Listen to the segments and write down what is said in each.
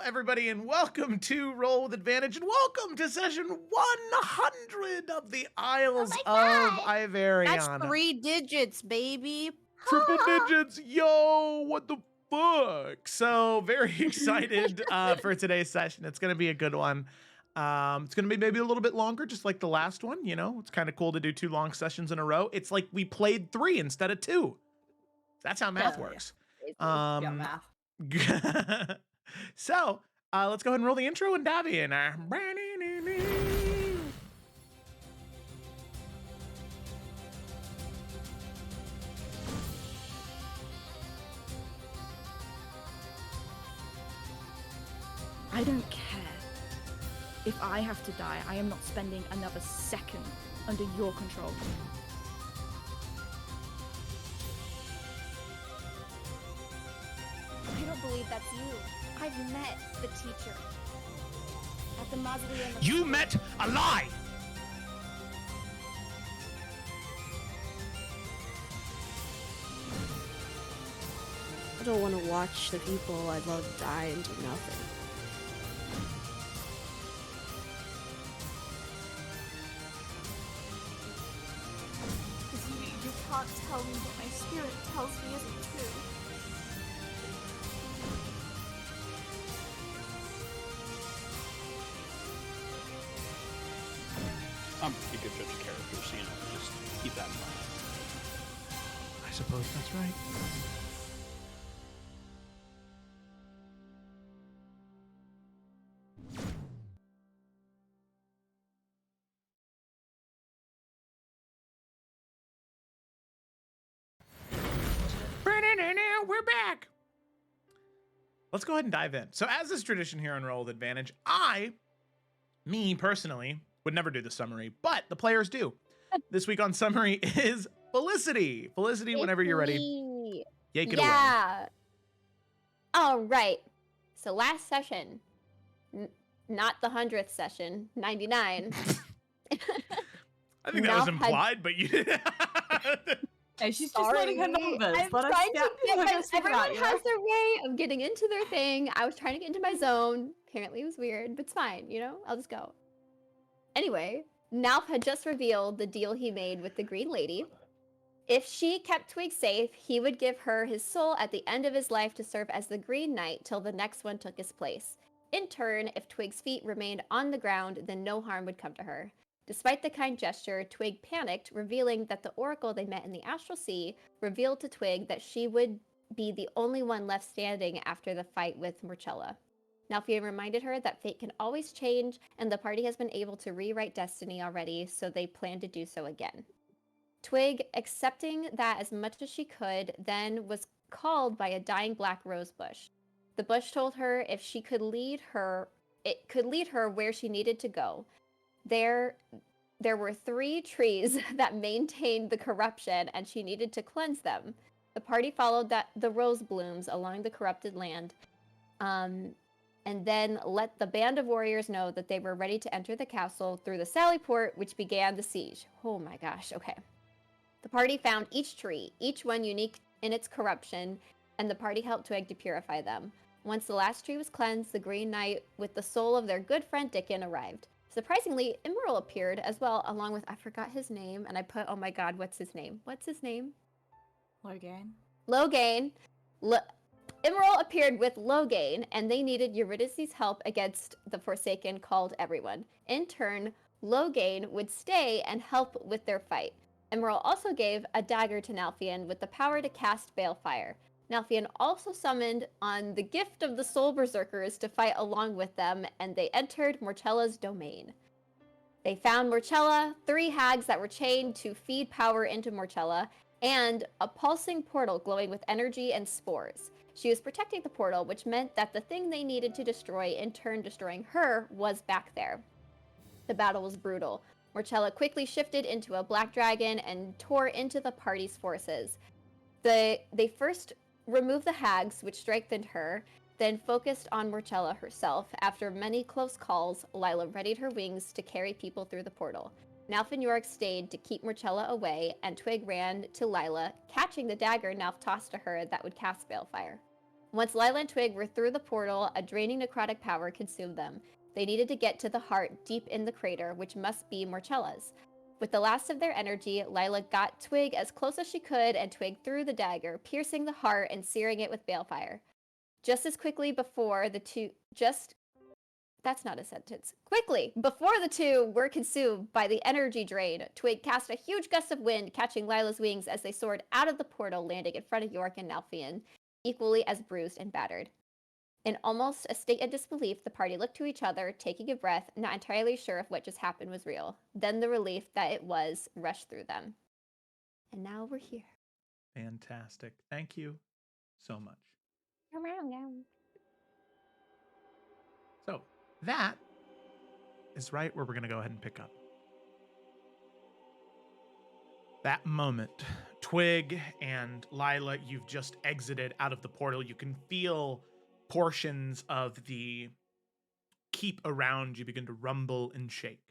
everybody, and welcome to Roll with Advantage, and welcome to session 100 of the Isles of Iverion. That's 3 digits, baby. Triple digits, yo, what the fuck? So, very excited for today's session. It's going to be a good one. It's going to be maybe a little bit longer, just like the last one, you know? It's kind of cool to do 2 long sessions in a row. It's like we played 3 instead of 2. That's how math works. Math. So, let's go ahead and roll the intro and dive in. I don't care. If I have to die, I am not spending another second under your control. I don't believe that's you. I've met the teacher at the mausoleum. You met a lie! I don't want to watch the people I love die and do nothing. You can't tell me what my spirit tells me isn't true. I'm a pretty good judge of character, so just keep that in mind. I suppose that's right. We're back. Let's go ahead and dive in. So as is tradition here on Roll with Advantage, me personally, would never do the summary, but the players do. This week on summary is Felicity. Felicity, whenever you're ready, yank it away. Yeah. All right. So last session, not the 100th session, 99. I think that was implied, but you... Hey, she's just letting her numbers. I'm trying to get everyone has their way of getting into their thing. I was trying to get into my zone. Apparently it was weird, but it's fine, you know? I'll just go. Anyway, Nalf had just revealed the deal he made with the Green Lady. If she kept Twig safe, he would give her his soul at the end of his life to serve as the Green Knight till the next one took his place. In turn, if Twig's feet remained on the ground, then no harm would come to her. Despite the kind gesture, Twig panicked, revealing that the oracle they met in the Astral Sea revealed to Twig that she would be the only one left standing after the fight with Murchella. Nalfion reminded her that fate can always change, and the party has been able to rewrite destiny already, so they plan to do so again. Twig, accepting that as much as she could, then was called by a dying black rose bush. The bush told her if she could lead her, it could lead her where she needed to go. There were 3 trees that maintained the corruption, and she needed to cleanse them. The party followed the rose blooms along the corrupted land, and then let the band of warriors know that they were ready to enter the castle through the sally port, which began the siege. Oh my gosh, okay. The party found each tree, each one unique in its corruption, and the party helped Twig to purify them. Once the last tree was cleansed, the Green Knight, with the soul of their good friend Dickon, arrived. Surprisingly, Emerald appeared as well, along with, I forgot his name, and I put, oh my god, what's his name? What's his name? Logain. Emerald appeared with Logain, and they needed Eurydice's help against the Forsaken, called everyone. In turn, Logain would stay and help with their fight. Emerald also gave a dagger to Nalfion with the power to cast Balefire. Nalfion also summoned on the gift of the Soul Berserkers to fight along with them, and they entered Murchella's domain. They found Murchella, 3 hags that were chained to feed power into Murchella, and a pulsing portal glowing with energy and spores. She was protecting the portal, which meant that the thing they needed to destroy, in turn destroying her, was back there. The battle was brutal. Murchella quickly shifted into a black dragon and tore into the party's forces. They first removed the hags, which strengthened her, then focused on Murchella herself. After many close calls, Lila readied her wings to carry people through the portal. Nalf and Yorick stayed to keep Murchella away, and Twig ran to Lila, catching the dagger Nalf tossed to her that would cast Balefire. Once Lila and Twig were through the portal, a draining necrotic power consumed them. They needed to get to the heart deep in the crater, which must be Morchella's. With the last of their energy, Lila got Twig as close as she could, and Twig threw the dagger, piercing the heart and searing it with balefire. Just as quickly before the two... That's not a sentence. Quickly, before the two were consumed by the energy drain, Twig cast a huge gust of wind, catching Lila's wings as they soared out of the portal, landing in front of York and Nalfian, equally as bruised and battered. In almost a state of disbelief, the party looked to each other, taking a breath, not entirely sure if what just happened was real. Then the relief that it was rushed through them. And now we're here. Fantastic. Thank you so much. So that is right where we're going to go ahead and pick up. That moment, Twig and Lila, you've just exited out of the portal. You can feel portions of the keep around you begin to rumble and shake.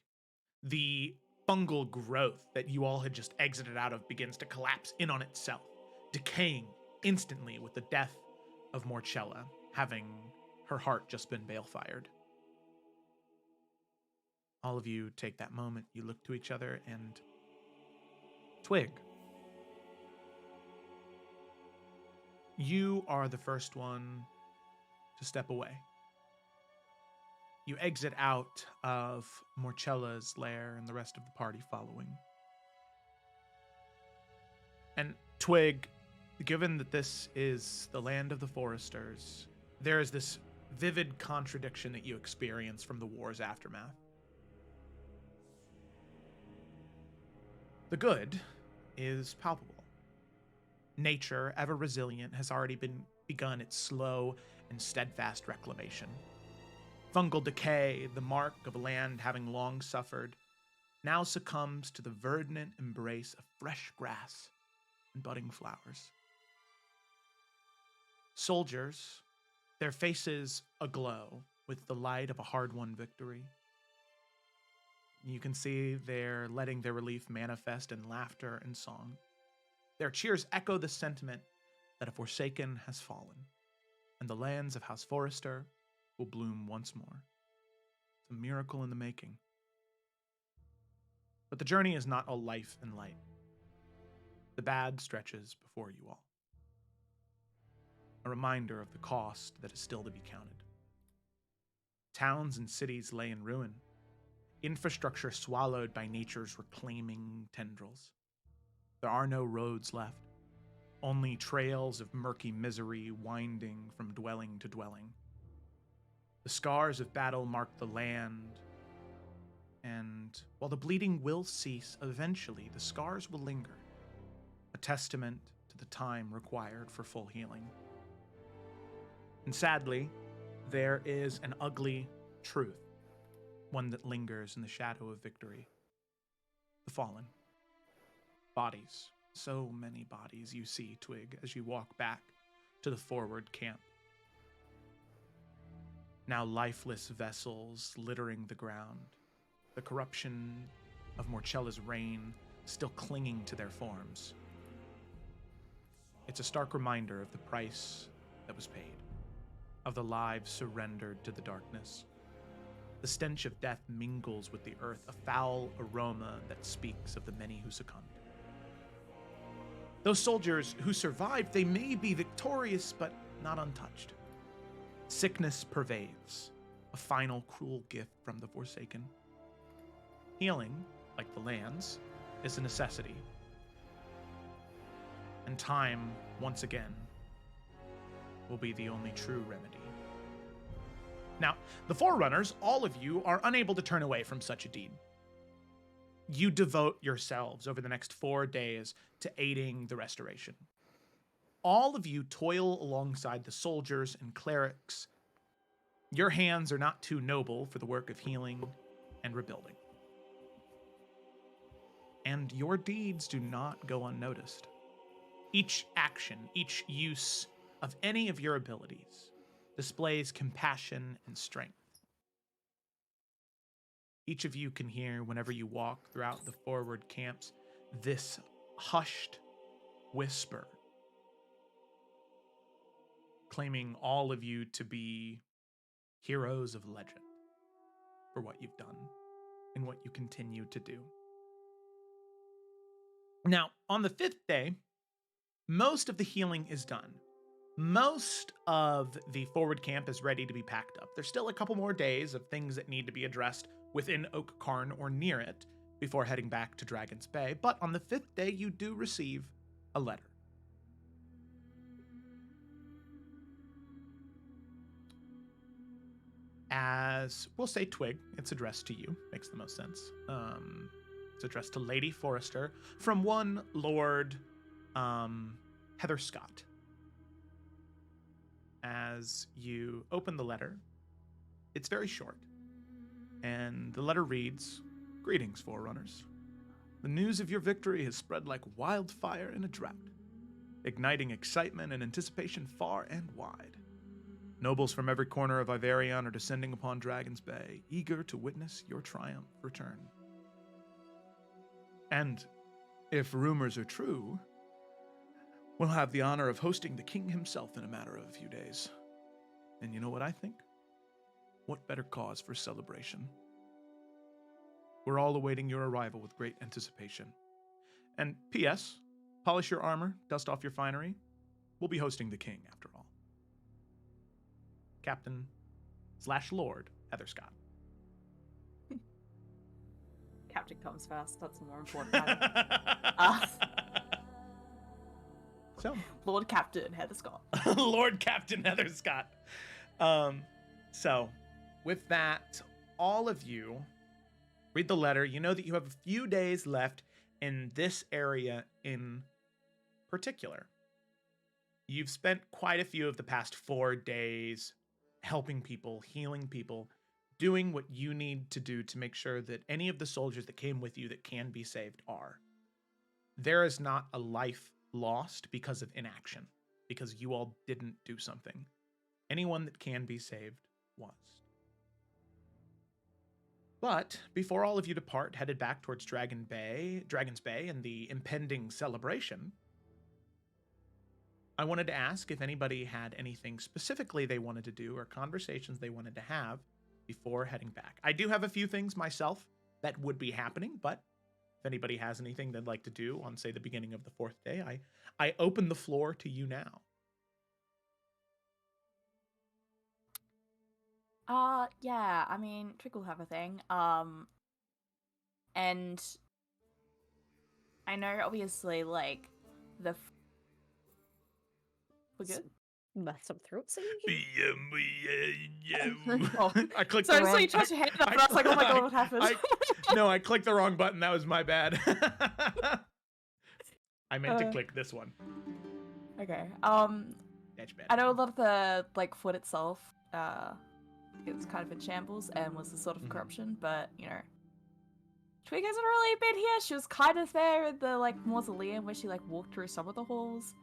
The fungal growth that you all had just exited out of begins to collapse in on itself, decaying instantly with the death of Morchella, having her heart just been bale-fired. All of you take that moment, you look to each other, and Twig, you are the first one to step away. You exit out of Morchella's lair and the rest of the party following. And Twig, given that this is the land of the Foresters, there is this vivid contradiction that you experience from the war's aftermath. The good is palpable. Nature, ever resilient, has already begun its slow and steadfast reclamation. Fungal decay, the mark of a land having long suffered, now succumbs to the verdant embrace of fresh grass and budding flowers. Soldiers, their faces aglow with the light of a hard-won victory. You can see they're letting their relief manifest in laughter and song. Their cheers echo the sentiment that a Forsaken has fallen, and the lands of House Forrester will bloom once more. It's a miracle in the making. But the journey is not all life and light. The bad stretches before you all. A reminder of the cost that is still to be counted. Towns and cities lay in ruin. Infrastructure swallowed by nature's reclaiming tendrils. There are no roads left, only trails of murky misery winding from dwelling to dwelling. The scars of battle mark the land, and while the bleeding will cease, eventually the scars will linger, a testament to the time required for full healing. And sadly, there is an ugly truth, one that lingers in the shadow of victory. The fallen. Bodies. So many bodies you see, Twig, as you walk back to the forward camp. Now lifeless vessels littering the ground. The corruption of Morchella's reign still clinging to their forms. It's a stark reminder of the price that was paid, of the lives surrendered to the darkness. The stench of death mingles with the earth, a foul aroma that speaks of the many who succumbed. Those soldiers who survived, they may be victorious, but not untouched. Sickness pervades, a final cruel gift from the Forsaken. Healing, like the lands, is a necessity. And time, once again, will be the only true remedy. Now, the Forerunners, all of you, are unable to turn away from such a deed. You devote yourselves over the next 4 days to aiding the restoration. All of you toil alongside the soldiers and clerics. Your hands are not too noble for the work of healing and rebuilding. And your deeds do not go unnoticed. Each action, each use of any of your abilities displays compassion and strength. Each of you can hear, whenever you walk throughout the forward camps, this hushed whisper claiming all of you to be heroes of legend for what you've done and what you continue to do. Now, on the 5th day, most of the healing is done. Most of the forward camp is ready to be packed up. There's still a couple more days of things that need to be addressed within Oak Cairn or near it before heading back to Dragon's Bay. But on the 5th day, you do receive a letter. As we'll say Twig, it's addressed to you. Makes the most sense. It's addressed to Lady Forrester from one Lord Heather Scott. As you open the letter, it's very short. And the letter reads, "Greetings, Forerunners. The news of your victory has spread like wildfire in a drought, igniting excitement and anticipation far and wide. Nobles from every corner of Iverion are descending upon Dragon's Bay, eager to witness your triumph return. And, if rumors are true, we'll have the honor of hosting the king himself in a matter of a few days. And you know what I think? What better cause for celebration? We're all awaiting your arrival with great anticipation. And P.S., polish your armor, dust off your finery. We'll be hosting the king, after all. Captain/Lord Heather Scott." Captain comes first. That's the more important. So, Lord Captain Heather Scott. Lord Captain Heather Scott. So, with that, all of you read the letter. You know that you have a few days left in this area in particular. You've spent quite a few of the past 4 days helping people, healing people, doing what you need to do to make sure that any of the soldiers that came with you that can be saved are. There is not a life lost because of inaction, because you all didn't do something. Anyone that can be saved was. But before all of you depart, headed back towards Dragon's Bay, and the impending celebration, I wanted to ask if anybody had anything specifically they wanted to do or conversations they wanted to have before heading back. I do have a few things myself that would be happening, but if anybody has anything they'd like to do on, say, the beginning of the 4th day, I open the floor to you now. Yeah, I mean, Trick will have a thing. And I know, obviously, like, we're good? Some throat singing? Oh, I clicked sorry, the wrong. so you touched your hand up, and I was like, oh my god, what happened? No, I clicked the wrong button. That was my bad. I meant to click this one. Okay. That's bad. I know a lot of the, like, foot itself, it was kind of in shambles and was a sort of corruption, but, you know, Twig hasn't really been here. She was kind of there in the, like, mausoleum where she, like, walked through some of the halls,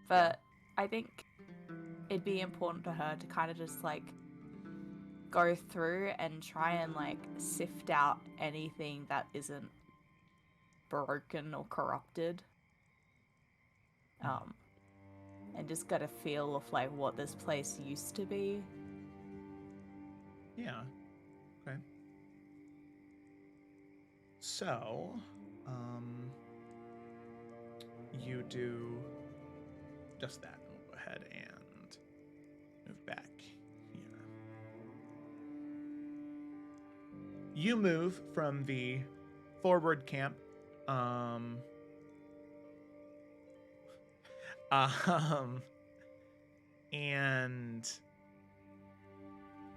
but I think it'd be important for her to kind of just, like, go through and try and, like, sift out anything that isn't broken or corrupted. And just get a feel of, like, what this place used to be. Yeah. Okay. So, you do just that. We'll go ahead and move back here. You move from the forward camp, and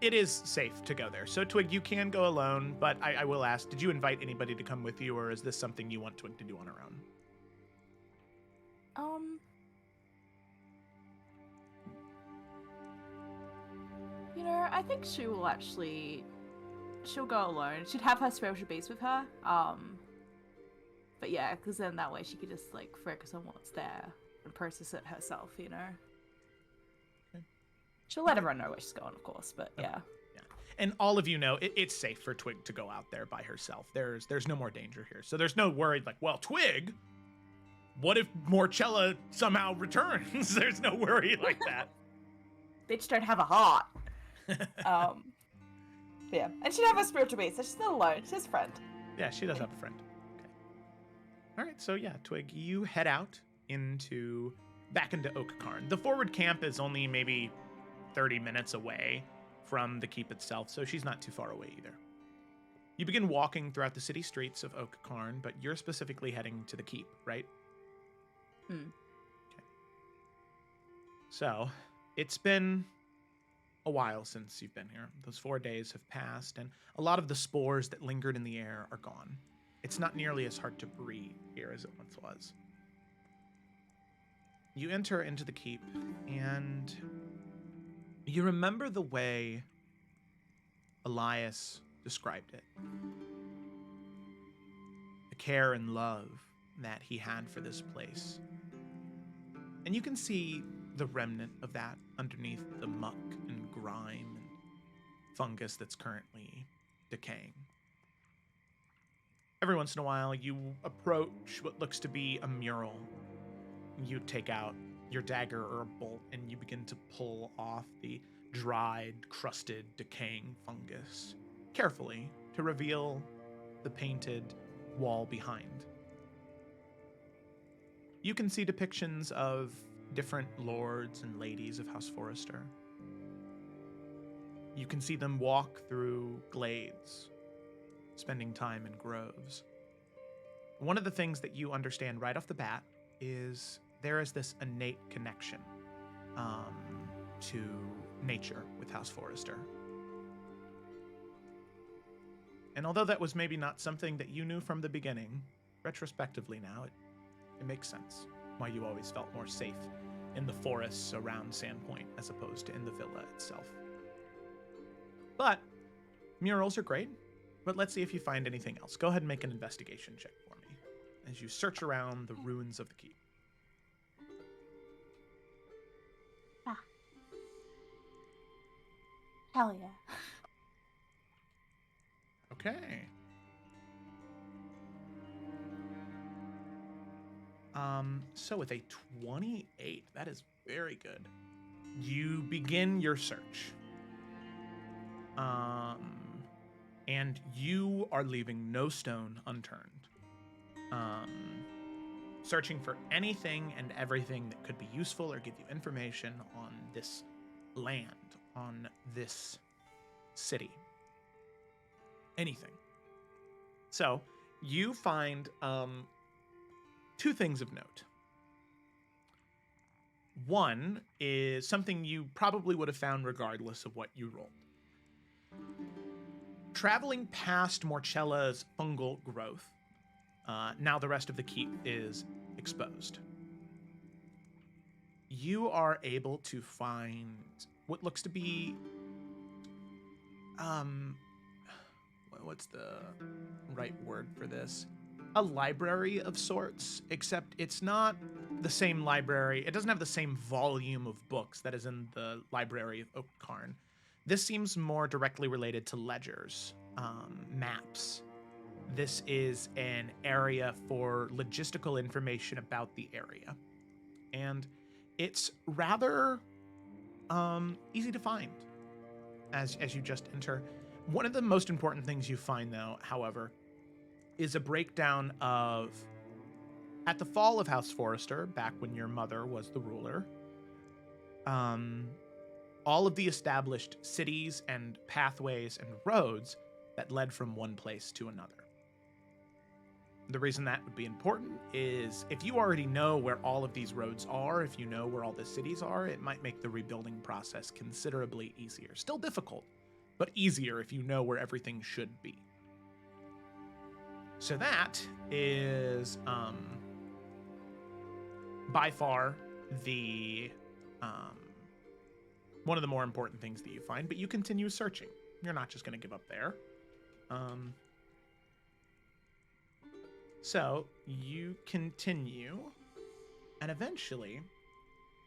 it is safe to go there. So Twig, you can go alone, but I will ask, did you invite anybody to come with you, or is this something you want Twig to do on her own? You know, I think she will actually, she'll go alone. She'd have her spiritual beast with her, but yeah, because then that way she could just, like, focus on what's there and process it herself, you know? Okay. She'll let everyone know where she's going, of course, but yeah. Yeah. And all of you know it's safe for Twig to go out there by herself. There's no more danger here. So there's no worry like, well, Twig, what if Morchella somehow returns? There's no worry like that. bitch don't have a heart. Yeah, and she'd have a spiritual base, so she's not alone. She's his friend. Yeah, she does have a friend. Okay. All right, so yeah, Twig, you head out back into Oakkarn. The forward camp is only maybe 30 minutes away from the keep itself, so she's not too far away either. You begin walking throughout the city streets of Oakkarn, but you're specifically heading to the keep, right? Okay. So, it's been a while since you've been here. Those 4 days have passed, and a lot of the spores that lingered in the air are gone. It's not nearly as hard to breathe here as it once was. You enter into the keep, and you remember the way Elias described it. The care and love that he had for this place. And you can see the remnant of that underneath the muck and grime and fungus that's currently decaying. Every once in a while, you approach what looks to be a mural. You take out your dagger or a bolt, and you begin to pull off the dried, crusted, decaying fungus, carefully to reveal the painted wall behind. You can see depictions of different lords and ladies of House Forrester. You can see them walk through glades, spending time in groves. One of the things that you understand right off the bat is there is this innate connection to nature with House Forrester. And although that was maybe not something that you knew from the beginning, retrospectively now, it makes sense why you always felt more safe in the forests around Sandpoint as opposed to in the villa itself. But murals are great, but let's see if you find anything else. Go ahead and make an investigation check for me as you search around the ruins of the keep. Hell yeah. Okay. So with a 28, that is very good. You begin your search. And you are leaving no stone unturned. Searching for anything and everything that could be useful or give you information on this land, on this city. Anything. So, you find two things of note. One is something you probably would have found regardless of what you rolled. Traveling past Morcella's fungal growth, now the rest of the keep is exposed. You are able to find what looks to be, what's the right word for this? A library of sorts, except it's not the same library. It doesn't have the same volume of books that is in the library of Oakkarn. This seems more directly related to ledgers, maps. This is an area for logistical information about the area. And it's rather easy to find as you just enter. One of the most important things you find, though, however, is a breakdown of, at the fall of House Forrester, back when your mother was the ruler, all of the established cities and pathways and roads that led from one place to another. The reason that would be important is if you already know where all of these roads are, if you know where all the cities are, it might make the rebuilding process considerably easier. Still difficult, but easier if you know where everything should be. So that is by far the one of the more important things that you find, but you continue searching. You're not just going to give up there. So you continue, and eventually,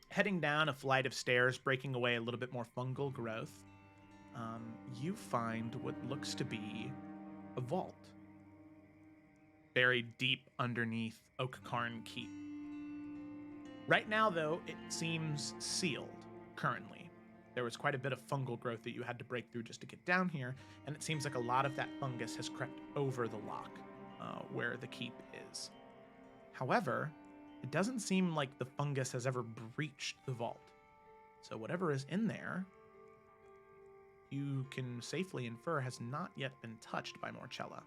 heading down a flight of stairs, breaking away a little bit more fungal growth, you find what looks to be a vault buried deep underneath Oakkarn Keep. Right now, though, it seems sealed currently. There was quite a bit of fungal growth that you had to break through just to get down here, and it seems like a lot of that fungus has crept over the lock where the keep is. However, it doesn't seem like the fungus has ever breached the vault. So whatever is in there, you can safely infer has not yet been touched by Morchella.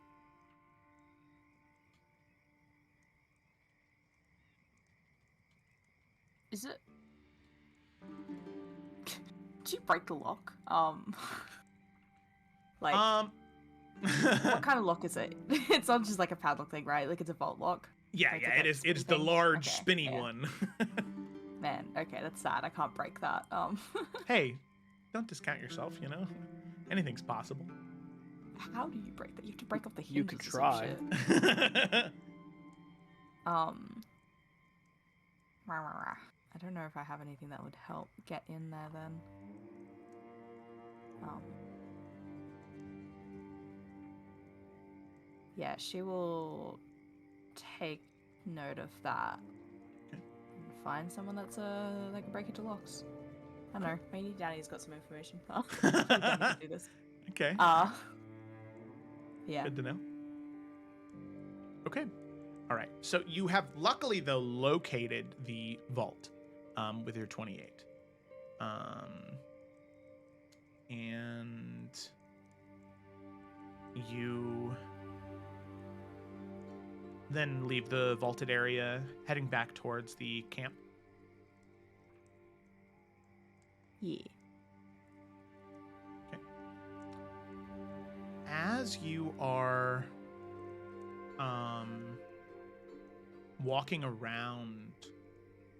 Is it? Did you break the lock? Like, what kind of lock is it? It's not just like a padlock thing, right? Like it's a vault lock. Yeah, Like, yeah, it's it a is. It is the thing? large Okay, spinny yeah. one. Man, okay, that's sad. I can't break that. Hey, don't discount yourself. You know, anything's possible. How do you break that? You have to break off the hinges. You could or some try. shit. I don't know if I have anything that would help get in there then. Yeah, she will take note of that. Okay. And find someone that's that can break into locks. I don't know. Maybe Danny's got some information. Danny can do this. Okay. Yeah. Good to know. Okay. All right. So you have luckily though located the vault with your 28. And you then leave the vaulted area, heading back towards the camp. Yeah. Okay. As you are walking around,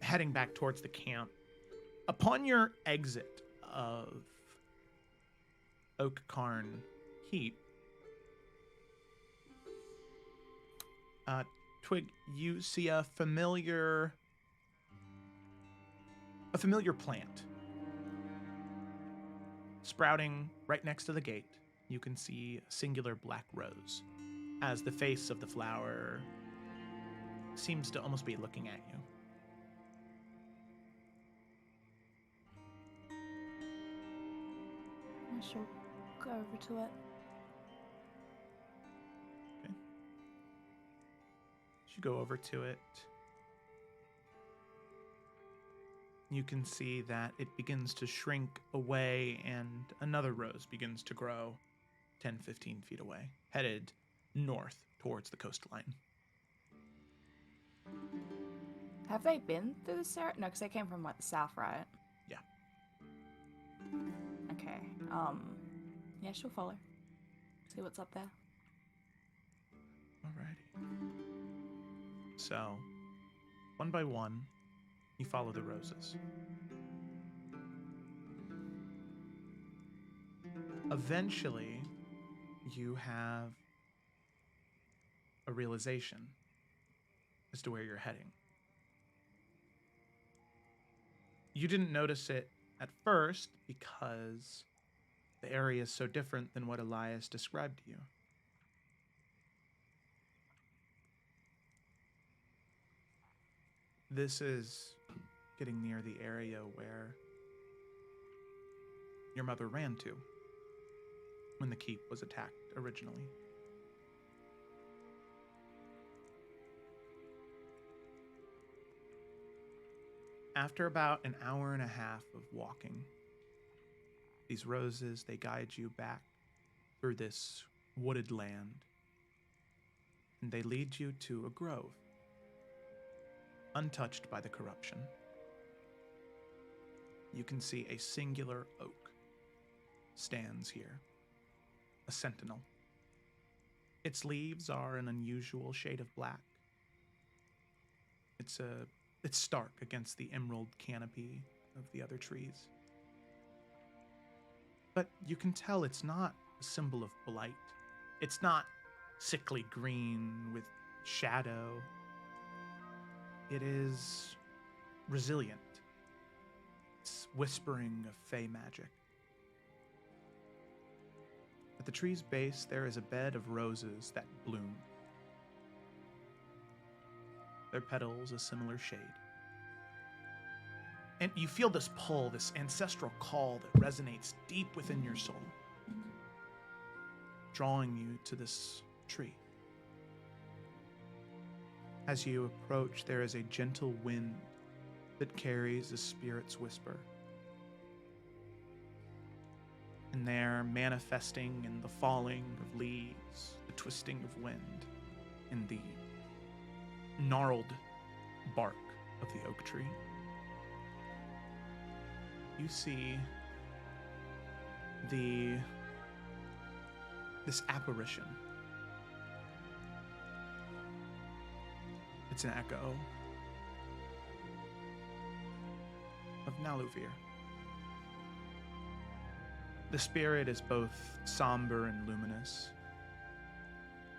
heading back towards the camp, upon your exit of Oak Cairn Keep, Twig, you see a familiar plant sprouting right next to the gate. You can see a singular black rose as the face of the flower seems to almost be looking at you. I shall go over to it. Okay. As you go over to it, you can see that it begins to shrink away and another rose begins to grow 10, 15 feet away, headed north towards the coastline. Have they been through this area? No, because they came from like the south, right? Yeah. Okay. Yeah, she'll follow. See what's up there. Alrighty. So, one by one, you follow the roses. Eventually, you have a realization as to where you're heading. You didn't notice it at first because the area is so different than what Elias described to you. This is getting near the area where your mother ran to when the keep was attacked originally. After about an hour and a half of walking, these roses, they guide you back through this wooded land, and they lead you to a grove, untouched by the corruption. You can see a singular oak stands here, a sentinel. Its leaves are an unusual shade of black. It's stark against the emerald canopy of the other trees. But you can tell it's not a symbol of blight. It's not sickly green with shadow. It is resilient. It's whispering of fey magic. At the tree's base, there is a bed of roses that bloom. Their petals a similar shade. And you feel this pull, this ancestral call that resonates deep within your soul, drawing you to this tree. As you approach, there is a gentle wind that carries a spirit's whisper. And there, manifesting in the falling of leaves, the twisting of wind, in the gnarled bark of the oak tree, you see this apparition. It's an echo of Naluvir. The spirit is both somber and luminous,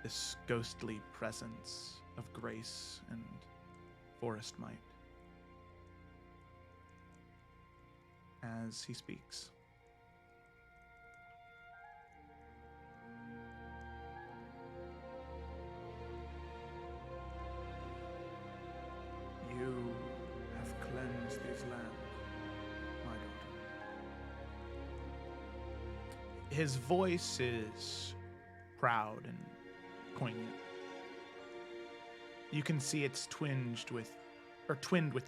this ghostly presence of grace and forest might. As he speaks, you have cleansed these lands, my daughter. His voice is proud and poignant. You can see it's twinned with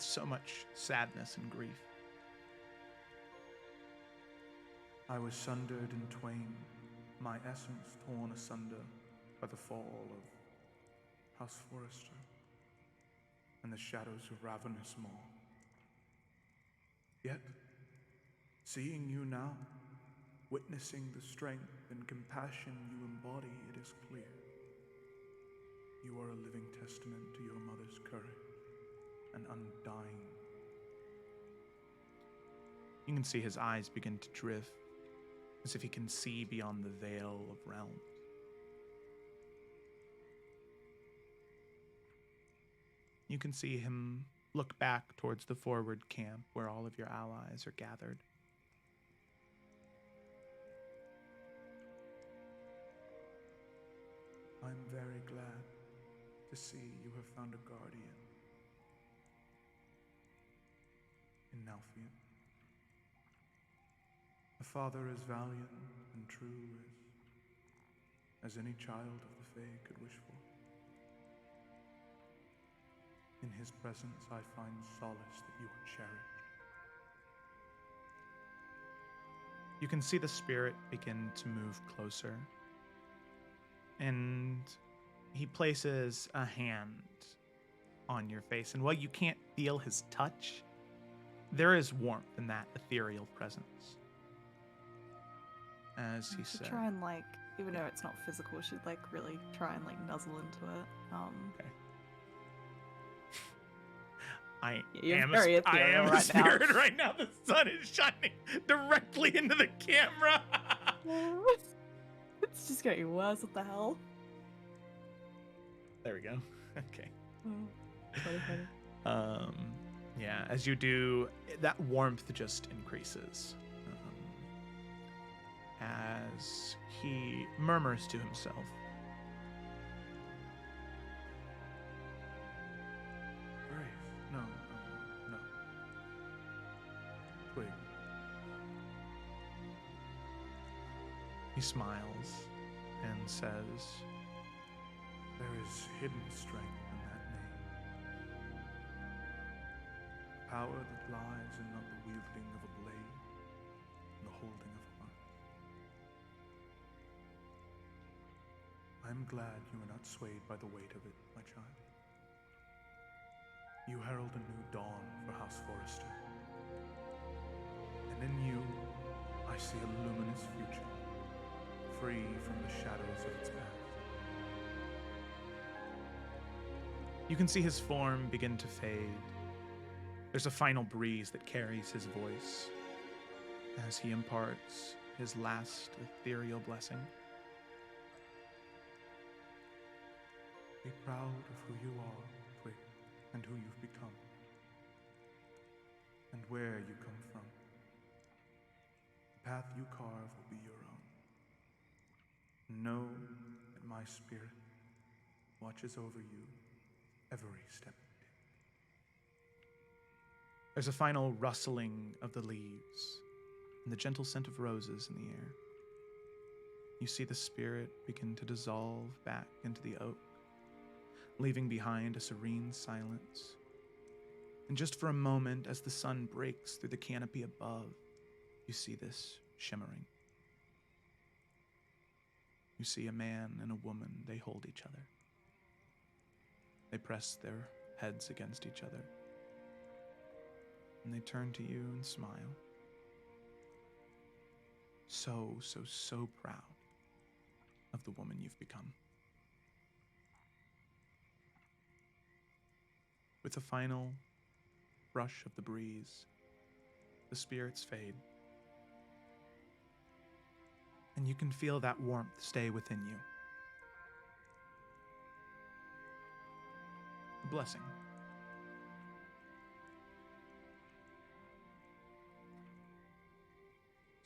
so much sadness and grief. I was sundered in twain, my essence torn asunder by the fall of House Forrester and the shadows of ravenous maw. Yet, seeing you now, witnessing the strength and compassion you embody, it is clear. You are a living testament to your mother's courage and undying. You can see his eyes begin to drift, as if he can see beyond the veil of realms. You can see him look back towards the forward camp where all of your allies are gathered. I'm very glad to see you have found a guardian in Nalfian. A father as valiant and true as any child of the Fae could wish for. In his presence I find solace that you are cherished. You can see the spirit begin to move closer, and he places a hand on your face, and while you can't feel his touch, there is warmth in that ethereal presence. As he said, try and even though it's not physical, she'd really try and nuzzle into it. Okay. I You're am very a ethereal right spirit now. right now. The sun is shining directly into the camera. It's just getting worse. What the hell? There we go. Okay. Funny. Yeah, as you do, that warmth just increases. As he murmurs to himself. Grace, no. Twig. He smiles and says, there is hidden strength in that name. Power that lies in not the wielding of a blade, and the holding of a heart. I'm glad you are not swayed by the weight of it, my child. You herald a new dawn for House Forrester. And in you, I see a luminous future, free from the shadows of its past. You can see his form begin to fade. There's a final breeze that carries his voice as he imparts his last ethereal blessing. Be proud of who you are, Twig, and who you've become, and where you come from. The path you carve will be your own. Know that my spirit watches over you every step you There's a final rustling of the leaves and the gentle scent of roses in the air. You see the spirit begin to dissolve back into the oak, leaving behind a serene silence. And just for a moment, as the sun breaks through the canopy above, you see this shimmering. You see a man and a woman, they hold each other. They press their heads against each other. And they turn to you and smile. So proud of the woman you've become. With a final brush of the breeze, the spirits fade. And you can feel that warmth stay within you. A blessing.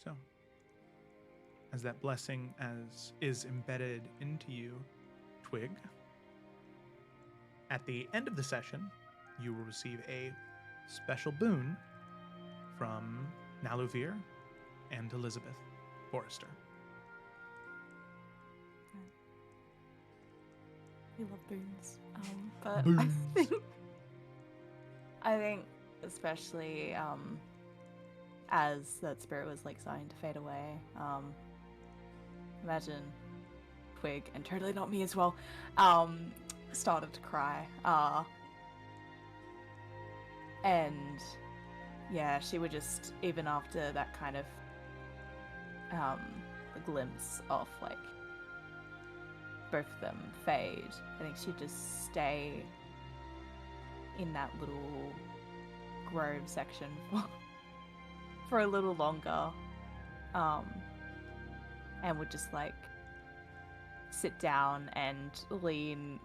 So, as that blessing is embedded into you, Twig, at the end of the session, you will receive a special boon from Naluvir and Elizabeth Forrester. We love boons. But Boons. I think especially as that spirit was like starting to fade away, imagine Twig, and totally not me as well, started to cry. And yeah, she would just, even after that kind of a glimpse of like both of them fade, I think she'd just stay in that little grove section for a little longer, and would just like sit down and lean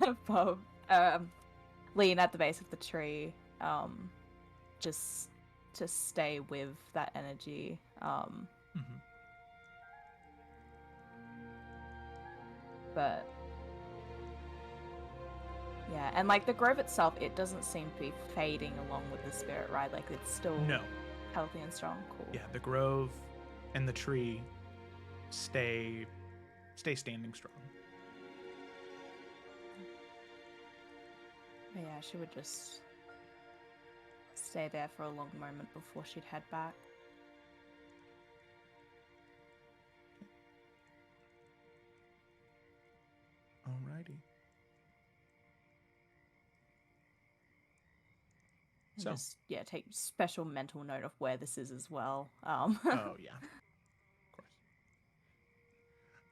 above, lean at the base of the tree, just to stay with that energy. But yeah, and like the grove itself, it doesn't seem to be fading along with the spirit, right? Like it's still healthy and strong. Cool. Yeah, the grove and the tree stay standing strong. But yeah, she would just stay there for a long moment before she'd head back. Alrighty. So Just take special mental note of where this is as well. Oh yeah, of course.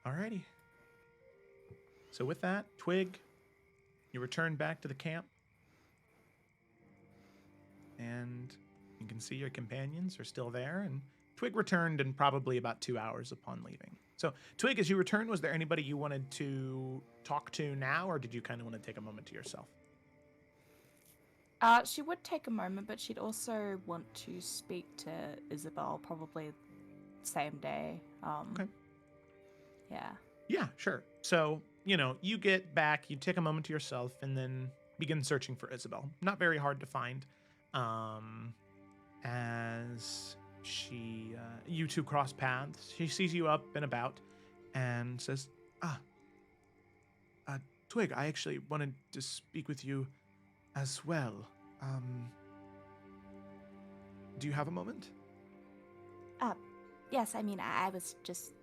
Alrighty. So with that, Twig, you return back to the camp, and you can see your companions are still there. And Twig returned in probably about 2 hours upon leaving. So Twig, as you returned, was there anybody you wanted to talk to now, or did you kind of want to take a moment to yourself? She would take a moment, but she'd also want to speak to Isabel, probably same day. Okay. Yeah. Yeah, sure. So, you get back, you take a moment to yourself, and then begin searching for Isabel. Not very hard to find. As you two cross paths, she sees you up and about and says, Twig, I actually wanted to speak with you as well. Do you have a moment? Yes, I mean, I was just...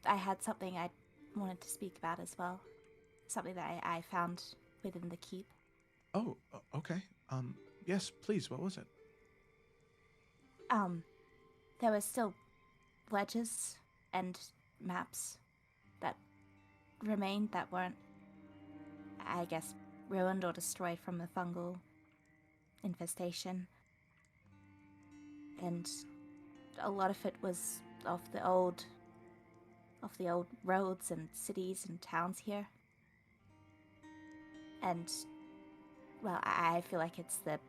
I had something I wanted to speak about as well. Something that I found within the keep. Oh, okay. Yes, please, what was it? There were still ledges and maps that remained that weren't, I guess, ruined or destroyed from the fungal infestation. And a lot of it was of the old roads and cities and towns here. And, well, I feel like it's the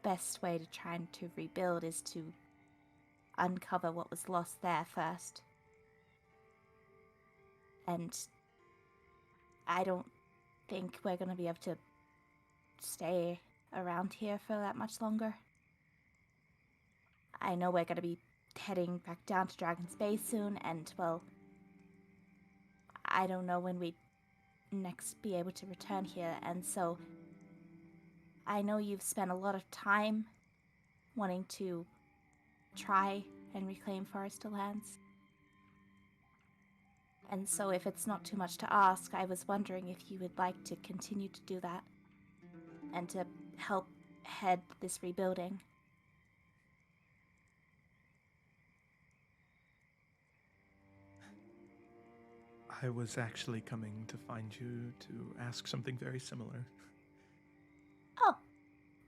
best way to try and to rebuild is to uncover what was lost there first. And I don't think we're going to be able to stay around here for that much longer. I know we're going to be heading back down to Dragon's Bay soon, and, well, I don't know when we'd next be able to return here, and so I know you've spent a lot of time wanting to try and reclaim Forester lands. And so if it's not too much to ask, I was wondering if you would like to continue to do that and to help head this rebuilding. I was actually coming to find you to ask something very similar. Oh,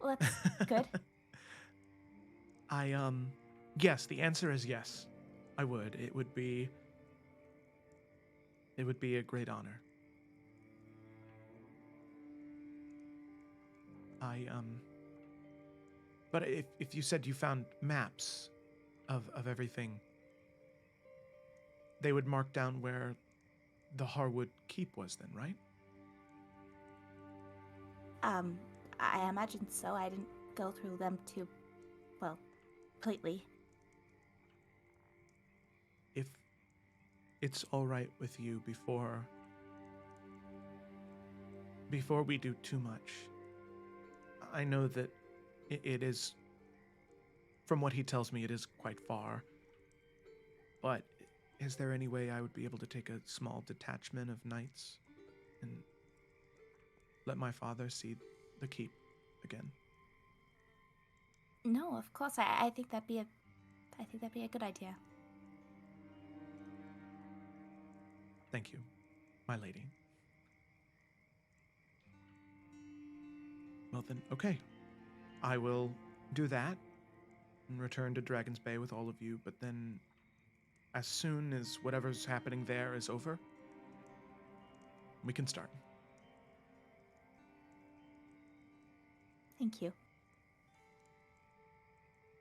well, that's good. Yes, the answer is yes. I would. It would be a great honor. But if you said you found maps of everything, they would mark down where the Harwood Keep was then, right? I imagine so. I didn't go through them too, well, completely. If it's all right with you, before we do too much, I know that it is, from what he tells me, it is quite far. But is there any way I would be able to take a small detachment of knights and let my father see the keep again? No, of course. I think that'd be a good idea. Thank you, my lady. Well then, okay. I will do that and return to Dragon's Bay with all of you, but then as soon as whatever's happening there is over, we can start. Thank you.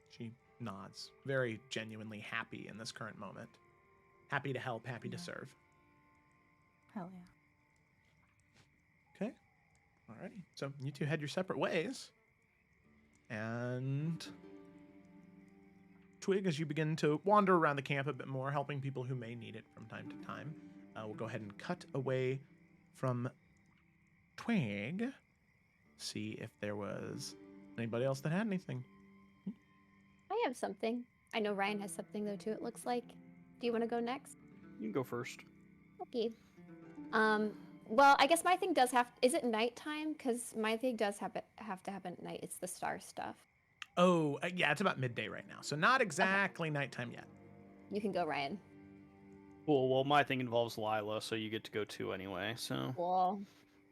She nods, very genuinely happy in this current moment. Happy to help, happy to serve. Hell yeah. Okay. Alrighty. So you two head your separate ways. And Twig, as you begin to wander around the camp a bit more, helping people who may need it from time to time, we'll go ahead and cut away from Twig. See if there was anybody else that had anything. I have something. I know Ryan has something though too, it looks like. Do you want to go next? You can go first. Okay. Well, I guess my thing does have... Is it nighttime? Because my thing does have to happen at night. It's the star stuff. Oh, yeah, it's about midday right now. So not exactly nighttime yet. You can go, Ryan. Cool. Well, my thing involves Lila, so you get to go too anyway. So Cool.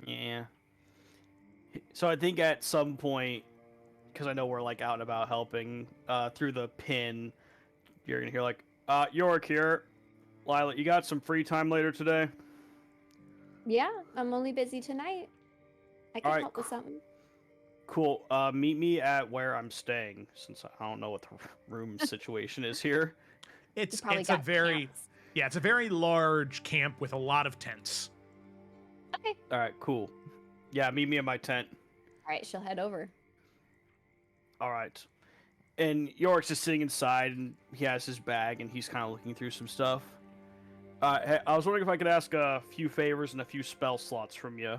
yeah. So I think at some point, because I know we're like out and about helping through the pin, you're gonna hear like, York here. Lila, you got some free time later today? Yeah, I'm only busy tonight. I can Alright, help with something. Cool. Meet me at where I'm staying, since I don't know what the room situation is here. It's probably a got very camps. yeah, it's a very large camp with a lot of tents. Okay. All right, cool. Yeah, meet me at my tent. All right, she'll head over. All right. And York's just sitting inside, and he has his bag, and he's kind of looking through some stuff. Hey, I was wondering if I could ask a few favors and a few spell slots from you.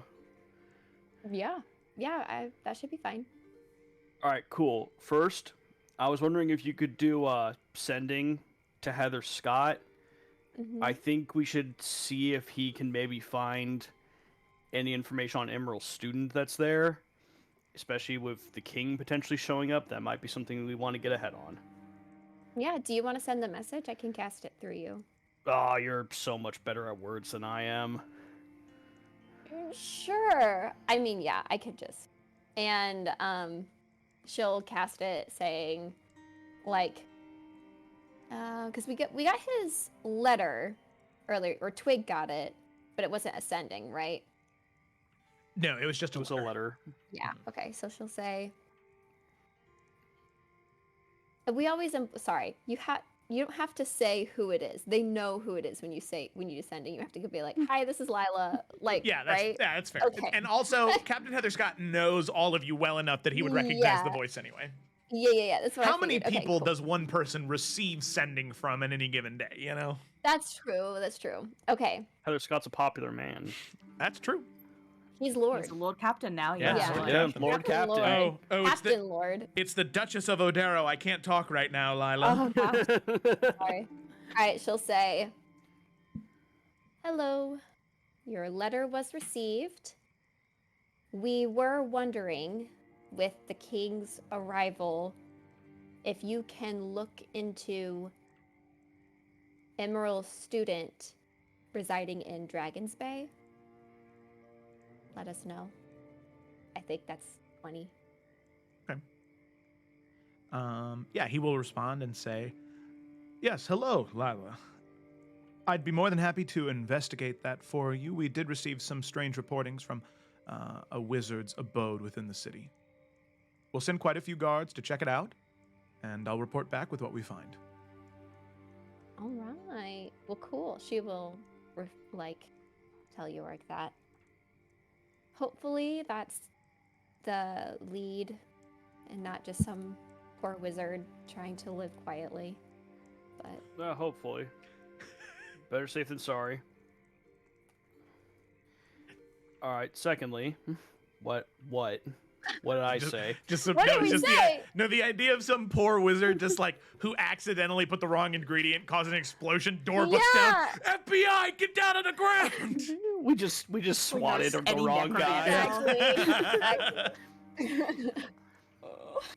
Yeah, that should be fine. All right, cool. First, I was wondering if you could do sending to Heather Scott. Mhm. I think we should see if he can maybe find any information on Emerald's student that's there, especially with the king potentially showing up. That might be something we want to get ahead on. Yeah, do you want to send the message? I can cast it through you. Oh, you're so much better at words than I am. Sure. I mean, yeah, I could just. And she'll cast it saying, like, because we got his letter earlier, or Twig got it, but it wasn't ascending, right? No, it was just It was a letter. Yeah. Okay. So she'll say, "We always sorry. you don't have to say who it is. They know who it is when you descend, and you have to be like, "Hi, this is Lila." Like, right? Yeah, that's fair. Okay. And also, Captain Heather Scott knows all of you well enough that he would recognize the voice anyway. Yeah. That's what How I many figured. people Okay, cool. does one person receive sending from in any given day, you know? That's true. That's true. Okay. Heather Scott's a popular man. That's true. He's Lord. He's a Lord Captain now. Yeah, Yeah. Lord Yeah, Captain. Lord Captain. Lord. Oh, Captain Lord. it's the Duchess of Odero. I can't talk right now, Lila. Oh gosh. Sorry. All right, she'll say, "Hello. Your letter was received. We were wondering, with the king's arrival, if you can look into Emerald's student residing in Dragon's Bay. Let us know." I think that's 20. Yeah, he will respond and say, "Yes, hello, Lila. I'd be more than happy to investigate that for you. We did receive some strange reportings from a wizard's abode within the city. We'll send quite a few guards to check it out, and I'll report back with what we find." All right. Well, cool. She will, tell Yorick that. Hopefully that's the lead and not just some poor wizard trying to live quietly. But Hopefully. Better safe than sorry. All right. Secondly, what did I say? What did we say? The idea of some poor wizard just like who accidentally put the wrong ingredient, caused an explosion, door bust down. FBI, get down on the ground! We just swatted the any wrong necromancer. guy. Exactly.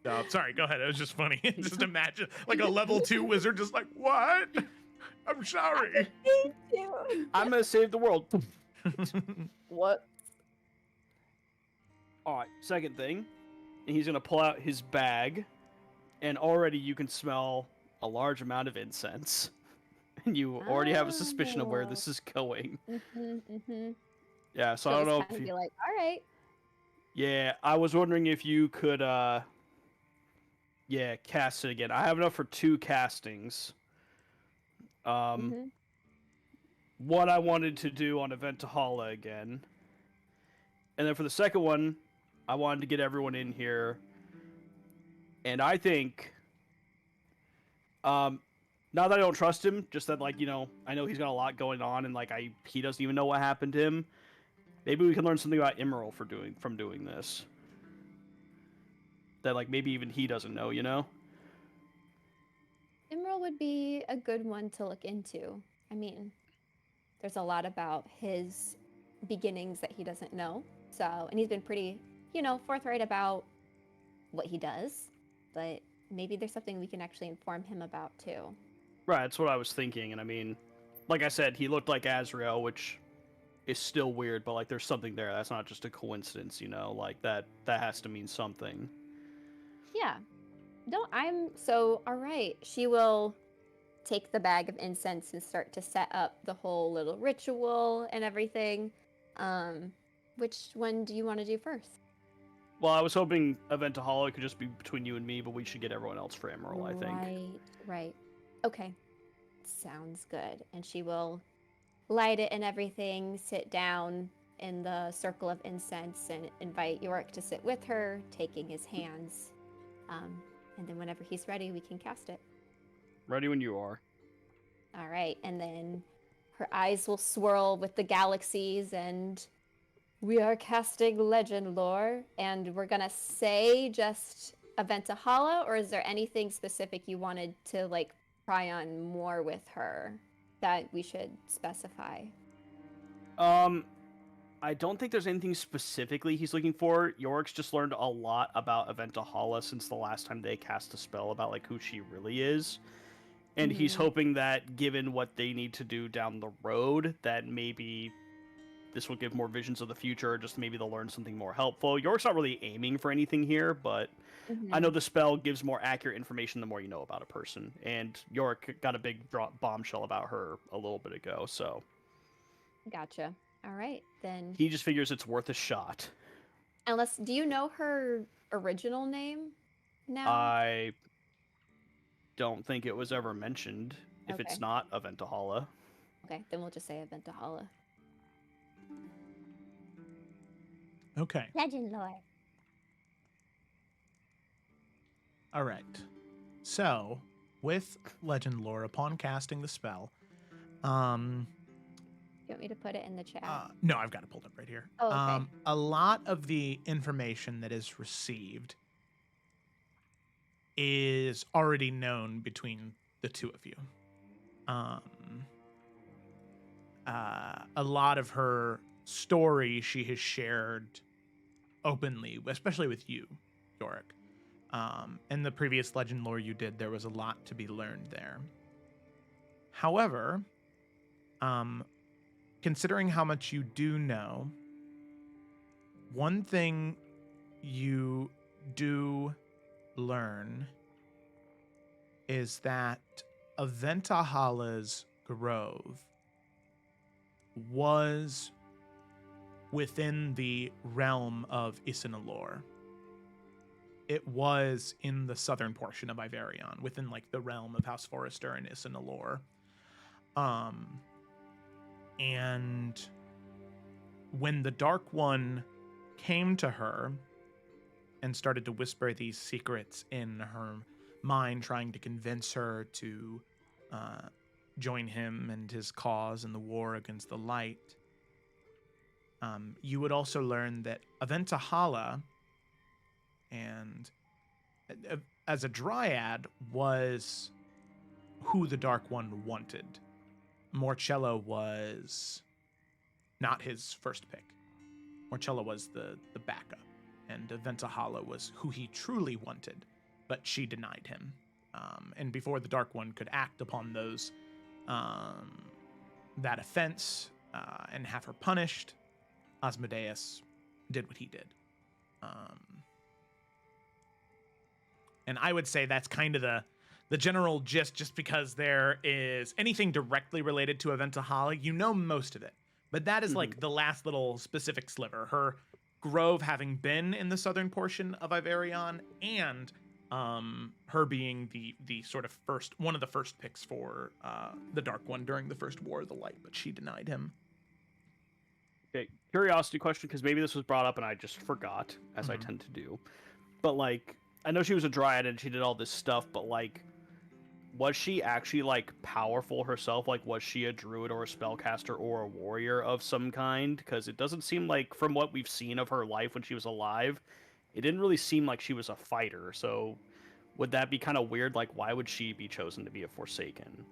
No, sorry, go ahead. It was just funny. Just imagine like a level 2 wizard just like, what? I'm sorry. Thank you. I'm gonna save the world. What? All right. Second thing, he's gonna pull out his bag, and already you can smell a large amount of incense, and you already have a suspicion of where this is going. Yeah. So I don't know if you... Be like, all right. Yeah, I was wondering if you could, cast it again. I have enough for 2 castings. What I wanted to do on Eventahala again. And then for the second one, I wanted to get everyone in here. And I think, not that I don't trust him, just that, like, you know, I know he's got a lot going on, and, like, he doesn't even know what happened to him. Maybe we can learn something about Emerald from doing this. That, like, maybe even he doesn't know, you know? Emerald would be a good one to look into. I mean, there's a lot about his beginnings that he doesn't know. So, and he's been pretty, forthright about what he does. But maybe there's something we can actually inform him about, too. Right, that's what I was thinking. And I mean, like I said, he looked like Azrael, which is still weird, but, like, there's something there. That's not just a coincidence, you know? Like, that has to mean something. Yeah. No, all right. She will take the bag of incense and start to set up the whole little ritual and everything. Which one do you want to do first? Well, I was hoping Eventahala could just be between you and me, but we should get everyone else for Emerald, I think. Right. Okay. Sounds good. And she will light it and everything, sit down in the circle of incense and invite Yorick to sit with her, taking his hands. And then whenever he's ready, we can cast it. Ready when you are. All right. And then her eyes will swirl with the galaxies, and we are casting legend lore. And we're going to say just Eventahala, or is there anything specific you wanted to, like, try on more with her that we should specify? I don't think there's anything specifically he's looking for. Yorick's just learned a lot about Eventahala since the last time they cast a spell about, like, who she really is. And he's hoping that, given what they need to do down the road, that maybe this will give more visions of the future, or just maybe they'll learn something more helpful. Yorick's not really aiming for anything here, but I know the spell gives more accurate information the more you know about a person. And Yorick got a big bombshell about her a little bit ago, so... Gotcha. All right, then. He just figures it's worth a shot. Do you know her original name now? don't think it was ever mentioned. If Okay. it's not Aventahala. Okay, then we'll just say Aventahala. Okay. Legend lore. All right. So, with legend lore, upon casting the spell, You want me to put it in the chat? no, I've got it pulled up right here. Oh, okay. A lot of the information that is received is already known between the two of you. A lot of her story she has shared openly, especially with you, Yorick. In the previous legend lore you did, there was a lot to be learned there. However, considering how much you do know, one thing you do learn is that Aventahala's grove was within the realm of Isinalor. It was in the southern portion of Iverion, within like the realm of House Forrester and Isinalor. And when the Dark One came to her and started to whisper these secrets in her mind, trying to convince her to join him and his cause in the war against the light, you would also learn that Aventahala, and as a dryad, was who the Dark One wanted. Morcello was not his first pick. Morcello was the backup, and Aventahala was who he truly wanted, but she denied him. And before the Dark One could act upon those that offense and have her punished, Asmodeus did what he did. And I would say that's kind of the general gist, just because there is anything directly related to Aventahala, you know most of it. But that is like the last little specific sliver. Her grove having been in the southern portion of Iverion, and her being the sort of one of the first picks for the Dark One during the First War of the Light, but she denied him. Okay, curiosity question, because maybe this was brought up and I just forgot, as I tend to do. But like, I know she was a dryad and she did all this stuff, but like, was she actually like powerful herself? Like, was she a druid or a spellcaster or a warrior of some kind? Because it doesn't seem like, from what we've seen of her life when she was alive, it didn't really seem like she was a fighter. So would that be kind of weird? Like, why would she be chosen to be a Forsaken?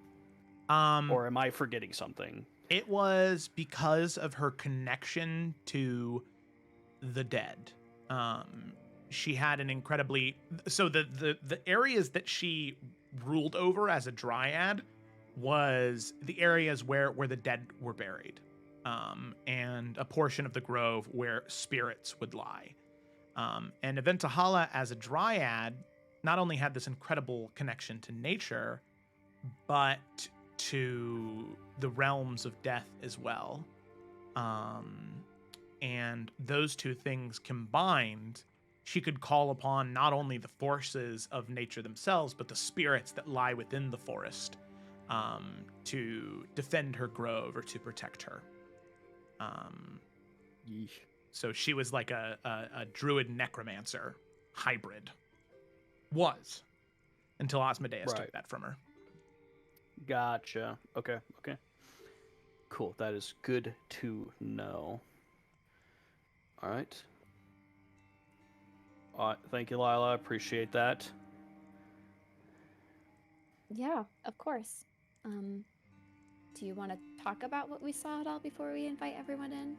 Or am I forgetting something? It was because of her connection to the dead. She had an incredibly... So the areas that she ruled over as a dryad was the areas where the dead were buried. And a portion of the grove where spirits would lie. And Aventahala as a dryad not only had this incredible connection to nature, but to the realms of death as well. And those two things combined, she could call upon not only the forces of nature themselves, but the spirits that lie within the forest to defend her grove or to protect her. So she was like a druid necromancer hybrid. Was. Until Asmodeus took that from her. Gotcha. Okay. Cool. That is good to know. All right. Thank you, Lila. I appreciate that. Yeah, of course. Do you want to talk about what we saw at all before we invite everyone in?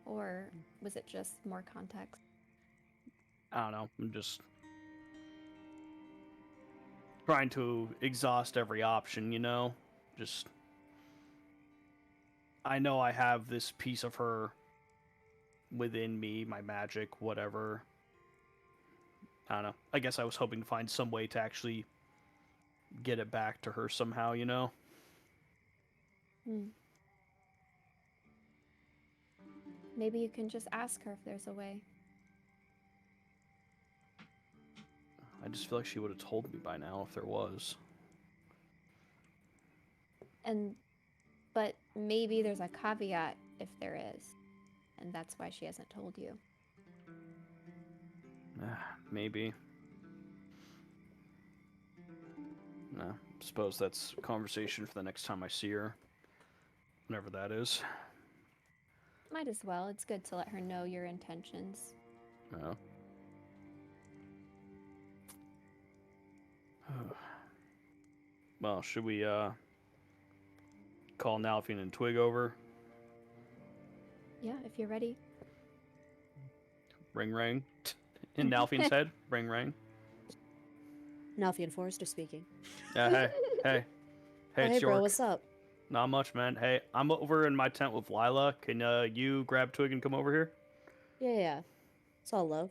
Or was it just more context? I don't know. I'm just trying to exhaust every option, you know? Just... I know I have this piece of her within me, my magic, whatever. I don't know. I guess I was hoping to find some way to actually get it back to her somehow, you know? Maybe you can just ask her if there's a way. I just feel like she would have told me by now if there was. But maybe there's a caveat if there is, and that's why she hasn't told you. Maybe. No, suppose that's a conversation for the next time I see her. Whenever that is. Might as well. It's good to let her know your intentions. No. Well, should we call Nalfian and Twig over? Yeah, if you're ready. Ring ring. In Nalfian's head. Ring ring. Nalfian Forrester speaking. Yeah, hey. Hey, Hey, it's bro, York. what's up? Not much, man. Hey, I'm over in my tent with Lila. Can you grab Twig and come over here? Yeah. It's all love.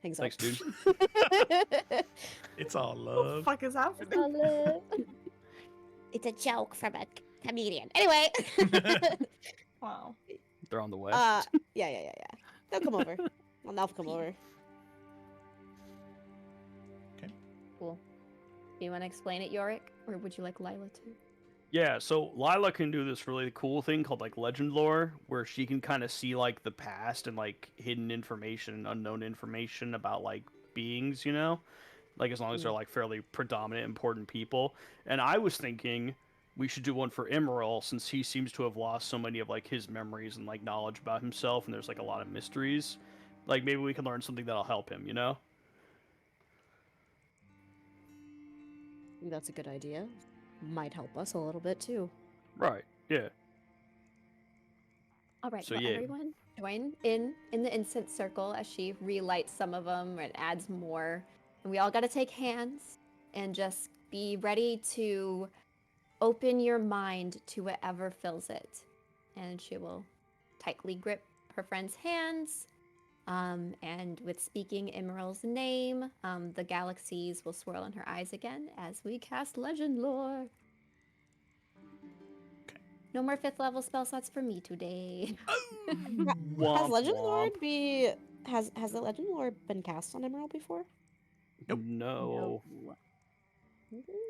Hangs Thanks, up. dude. It's all What the love. fuck is happening? All love. It's a joke from a comedian. Anyway. Wow. They're on the way. Yeah. They'll come over. Well, Nalf come over. Cool. Do you want to explain it, Yorick? Or would you like Lila to? Yeah, so Lila can do this really cool thing called like legend lore, where she can kind of see like the past and like hidden information and unknown information about like beings, you know? Like as long as they're like fairly predominant, important people. And I was thinking we should do one for Emerald, since he seems to have lost so many of like his memories and like knowledge about himself, and there's like a lot of mysteries. Like maybe we can learn something that'll help him, you know? I think that's a good idea. Might help us a little bit too. Right. Yeah. All right, So, well, yeah. everyone join in the instant circle as she relights some of them and adds more. And we all got to take hands and just be ready to open your mind to whatever fills it. And she will tightly grip her friend's hands. And with speaking Emerald's name, the galaxies will swirl in her eyes again as we cast Legend Lore. No more 5th level spell slots for me today. Has Womp Legend womp. Lord has the Legend Lord been cast on Emerald before? Nope. No.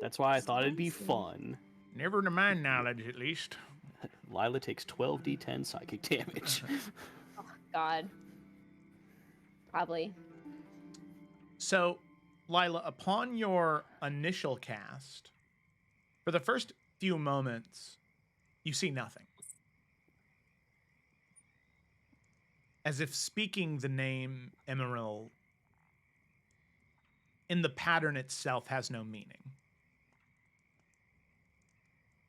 That's why I thought it'd be fun. Never to my knowledge, at least. Lila takes 12d10 psychic damage. God. Probably. So, Lila, upon your initial cast, for the first few moments, you see nothing. As if speaking the name Emerald in the pattern itself has no meaning.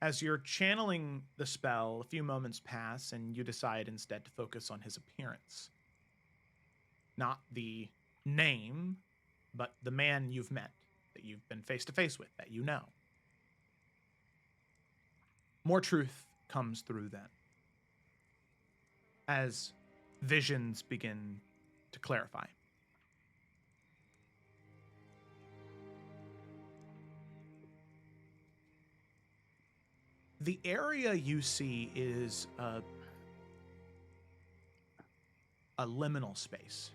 As you're channeling the spell, a few moments pass and you decide instead to focus on his appearance. Not the name, but the man you've met, that you've been face to face with, that you know. More truth comes through then, as visions begin to clarify. The area you see is a liminal space.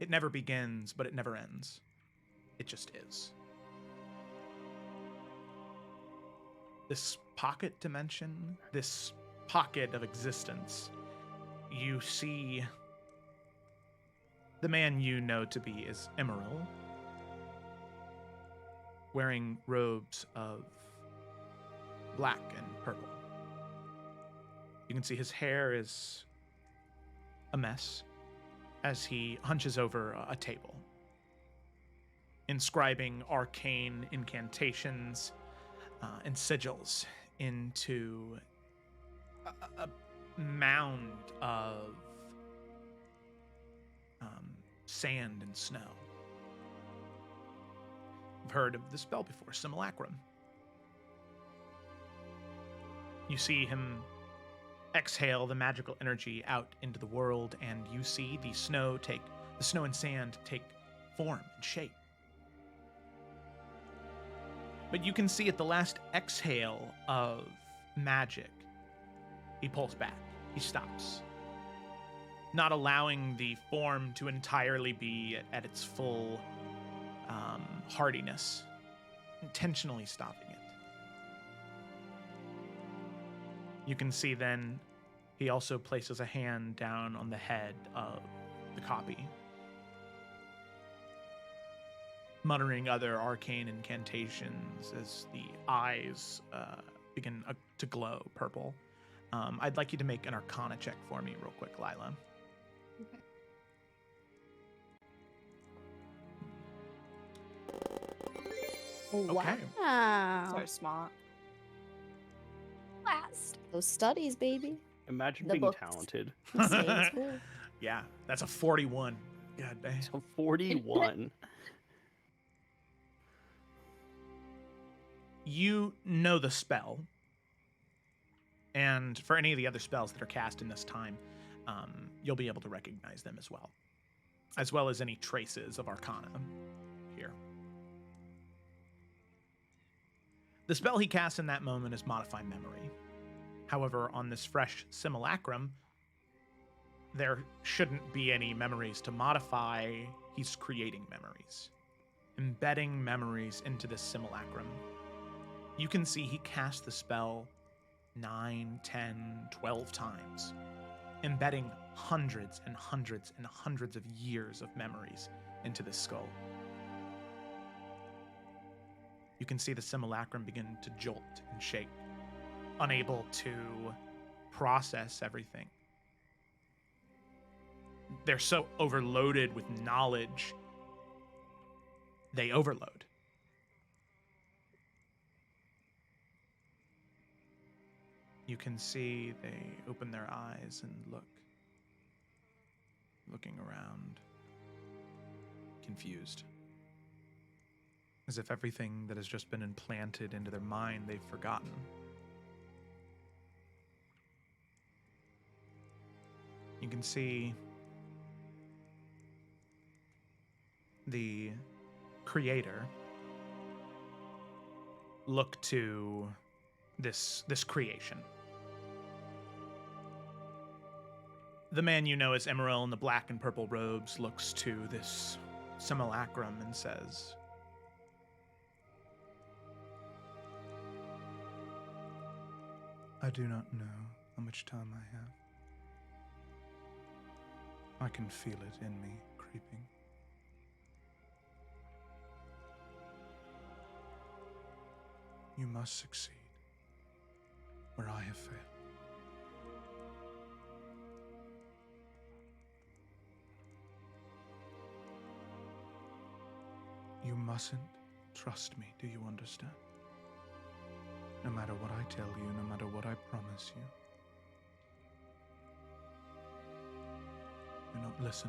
It never begins, but it never ends. It just is. This pocket dimension, this pocket of existence, you see the man you know to be is Emerald, wearing robes of black and purple. You can see his hair is a mess as he hunches over a table, inscribing arcane incantations and sigils into a mound of sand and snow. You've heard of the spell before, Simulacrum. You see him exhale the magical energy out into the world, and you see the snow and sand take form and shape. But you can see at the last exhale of magic, he pulls back. He stops. not allowing the form to entirely be at its full hardiness, intentionally stopping it. You can see then he also places a hand down on the head of the copy, muttering other arcane incantations as the eyes begin to glow purple. I'd like you to make an Arcana check for me real quick, Lila. Okay. Okay. Wow. So smart. Last. Those studies, baby. Imagine The being books. talented. Stay in school. Yeah, that's a 41. God dang. So 41. You know the spell, and for any of the other spells that are cast in this time, you'll be able to recognize them as well as any traces of Arcana here. The spell he casts in that moment is Modify Memory. However, on this fresh simulacrum, there shouldn't be any memories to modify. He's creating memories, embedding memories into this simulacrum. You can see he cast the spell 9, 10, 12 times, embedding hundreds and hundreds and hundreds of years of memories into this skull. You can see the simulacrum begin to jolt and shake, unable to process everything. They're so overloaded with knowledge, they overload. You can see they open their eyes and looking around, confused. As if everything that has just been implanted into their mind, they've forgotten. You can see the creator look to this creation. The man you know as Emerald in the black and purple robes looks to this simulacrum and says, I do not know how much time I have. I can feel it in me creeping. You must succeed where I have failed. You mustn't trust me, do you understand? No matter what I tell you, no matter what I promise you. Do not listen.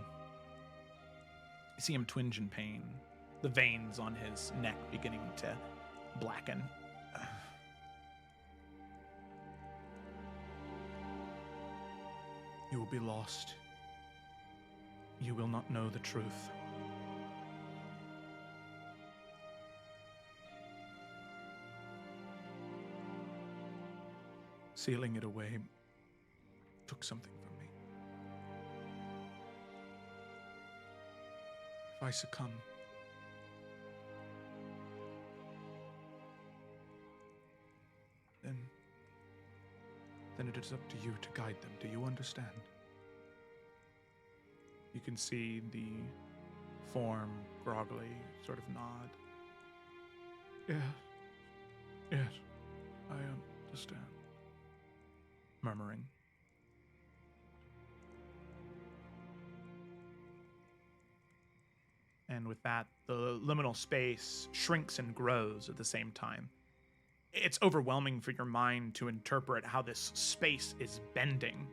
You see him twinge in pain, the veins on his neck beginning to blacken. You will be lost. You will not know the truth. Sealing it away took something from me. If I succumb, then it is up to you to guide them. Do you understand? You can see the form groggily sort of nod. Yes, I understand. Murmuring. And with that, the liminal space shrinks and grows at the same time. It's overwhelming for your mind to interpret how this space is bending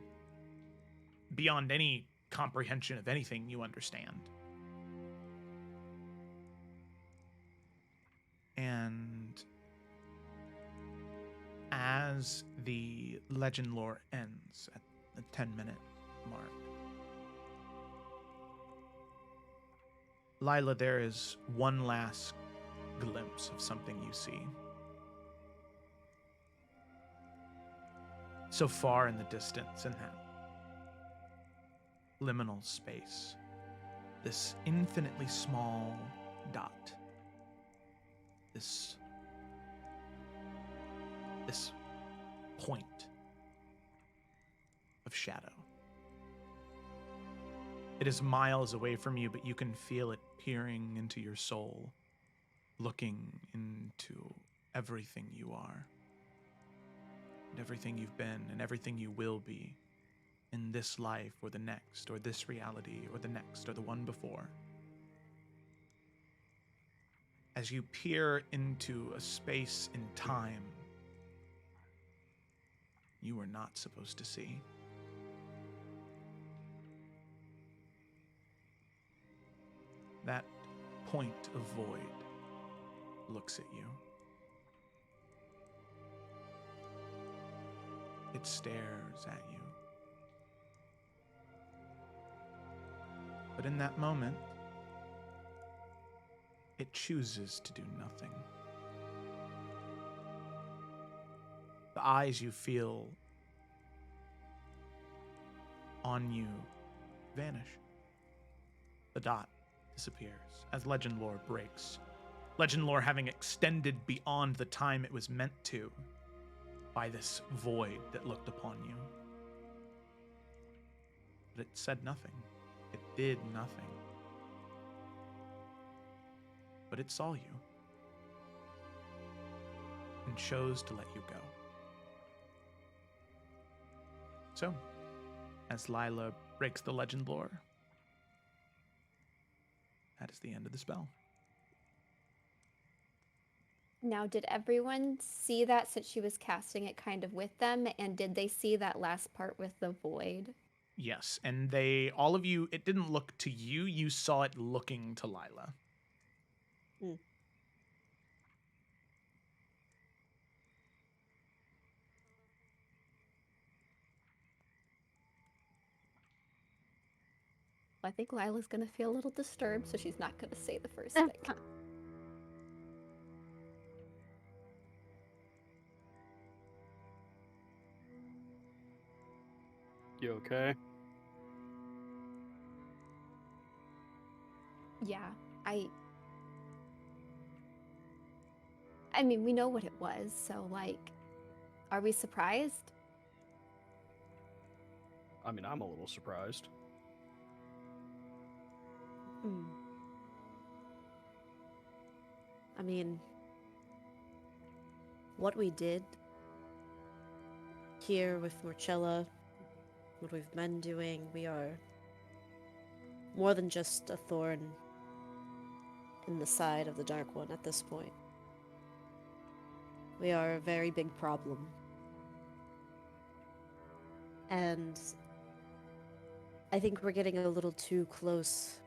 beyond any comprehension of anything you understand. And as the legend lore ends at the 10-minute mark, Lila, there is one last glimpse of something you see. So far in the distance, in that liminal space, this infinitely small dot, this point of shadow. It is miles away from you, but you can feel it peering into your soul, looking into everything you are, and everything you've been, and everything you will be in this life, or the next, or this reality, or the next, or the one before. As you peer into a space in time you were not supposed to see. That point of void looks at you. It stares at you. But in that moment, it chooses to do nothing. The eyes you feel on you vanish. The dot disappears as legend lore breaks. Legend lore having extended beyond the time it was meant to by this void that looked upon you. But it said nothing. It did nothing. But it saw you and chose to let you go. So, as Lila breaks the legend lore, that is the end of the spell. Now, did everyone see that since she was casting it kind of with them? And did they see that last part with the void? Yes, and all of you, it didn't look to you, you saw it looking to Lila. I think Lila's gonna feel a little disturbed, so she's not gonna say the first thing. You okay? Yeah, I mean, we know what it was, so, like, are we surprised? I mean, I'm a little surprised. I mean, what we did here with Morchella, what we've been doing, we are more than just a thorn in the side of the Dark One at this point. We are a very big problem. And I think we're getting a little too close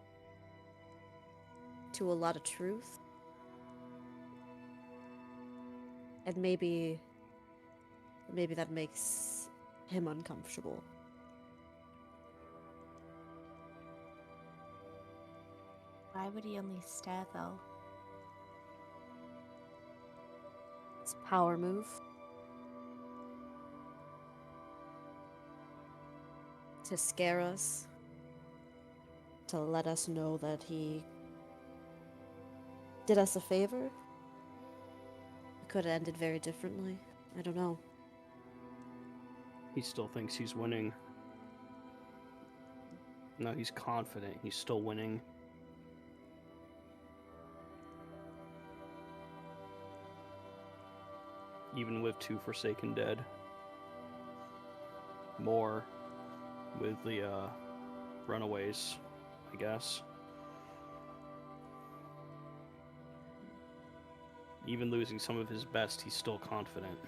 to a lot of truth. And maybe that makes him uncomfortable. Why would he only stare, though? It's a power move. To scare us. To let us know that he did us a favor. It could have ended very differently. I don't know. He still thinks he's winning. No, he's confident. He's still winning. Even with 2 Forsaken dead. More with the runaways, I guess. Even losing some of his best, he's still confident.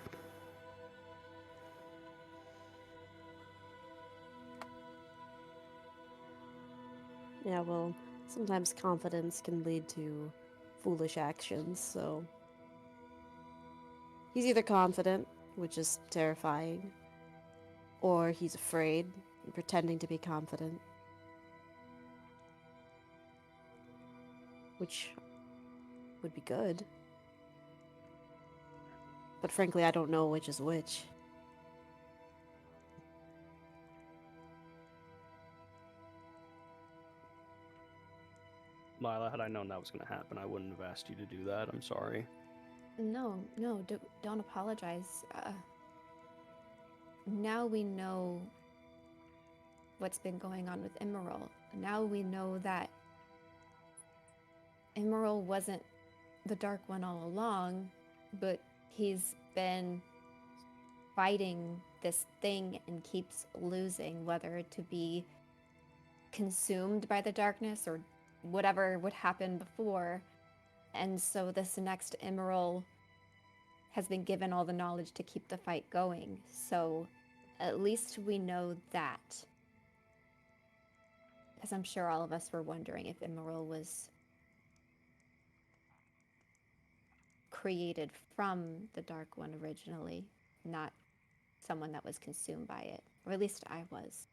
Yeah, well, sometimes confidence can lead to foolish actions, so... He's either confident, which is terrifying, or he's afraid and pretending to be confident. Which would be good. But frankly, I don't know which is which. Lila, had I known that was going to happen, I wouldn't have asked you to do that. I'm sorry. No, don't apologize. Now we know what's been going on with Emerald. Now we know that Emerald wasn't the Dark One all along, but he's been fighting this thing and keeps losing, whether to be consumed by the darkness or whatever would happen before. And so this next Emerald has been given all the knowledge to keep the fight going. So at least we know that. Because I'm sure all of us were wondering if Emerald was created from the Dark One originally, not someone that was consumed by it. Or at least I was.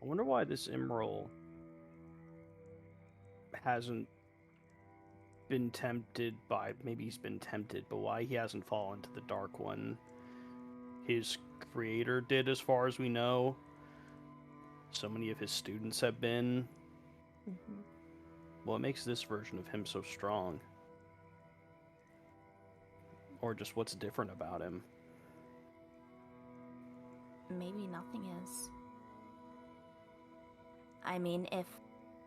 I wonder why this Emerald hasn't been tempted by, maybe he's been tempted, but why he hasn't fallen to the Dark One. His creator did, as far as we know. So many of his students have been. Mm-hmm. What makes this version of him so strong? Or just what's different about him? Maybe nothing is. I mean, if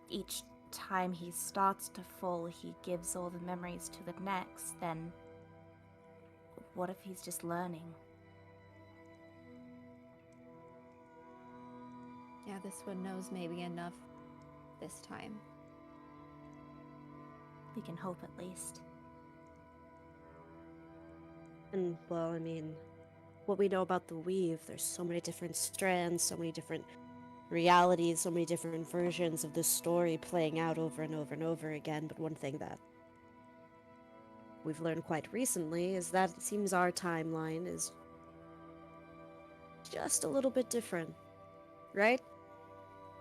each time he starts to fall, he gives all the memories to the next, then what if he's just learning? Yeah, this one knows maybe enough this time. We can hope at least. And, well, I mean, what we know about the weave, there's so many different strands, so many different realities, so many different versions of this story playing out over and over and over again. But one thing that we've learned quite recently is that it seems our timeline is just a little bit different, right?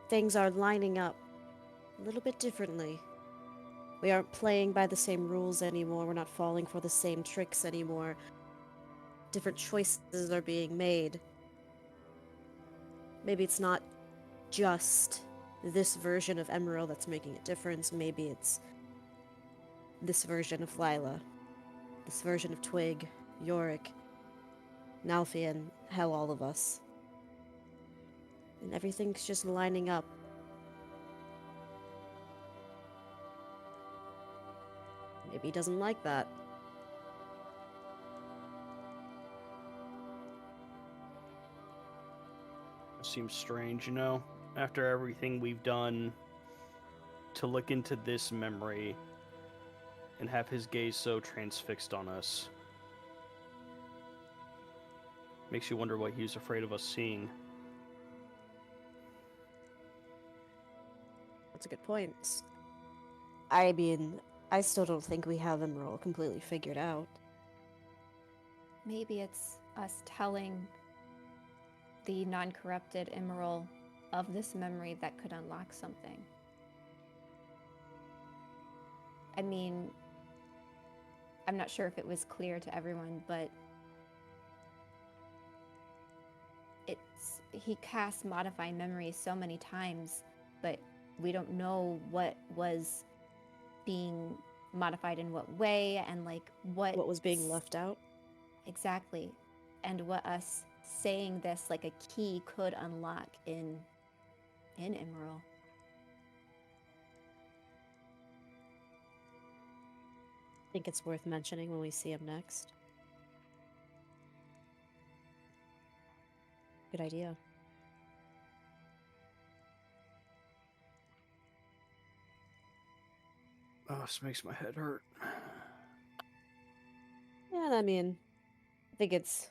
Things are lining up a little bit differently. We aren't playing by the same rules anymore. We're not falling for the same tricks anymore. Different choices are being made. Maybe it's not just this version of Emerald that's making a difference. Maybe it's this version of Lila, this version of Twig, Yorick, Nalfian, hell, all of us. And everything's just lining up. Maybe he doesn't like that. It seems strange, you know? After everything we've done to look into this memory and have his gaze so transfixed on us. Makes you wonder what he was afraid of us seeing. That's a good point. I mean, I still don't think we have Emerald completely figured out. Maybe it's us telling the non-corrupted Emerald of this memory that could unlock something. I mean, I'm not sure if it was clear to everyone, but he casts Modify Memory so many times, but we don't know what was being modified in what way, and like what was being left out. Exactly. And what us saying this like a key could unlock in Emerald. I think it's worth mentioning when we see him next. Good idea. Oh, this makes my head hurt. Yeah, I mean, I think it's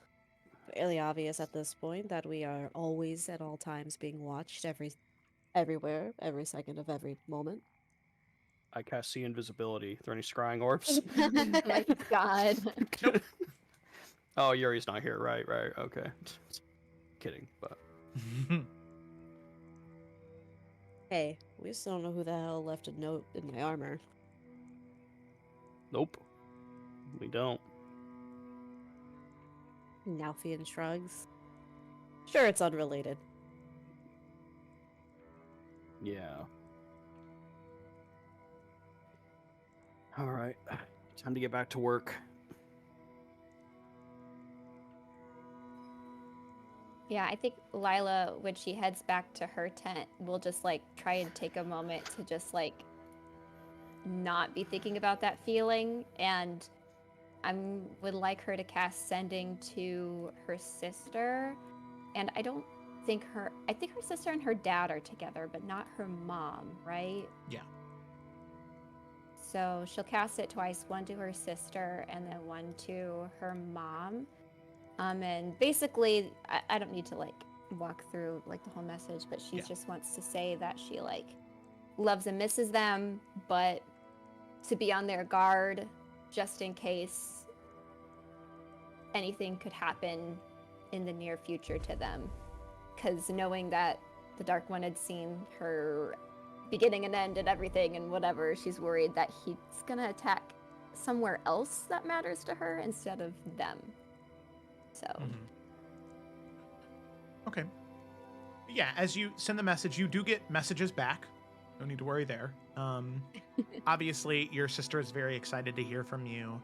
fairly obvious at this point that we are always at all times being watched everywhere, every second of every moment. I cast See Invisibility. Are there any scrying orbs? My God. Nope. Oh, Yuri's not here. Right, okay. Kidding, but... Hey, we still don't know who the hell left a note in my armor. Nope. We don't. Nalfian shrugs. Sure, it's unrelated. Yeah. All right. Time to get back to work. Yeah, I think Lila, when she heads back to her tent, will just like try and take a moment to just like not be thinking about that feeling, and I would like her to cast sending to her sister, and I think her sister and her dad are together, but not her mom, right? Yeah. So she'll cast it twice, one to her sister and then one to her mom. And basically, I don't need to like walk through like the whole message, but she just wants to say that she like loves and misses them, but to be on their guard just in case anything could happen in the near future to them. Because knowing that the Dark One had seen her beginning and end and everything and whatever, she's worried that he's gonna attack somewhere else that matters to her instead of them. So. Okay. Yeah, as you send the message, you do get messages back. No need to worry there. Obviously, your sister is very excited to hear from you.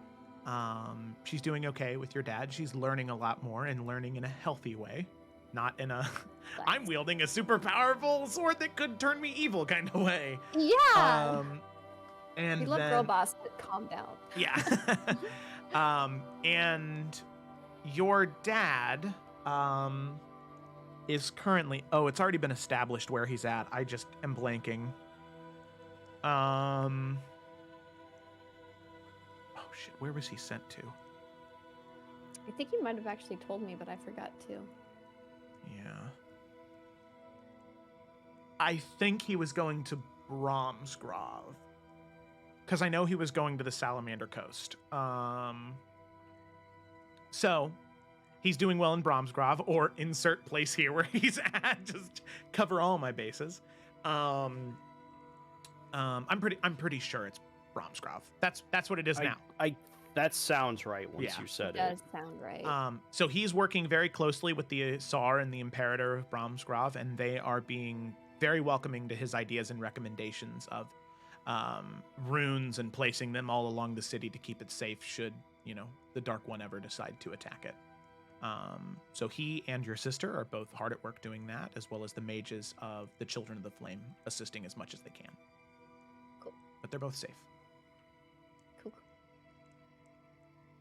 She's doing okay with your dad. She's learning a lot more and learning in a healthy way, not in a I'm wielding a super powerful sword that could turn me evil kind of way. Yeah. And we love then, girl boss, but calm down. Yeah. And your dad is currently it's already been established where he's at. I just am blanking. Oh shit, where was he sent to? I think you might have actually told me, but I forgot to. Yeah. I think he was going to Bromsgrove. Because I know he was going to the Salamander Coast. So he's doing well in Bromsgrove, or insert place here where he's at. Just cover all my bases. I'm pretty sure it's Bromsgrove. That's what it is now. That sounds right once you said it. Does sound right. So he's working very closely with the Tsar and the Imperator of Bromsgrove, and they are being very welcoming to his ideas and recommendations of runes and placing them all along the city to keep it safe should, the Dark One ever decide to attack it. So he and your sister are both hard at work doing that, as well as the mages of the Children of the Flame assisting as much as they can. Cool. But they're both safe. Cool.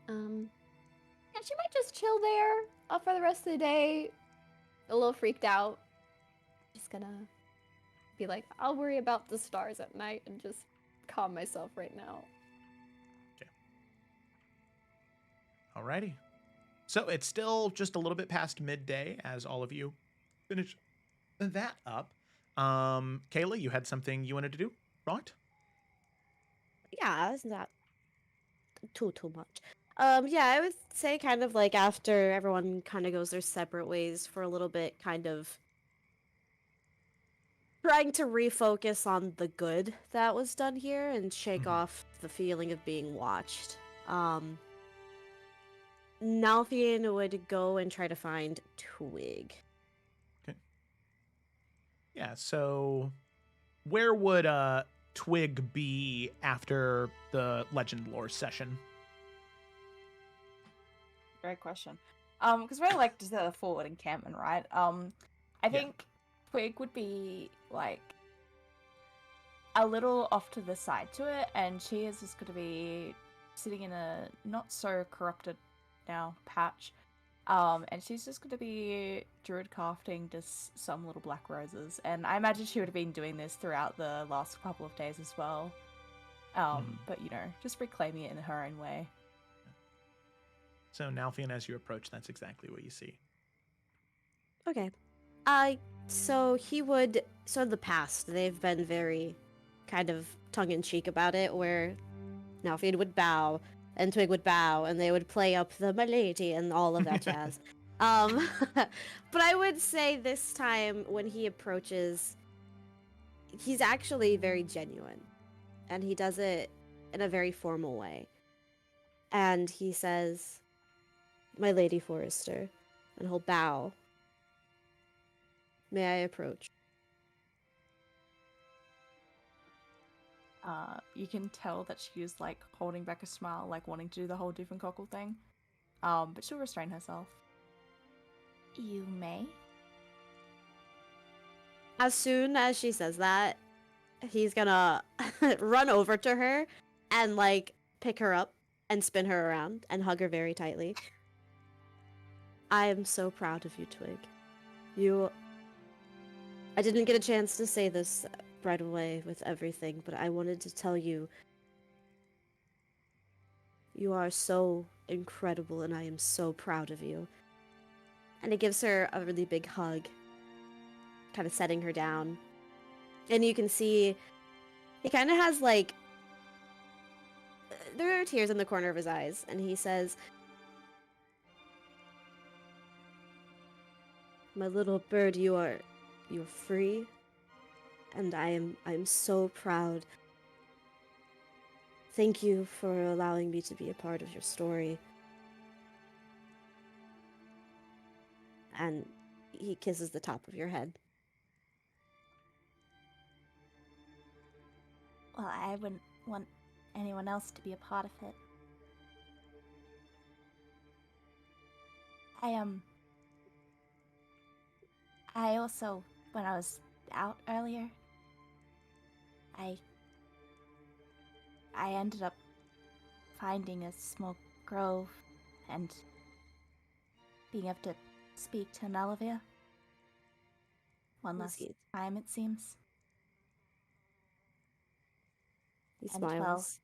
Yeah, she might just chill there for the rest of the day. A little freaked out. Just gonna be like, I'll worry about the stars at night and just calm myself right now. Okay. Alrighty. So it's still just a little bit past midday as all of you finish that up. Kayla, you had something you wanted to do, right? Yeah, it's not too much. Yeah, I would say kind of like after everyone kind of goes their separate ways for a little bit, kind of trying to refocus on the good that was done here and shake off the feeling of being watched. Nalfian would go and try to find Twig. Okay. Yeah, so where would Twig be after the Legend Lore session? Great question. Because we're like just at a forward encampment, right? I think Twig would be like a little off to the side to it, and she is just going to be sitting in a not so corrupted now patch, and she's just going to be druid crafting just some little black roses, and I imagine she would have been doing this throughout the last couple of days as well. But just reclaiming it in her own way. So Nalfian, as you approach, that's exactly what you see. Okay. So in the past, they've been very kind of tongue-in-cheek about it, where Nalfian would bow, and Twig would bow, and they would play up the "my-lady" and all of that jazz. But I would say this time, when he approaches, he's actually very genuine, and he does it in a very formal way. And he says, "My Lady Forrester," and he'll bow. "May I approach?" You can tell that she is like holding back a smile, like wanting to do the whole Doofencockle thing. But she'll restrain herself. You may. As soon as she says that, he's gonna run over to her and like pick her up and spin her around and hug her very tightly. I am so proud of you, Twig. I didn't get a chance to say this right away with everything, but I wanted to tell you, you are so incredible and I am so proud of you. And it gives her a really big hug, kind of setting her down. And you can see he kind of has like, there are tears in the corner of his eyes, and he says, "My little bird, you're free, and I'm so proud. Thank you for allowing me to be a part of your story." And he kisses the top of your head. Well, I wouldn't want anyone else to be a part of it. I also, when I was out earlier, I ended up finding a small grove and being able to speak to an Olivia. One last time, it seems. He And, well, smiles.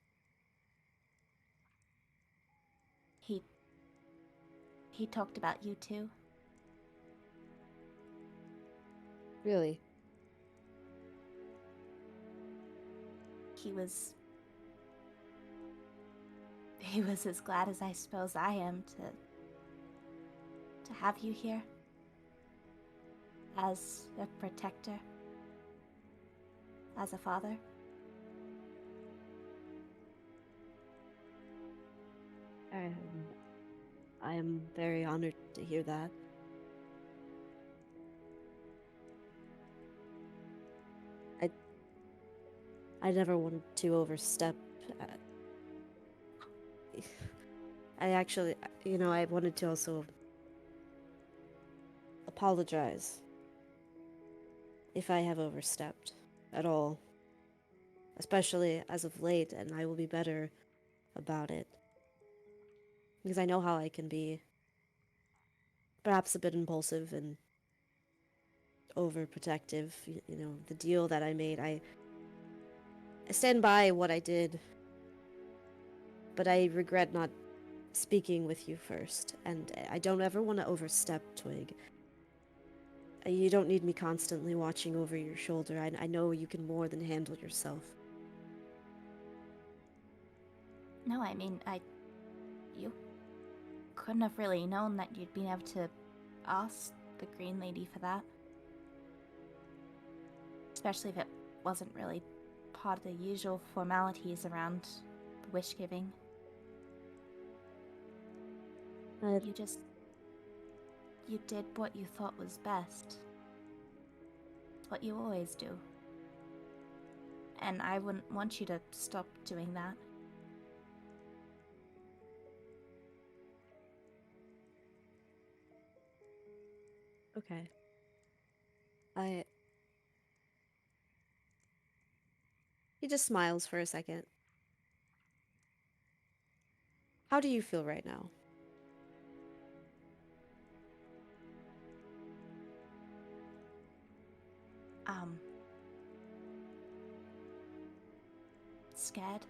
He talked about you too. Really? He was as glad as I suppose I am to have you here as a protector, as a father. I am very honored to hear that. I never wanted to overstep. I actually, I wanted to also apologize if I have overstepped at all, especially as of late, and I will be better about it. Because I know how I can be perhaps a bit impulsive and overprotective. The deal that I made, I stand by what I did, but I regret not speaking with you first, and I don't ever want to overstep, Twig. You don't need me constantly watching over your shoulder. I know you can more than handle yourself. No, I mean, you couldn't have really known that you'd been able to ask the Green Lady for that. Especially if it wasn't really part of the usual formalities around the wish giving. You did what you thought was best. It's what you always do. And I wouldn't want you to stop doing that. Okay. He just smiles for a second. How do you feel right now? Scared.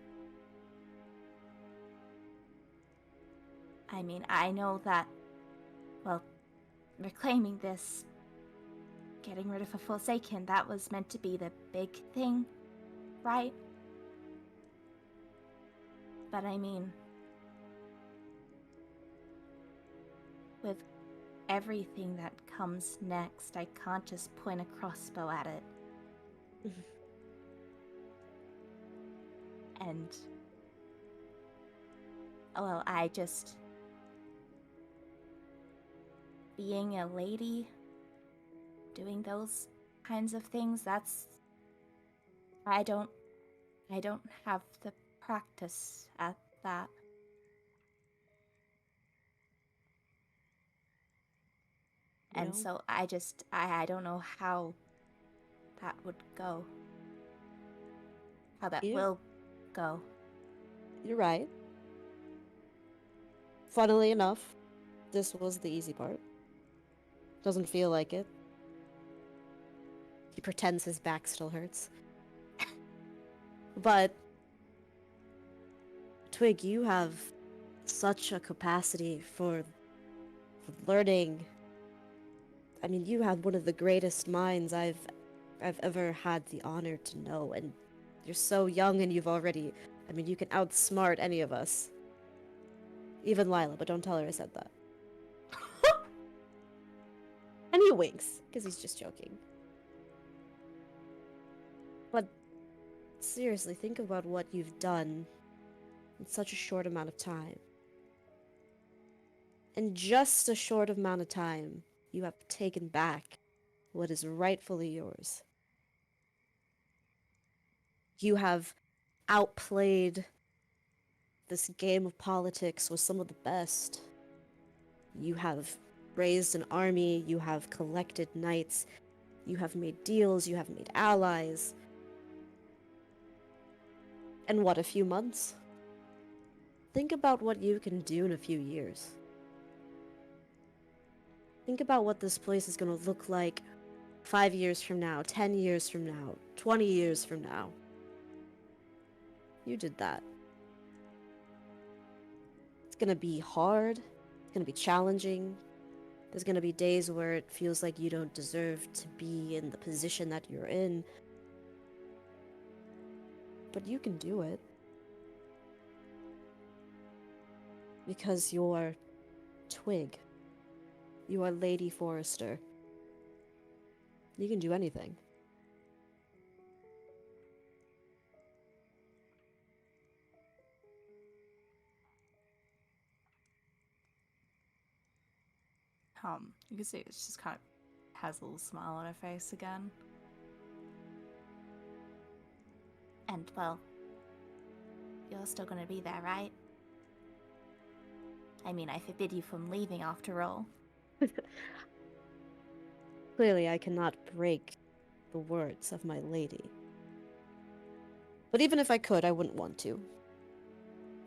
I mean, I know that, well, reclaiming this, getting rid of a Forsaken, that was meant to be the big thing, right? But I mean, with everything that comes next, I can't just point a crossbow at it. And, well, being a lady, doing those kinds of things, I don't I don't have the practice at that. And Well, so I don't know how that would go. How that you- will go. You're right. Funnily enough, this was the easy part. Doesn't feel like it. He pretends his back still hurts. But, Twig, you have such a capacity for learning. I mean, you have one of the greatest minds I've ever had the honor to know, and you're so young and you've already, I mean, you can outsmart any of us. Even Lila, but don't tell her I said that. And he winks, because he's just joking. But seriously, think about what you've done in such a short amount of time. In just a short amount of time, you have taken back what is rightfully yours. You have outplayed this game of politics with some of the best. You have raised an army, you have collected knights, you have made deals, you have made allies. And what, a few months? Think about what you can do in a few years. Think about what this place is going to look like 5 years from now, 10 years from now, 20 years from now. You did that. It's going to be hard. It's going to be challenging. There's going to be days where it feels like you don't deserve to be in the position that you're in. But you can do it. Because you're Twig. You are Lady Forrester. You can do anything. You can see it's just kind of has a little smile on her face again. And, well, you're still gonna be there, right? I mean, I forbid you from leaving after all. Clearly, I cannot break the words of my lady. But even if I could, I wouldn't want to.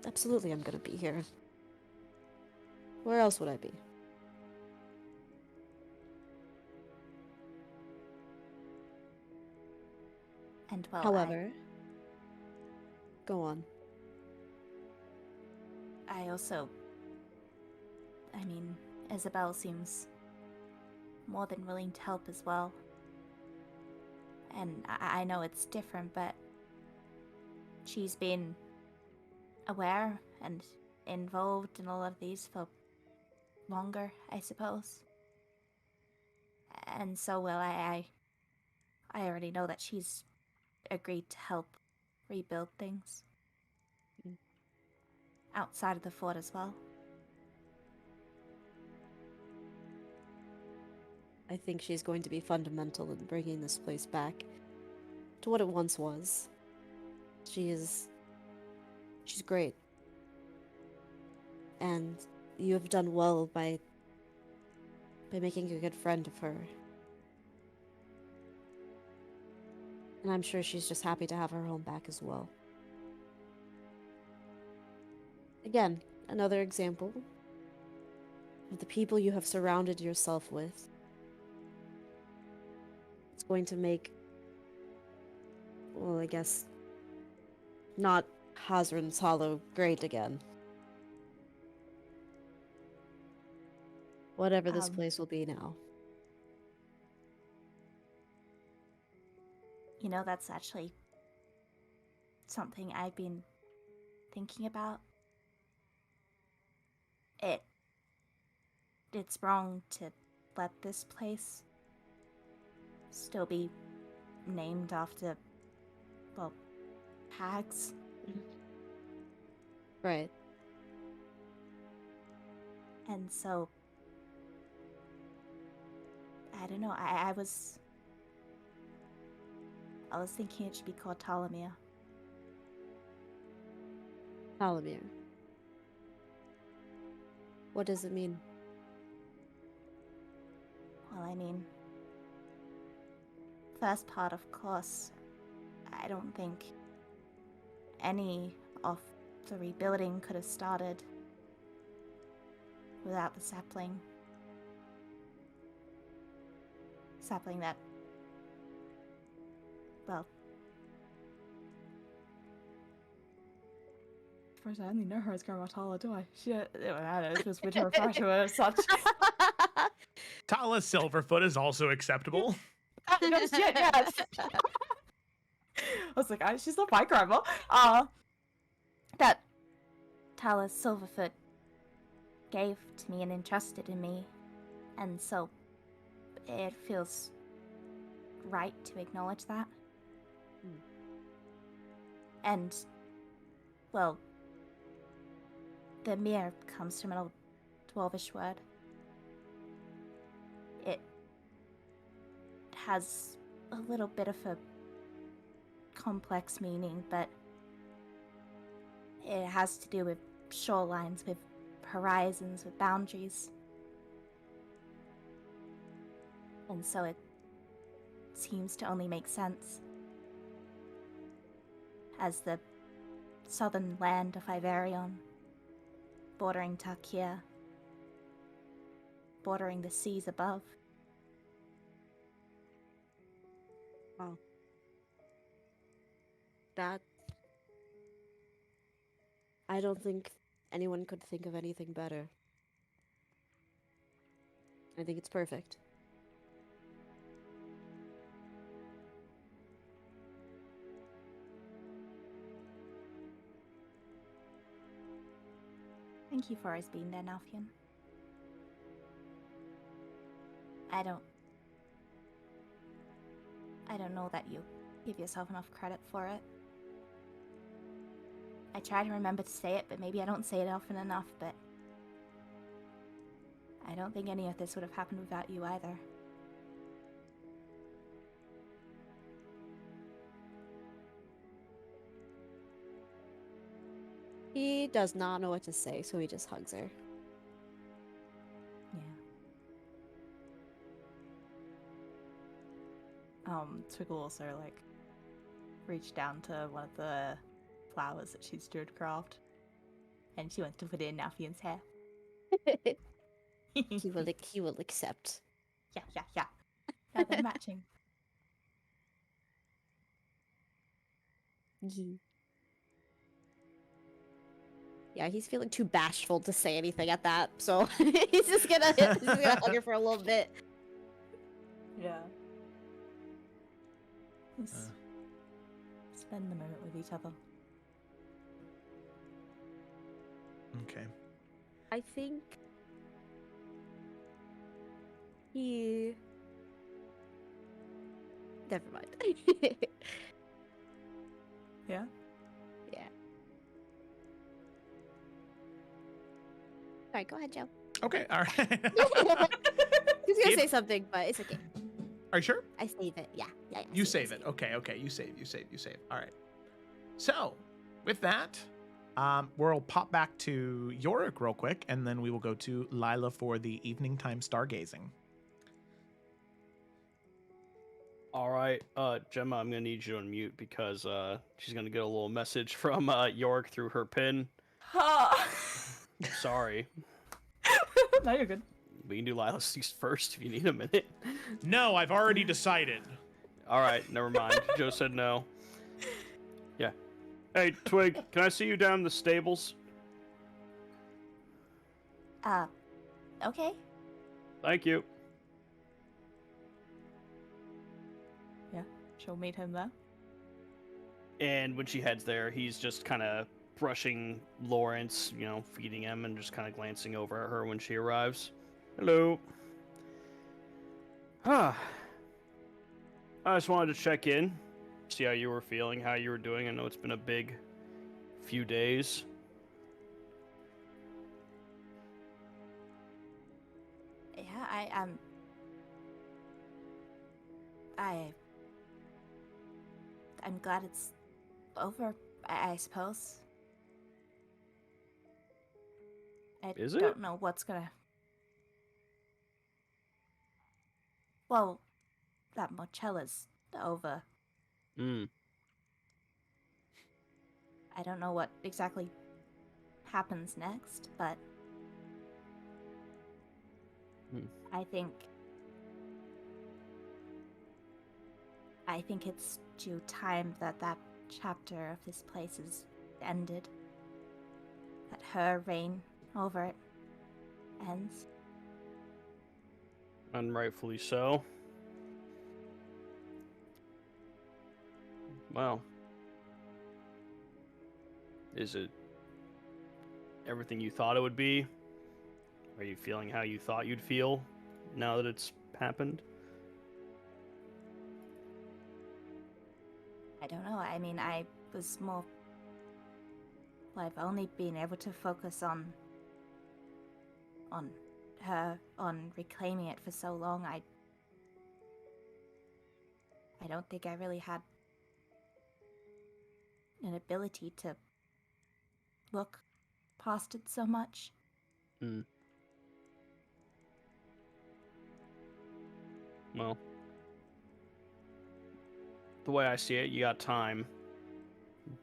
Absolutely, I'm gonna be here. Where else would I be? And, well, However, go on. I also... I mean, Isabel seems more than willing to help as well. And I know it's different, but she's been aware and involved in a lot of these for longer, I suppose. And so, well, I already know that she's agreed to help rebuild things. Mm. Outside of the fort as well. I think she's going to be fundamental in bringing this place back to what it once was. She's great. And you have done well by making a good friend of her. And I'm sure she's just happy to have her home back as well. Again, another example of the people you have surrounded yourself with. It's going to make, well, I guess, not Hazran's Hollow great again. Whatever this place will be now. You know, that's actually something I've been thinking about. It's wrong to let this place still be named after, well, hags. Right. And so, I don't know, I was thinking it should be called Ptolemia. Palamir. What does it mean? Well, I mean, first part, of course, I don't think any of the rebuilding could have started without the sapling. Sapling that, well, First, I only know her as Garamatala, do I? She, I don't know, it's just weird to refer to her as such. Tala Silverfoot is also acceptable. No shit, yes. I was like, she's not my grandma. that Talus Silverfoot gave to me and entrusted in me, and so it feels right to acknowledge that. And, well, the mirror comes from an old dwarvish word. It has a little bit of a complex meaning, but it has to do with shorelines, with horizons, with boundaries. And so it seems to only make sense. As the southern land of Iverion, bordering Tarkia, bordering the seas above. Wow. That... I don't think anyone could think of anything better. I think it's perfect. Thank you for always being there, Nalfion. I don't know that you give yourself enough credit for it. I try to remember to say it, but maybe I don't say it often enough, but I don't think any of this would have happened without you either. He does not know what to say, so he just hugs her. Yeah. Twinkle also, like, reached down to one of the flowers that she steward craft, and she wants to put it in Nalfion's hair. He will accept. Yeah. Now they're matching. Yeah, he's feeling too bashful to say anything at that, so he's just gonna hug her for a little bit. Yeah. Just spend the moment with each other. Okay. I think he... Never mind. Yeah? Yeah. Alright, go ahead, Joe. Okay, all right. He's gonna Keep- say something, but it's okay. Are you sure? I save it. Yeah. You save it. Okay. You save. All right. So, with that, we'll pop back to Yorick real quick, and then we will go to Lila for the evening time stargazing. All right, Gemma, I'm gonna need you to unmute because she's gonna get a little message from York through her pin. Sorry. No, you're good. We can do Lila's first if you need a minute. No, I've already decided. All right, never mind. Joe said no. Yeah. Hey, Twig, can I see you down in the stables? Okay. Thank you. Yeah, she'll meet him there. And when she heads there, he's just kind of brushing Lawrence, feeding him, and just kind of glancing over at her when she arrives. Hello. I just wanted to check in, see how you were feeling, how you were doing. I know it's been a big few days. Yeah, I'm glad it's over, I suppose. I Is it? don't know what's gonna. Well, that Mochella's over. Hmm. I don't know what exactly happens next, but Hmm. I think it's due time that chapter of this place is ended. That her reign over it ends. And rightfully so. Well. Is it everything you thought it would be? Are you feeling how you thought you'd feel now that it's happened? I don't know. I mean, I was more. Well, I've only been able to focus on her, on reclaiming it for so long. I don't think I really had an ability to look past it so much. Hmm. Well, the way I see it, you got time.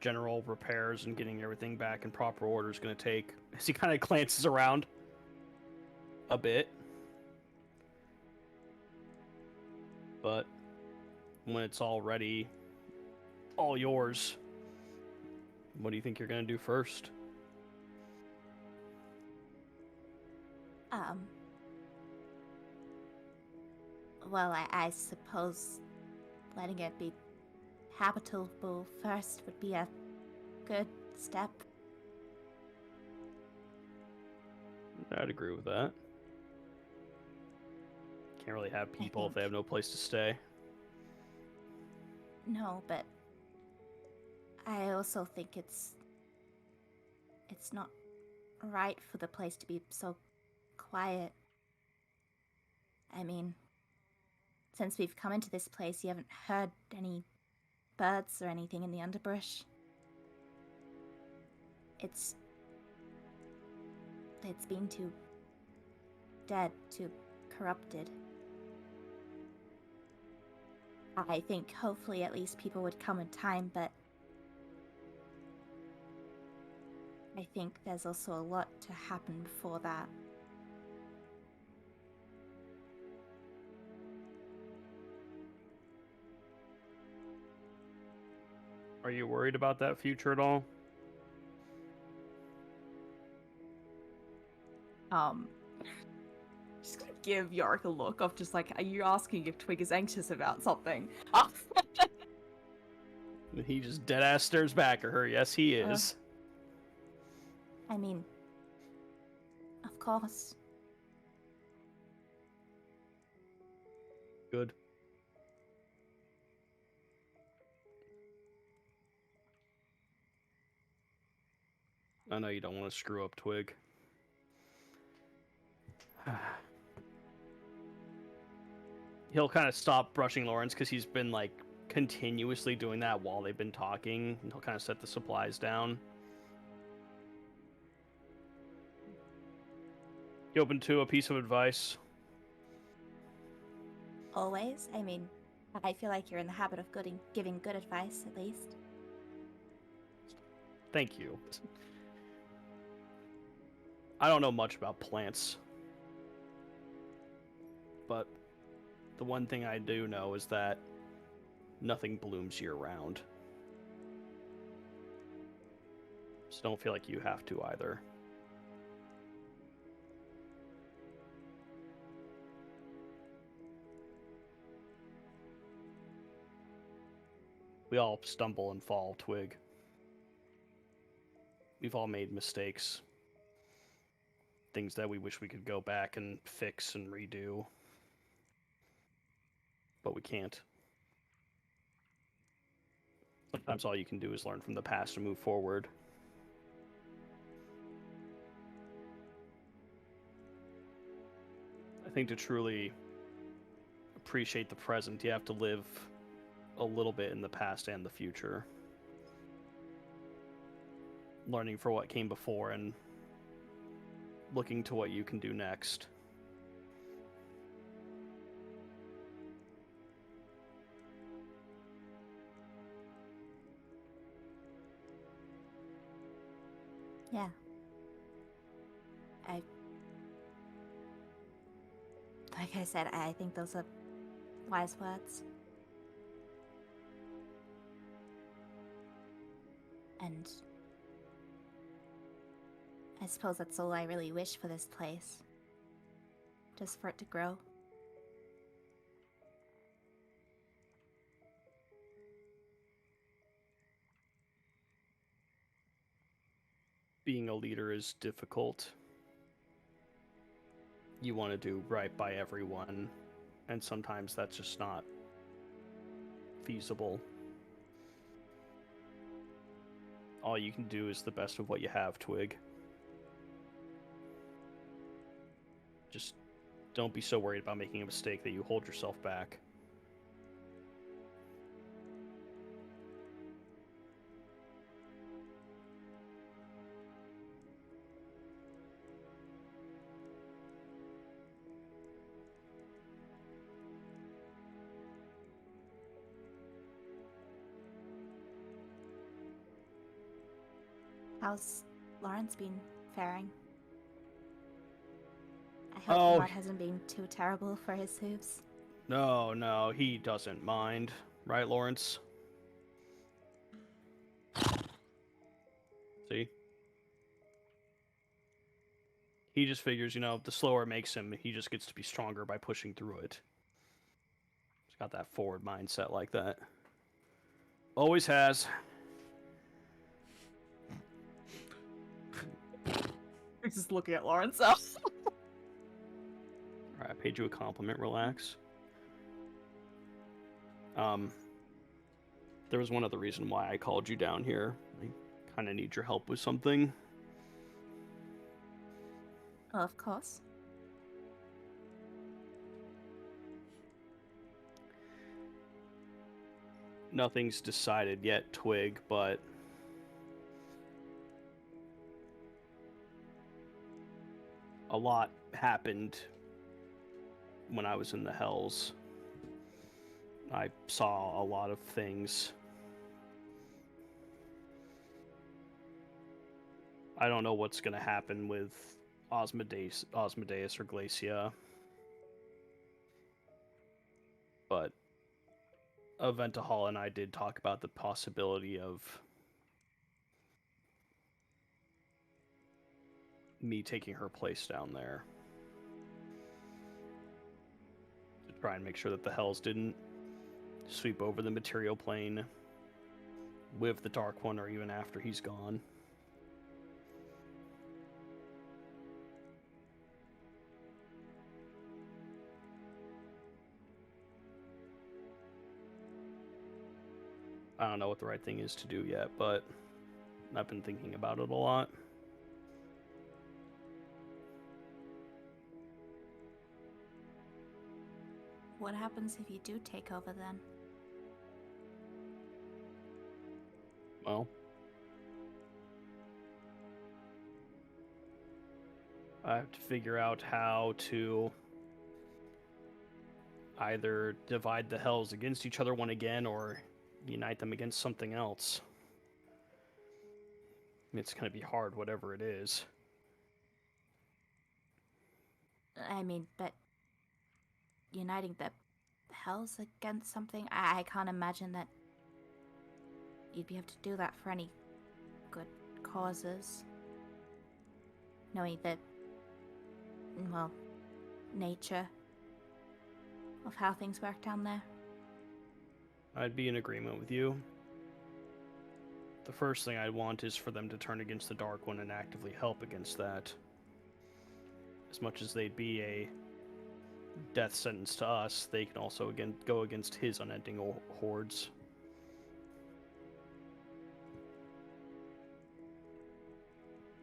General repairs and getting everything back in proper order is going to take, as he kind of glances around a bit. But when it's all ready, all yours, what do you think you're going to do first? Well, I suppose letting it be habitable first would be a good step. I'd agree with that. Can't really have people if they have no place to stay. No, but I also think it's not right for the place to be so quiet. I mean, since we've come into this place, you haven't heard any birds or anything in the underbrush. It's been too dead, too corrupted. I think hopefully at least people would come in time, but I think there's also a lot to happen before that. Are you worried about that future at all? Just gonna give Yorick a look of just like, are you asking if Twig is anxious about something? He just deadass stares back at her. Yes, he is. I mean, of course. Good. I know you don't want to screw up Twig. He'll kind of stop brushing Lawrence because he's been like continuously doing that while they've been talking. And he'll kind of set the supplies down. You open to a piece of advice? Always? I mean, I feel like you're in the habit of giving good advice, at least. Thank you. I don't know much about plants. But the one thing I do know is that nothing blooms year-round. So don't feel like you have to either. We all stumble and fall, Twig. We've all made mistakes. Things that we wish we could go back and fix and redo. But we can't. Sometimes all you can do is learn from the past and move forward. I think to truly appreciate the present, you have to live a little bit in the past and the future. Learning for what came before and looking to what you can do next. Yeah. Like I said, I think those are wise words. And I suppose that's all I really wish for this place. Just for it to grow. Being a leader is difficult. You want to do right by everyone, and sometimes that's just not feasible. All you can do is the best of what you have, Twig. Just don't be so worried about making a mistake that you hold yourself back. How's Lawrence been faring? I hope Oh. the mud hasn't been too terrible for his hooves. No, he doesn't mind. Right, Lawrence? See? He just figures, the slower it makes him, he just gets to be stronger by pushing through it. He's got that forward mindset like that. Always has. He's just looking at Lawrence. Alright, I paid you a compliment, relax. There was one other reason why I called you down here. I kind of need your help with something. Oh, of course. Nothing's decided yet, Twig, but a lot happened when I was in the Hells. I saw a lot of things. I don't know what's going to happen with Osmodeus or Glacia. But Aventahal and I did talk about the possibility of me taking her place down there. To try and make sure that the Hells didn't sweep over the material plane with the Dark One or even after he's gone. I don't know what the right thing is to do yet, but I've been thinking about it a lot. What happens if you do take over then? Well, I have to figure out how to either divide the Hells against each other one again or unite them against something else. It's going to be hard, whatever it is. I mean, but uniting the Hells against something? I can't imagine that you'd be able to do that for any good causes. Knowing the, well, nature of how things work down there. I'd be in agreement with you. The first thing I'd want is for them to turn against the Dark One and actively help against that. As much as they'd be a death sentence to us, they can also go against his unending hordes.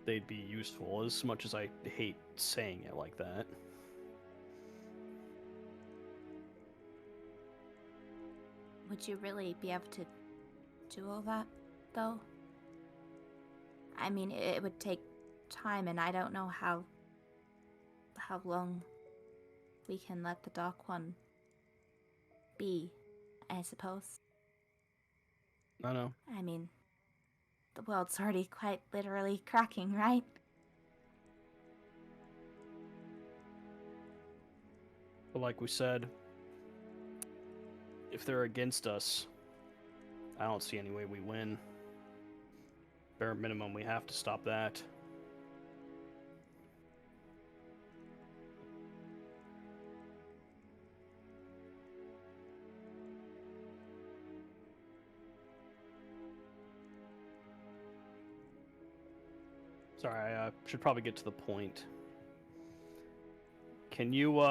They'd be useful, as much as I hate saying it like that. Would you really be able to do all that, though? I mean, it would take time, and I don't know how how long we can let the Dark One be, I suppose. I know. I mean, the world's already quite literally cracking, right? But like we said, if they're against us, I don't see any way we win. Bare minimum, we have to stop that. Sorry, I should probably get to the point. Can you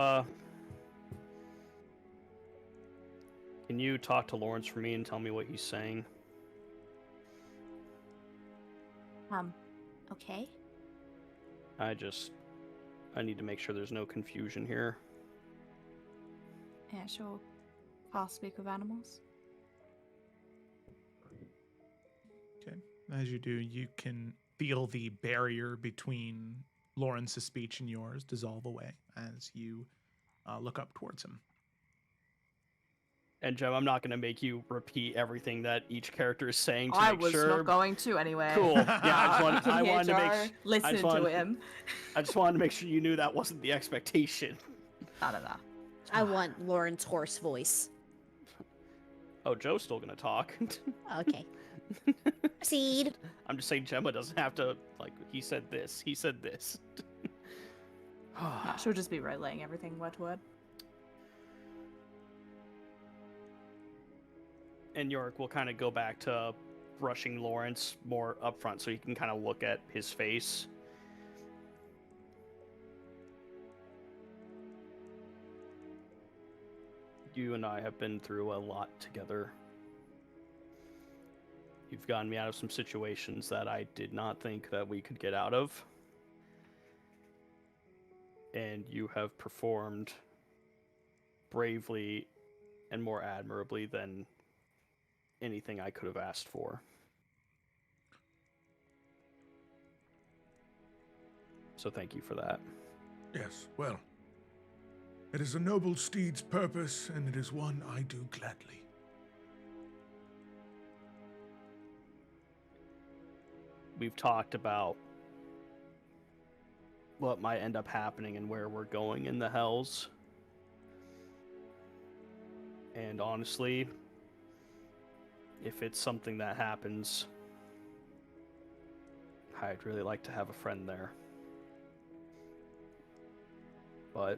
talk to Lawrence for me and tell me what he's saying? Okay. I need to make sure there's no confusion here. Yeah, sure. I'll speak with animals. Okay. As you do, you can feel the barrier between Lawrence's speech and yours dissolve away as you look up towards him. And Jem, I'm not going to make you repeat everything that each character is saying to I make was sure. not going to anyway. Cool. Yeah, I wanted to make. Listen to him. I just wanted to make sure you knew that wasn't the expectation. Da. I want Lauren's hoarse voice. Oh, Joe's still going to talk. Okay. Proceed. I'm just saying Gemma doesn't have to, like, he said this. No, she'll just be relaying everything word to word. And Yorick will kind of go back to brushing Lawrence more up front so he can kind of look at his face. You and I have been through a lot together. You've gotten me out of some situations that I did not think that we could get out of. And you have performed bravely and more admirably than anything I could have asked for. So thank you for that. Yes, well, it is a noble steed's purpose, and it is one I do gladly. We've talked about what might end up happening and where we're going in the Hells. And honestly, if it's something that happens, I'd really like to have a friend there. But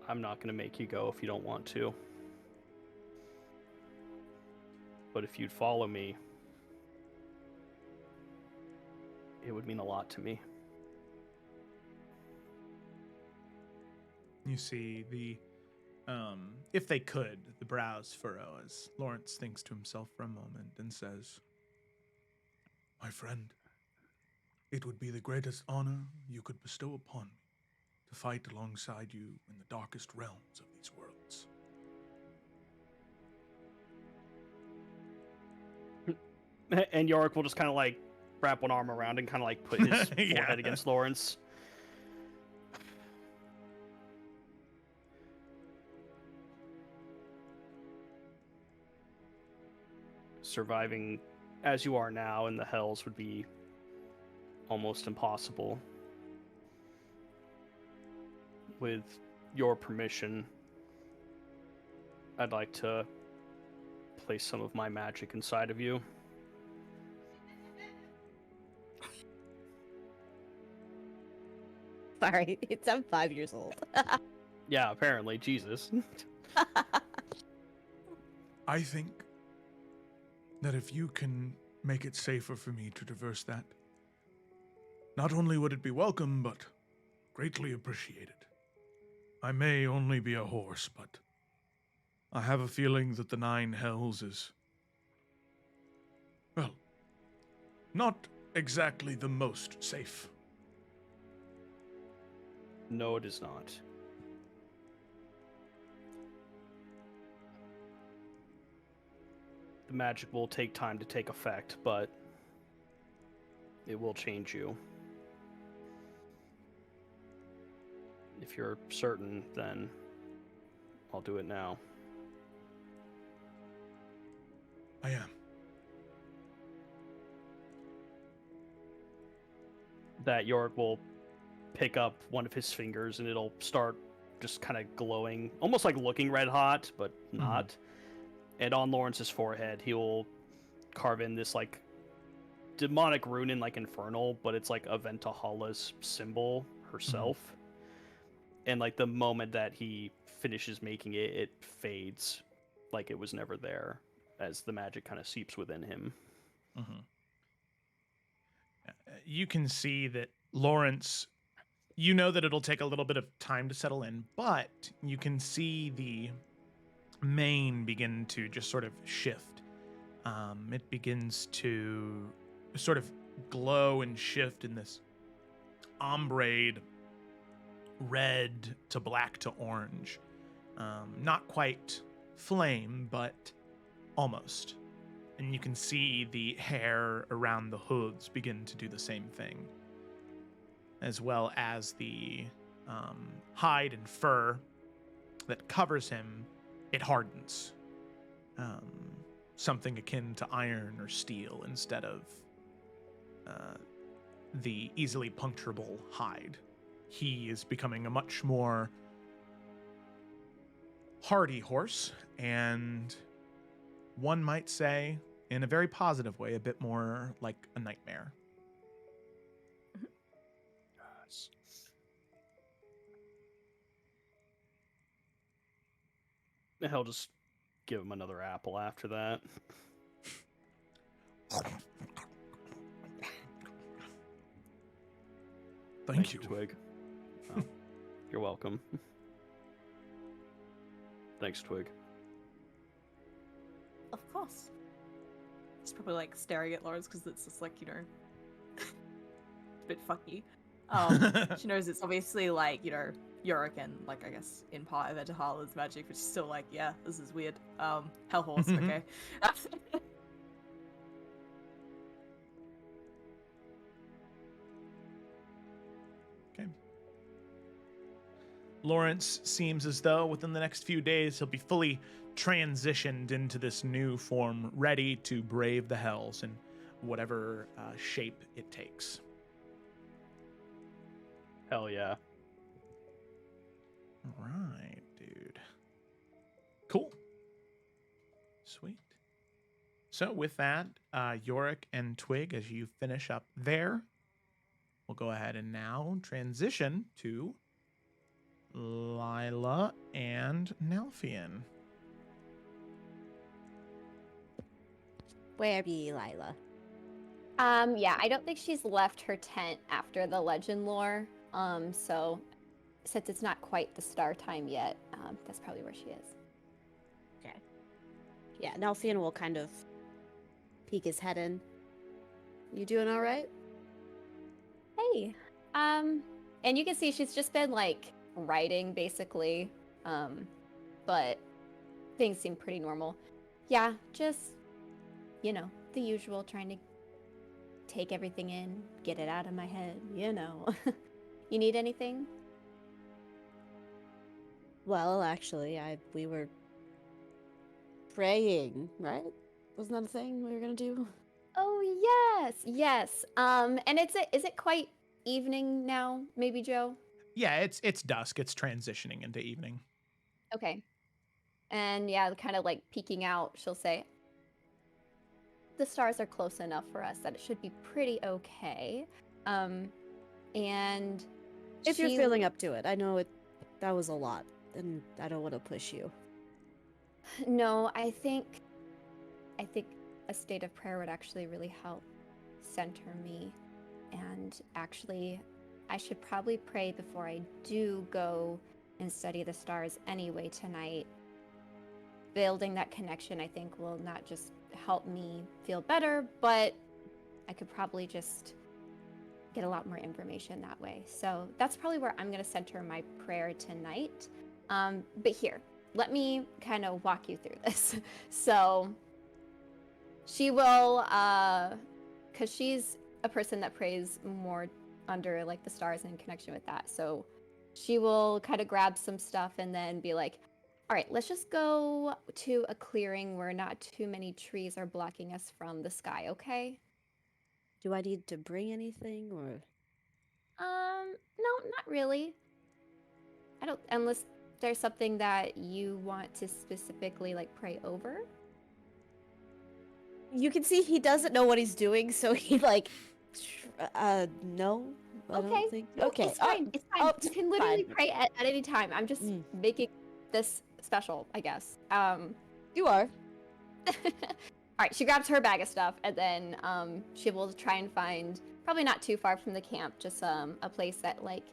I'm not going to make you go if you don't want to. But if you'd follow me, it would mean a lot to me. You see the, if they could, the brows furrow as Lawrence thinks to himself for a moment and says, My friend, it would be the greatest honor you could bestow upon me to fight alongside you in the darkest realms of these worlds. And Yorick will just kind of like wrap one arm around and kind of like put his Yeah. forehead against Lawrence. Surviving as you are now in the Hells would be almost impossible. With your permission, I'd like to place some of my magic inside of you. Sorry, I'm 5 years old. Yeah, apparently, Jesus. I think that if you can make it safer for me to traverse that, not only would it be welcome, but greatly appreciated. I may only be a horse, but I have a feeling that the Nine Hells is, well, not exactly the most safe. No, it is not. The magic will take time to take effect, but it will change you. If you're certain, then I'll do it now. I am. That Yorick will pick up one of his fingers and it'll start just kind of glowing, almost like looking red hot, but not. And on Lawrence's forehead, he will carve in this like demonic rune in like infernal, but it's like Aventahala's symbol herself. And like the moment that he finishes making it, it fades like it was never there as the magic kind of seeps within him. You can see that Lawrence, you know that it'll take a little bit of time to settle in, but you can see the mane begin to just sort of shift. It begins to sort of glow and shift in this ombre red to black to orange. Not quite flame, but almost. And you can see the hair around the hooves begin to do the same thing, as well as the hide and fur that covers him, it hardens. Something akin to iron or steel instead of the easily puncturable hide. He is becoming a much more hardy horse, and one might say, in a very positive way, a bit more like a nightmare. He'll just give him another apple after that. Thank you. Twig. Oh, you're welcome. Thanks, Twig. Of course. He's probably like staring at Lawrence because it's just like, you know, it's a bit fucky. She knows it's obviously like, you know, Yorick and like I guess in part of Aventahala's magic, but she's still like, yeah, this is weird. Hell horse, okay. Okay. Lawrence seems as though within the next few days he'll be fully transitioned into this new form, ready to brave the hells in whatever shape it takes. Hell yeah. All right, dude. Cool. Sweet. So with that, Yorick and Twig, as you finish up there, we'll go ahead and now transition to Lila and Nelfian. Where be Lila? Yeah, I don't think she's left her tent after the legend lore. So since it's not quite the star time yet, that's probably where she is. Okay. Yeah, Nelfian will kind of peek his head in. You doing all right? Hey. And you can see she's just been like writing basically. But things seem pretty normal. Yeah, just, you know, the usual, trying to take everything in, get it out of my head, you know. You need anything? Well, actually, we were praying, right? Wasn't that a thing we were gonna do? Oh yes. And is it quite evening now, maybe, Joe? Yeah, it's dusk. It's transitioning into evening. Okay. And yeah, kind of like peeking out, she'll say, the stars are close enough for us that it should be pretty okay. And If you're feeling up to it, I know that was a lot, and I don't want to push you. No, I think a state of prayer would actually really help center me. And actually, I should probably pray before I do go and study the stars anyway tonight. Building that connection, I think, will not just help me feel better, but I could probably just get a lot more information that way. So that's probably where I'm going to center my prayer tonight. But here, let me kind of walk you through this. So she will, because she's a person that prays more under like the stars and in connection with that. So she will kind of grab some stuff and then be like, all right, let's just go to a clearing where not too many trees are blocking us from the sky, okay? Do I need to bring anything or? No, not really. I don't, unless there's something that you want to specifically like pray over. You can see he doesn't know what he's doing, so he like, no. I Okay. don't think. No, Okay. it's fine. It's fine. oh, You can literally fine. pray at any time. I'm just making this special, I guess. You are. All right, she grabs her bag of stuff, and then she will try and find, probably not too far from the camp, just a place that like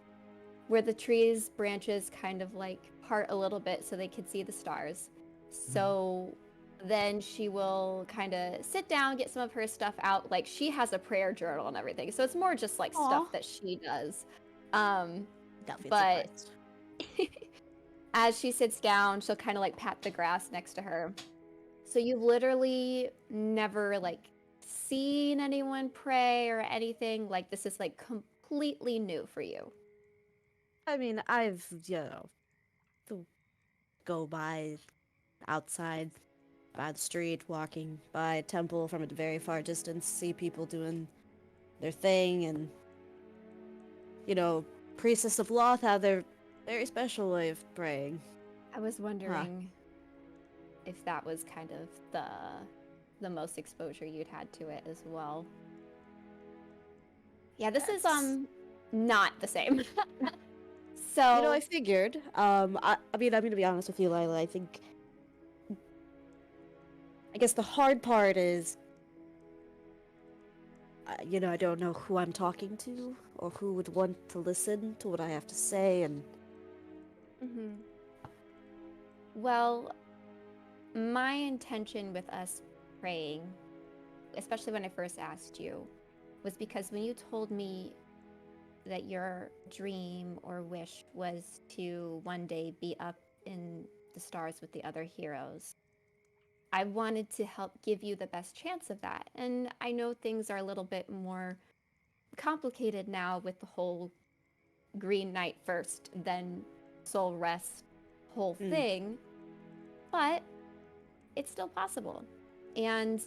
where the trees branches kind of like part a little bit so they can see the stars. So then she will kind of sit down, get some of her stuff out. Like she has a prayer journal and everything, so it's more just like stuff that she does. But as she sits down, she'll kind of like pat the grass next to her. So you've literally never like seen anyone pray or anything. Like this is like completely new for you. I mean, I've, go by outside, by the street, walking by a temple from a very far distance, see people doing their thing, and, priestess of Loth have their very special way of praying. I was wondering if that was kind of the most exposure you'd had to it as well. Yeah, this is not the same. So I figured. I mean, I'm gonna be honest with you, Lila. I guess the hard part is, I don't know who I'm talking to or who would want to listen to what I have to say, and. Well, my intention with us praying, especially when I first asked you, was because when you told me that your dream or wish was to one day be up in the stars with the other heroes, I wanted to help give you the best chance of that. And I know things are a little bit more complicated now with the whole Green Knight first, then Soul Rest whole thing, but it's still possible. And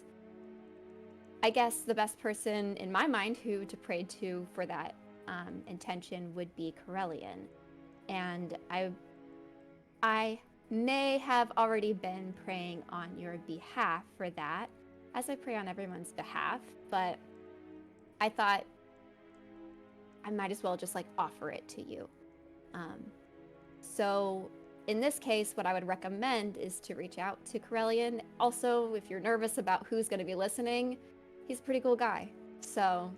I guess the best person in my mind who to pray to for that intention would be Corellian. And I may have already been praying on your behalf for that, as I pray on everyone's behalf, but I thought I might as well just like offer it to you. So in this case, what I would recommend is to reach out to Corellian. Also, if you're nervous about who's going to be listening, he's a pretty cool guy. So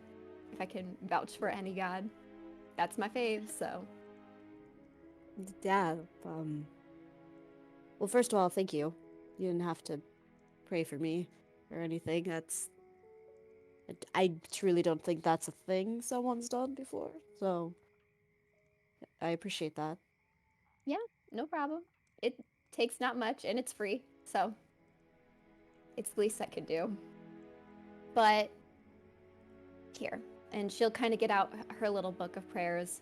if I can vouch for any god, that's my fave, so. Yeah, well, first of all, thank you. You didn't have to pray for me or anything. I truly don't think that's a thing someone's done before, so I appreciate that. Yeah, no problem. It takes not much and it's free, so it's the least I could do. But here, and she'll kind of get out her little book of prayers.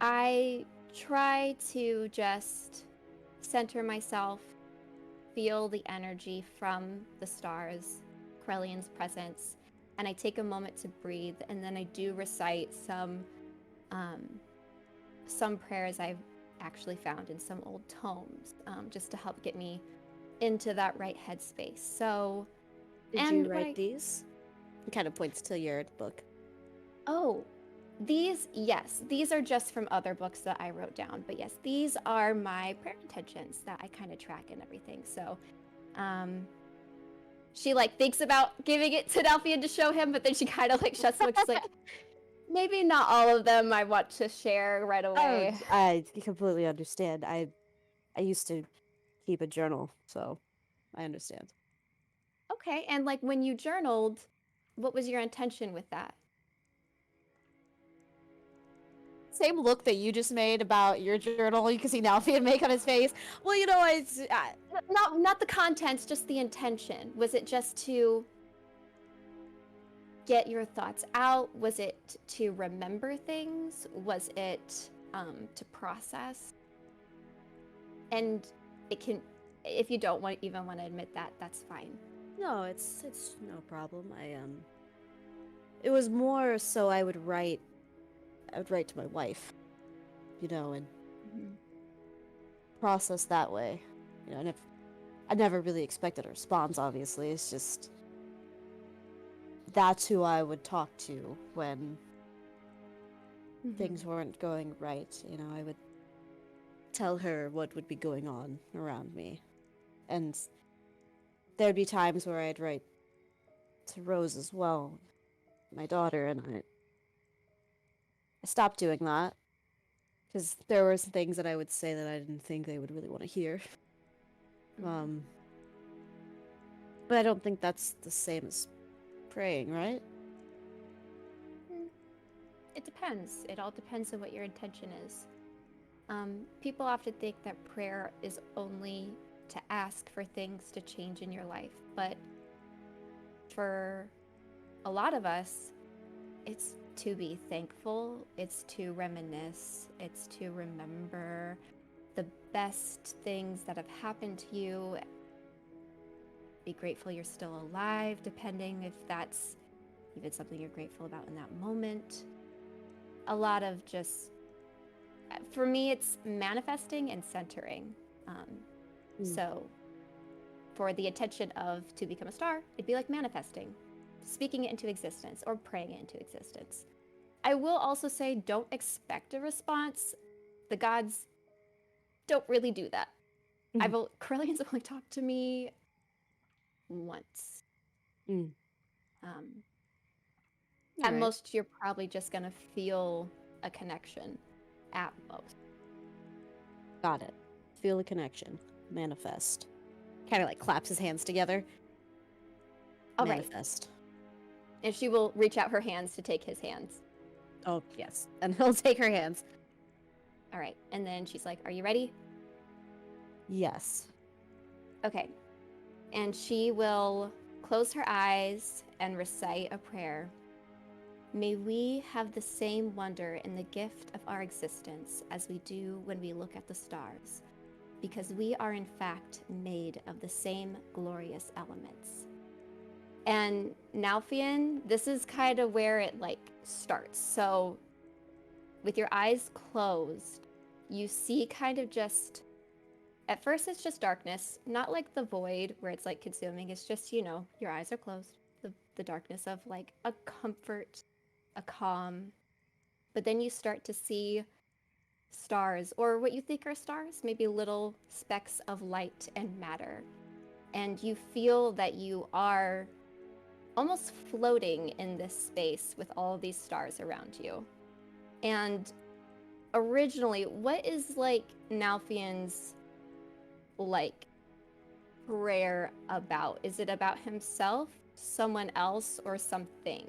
I try to just center myself, feel the energy from the stars, Corellian's presence, and I take a moment to breathe, and then I do recite some prayers I've actually found in some old tomes, just to help get me into that right headspace. So, Did you write these? It kind of points to your book. Oh, yes, these are just from other books that I wrote down. But yes, these are my prayer intentions that I kind of track and everything. So, she like thinks about giving it to Delphian to show him, but then she kind of like shuts the book. She's like, maybe not all of them I want to share right away. Oh, I completely understand. I used to keep a journal, so I understand. Okay, and like when you journaled, what was your intention with that? Same look that you just made about your journal. You can see Nalfian make on his face. Well, not the contents, just the intention. Was it just to get your thoughts out? Was it to remember things? Was it to process? And it can, if you don't even want to admit that, that's fine. No, it's no problem. It was more so I would write to my wife, and process that way. And I never really expected a response, obviously. It's just that's who I would talk to when things weren't going right. I would tell her what would be going on around me. And there'd be times where I'd write to Rose as well, my daughter, and I stopped doing that because there were some things that I would say that I didn't think they would really want to hear. But I don't think that's the same as praying, right? It depends. It all depends on what your intention is. People often think that prayer is only to ask for things to change in your life, but for a lot of us, it's to be thankful, it's to reminisce, it's to remember the best things that have happened to you. Be grateful you're still alive, depending if that's even something you're grateful about in that moment. A lot of just, for me, it's manifesting and centering. So for the intention of to become a star, it'd be like manifesting, speaking it into existence or praying it into existence. I will also say, don't expect a response. The gods don't really do that. Corellians have only talked to me once. At most, you're probably just gonna feel a connection at most. Got it. Feel a connection. Manifest. Kind of like claps his hands together. All Manifest. Right. And she will reach out her hands to take his hands. Oh, yes. And he'll take her hands. All right. And then she's like, are you ready? Yes. Okay. And she will close her eyes and recite a prayer. May we have the same wonder in the gift of our existence as we do when we look at the stars, because we are in fact made of the same glorious elements. And Nalfian, this is kind of where it starts. So with your eyes closed, you see kind of just, at first it's just darkness, not like the void where it's consuming. It's just, your eyes are closed. The darkness of a comfort, a calm. But then you start to see stars, or what you think are stars, maybe little specks of light and matter. And you feel that you are almost floating in this space with all these stars around you. And originally, what is Nalfian's prayer about? Is it about himself, someone else, or something?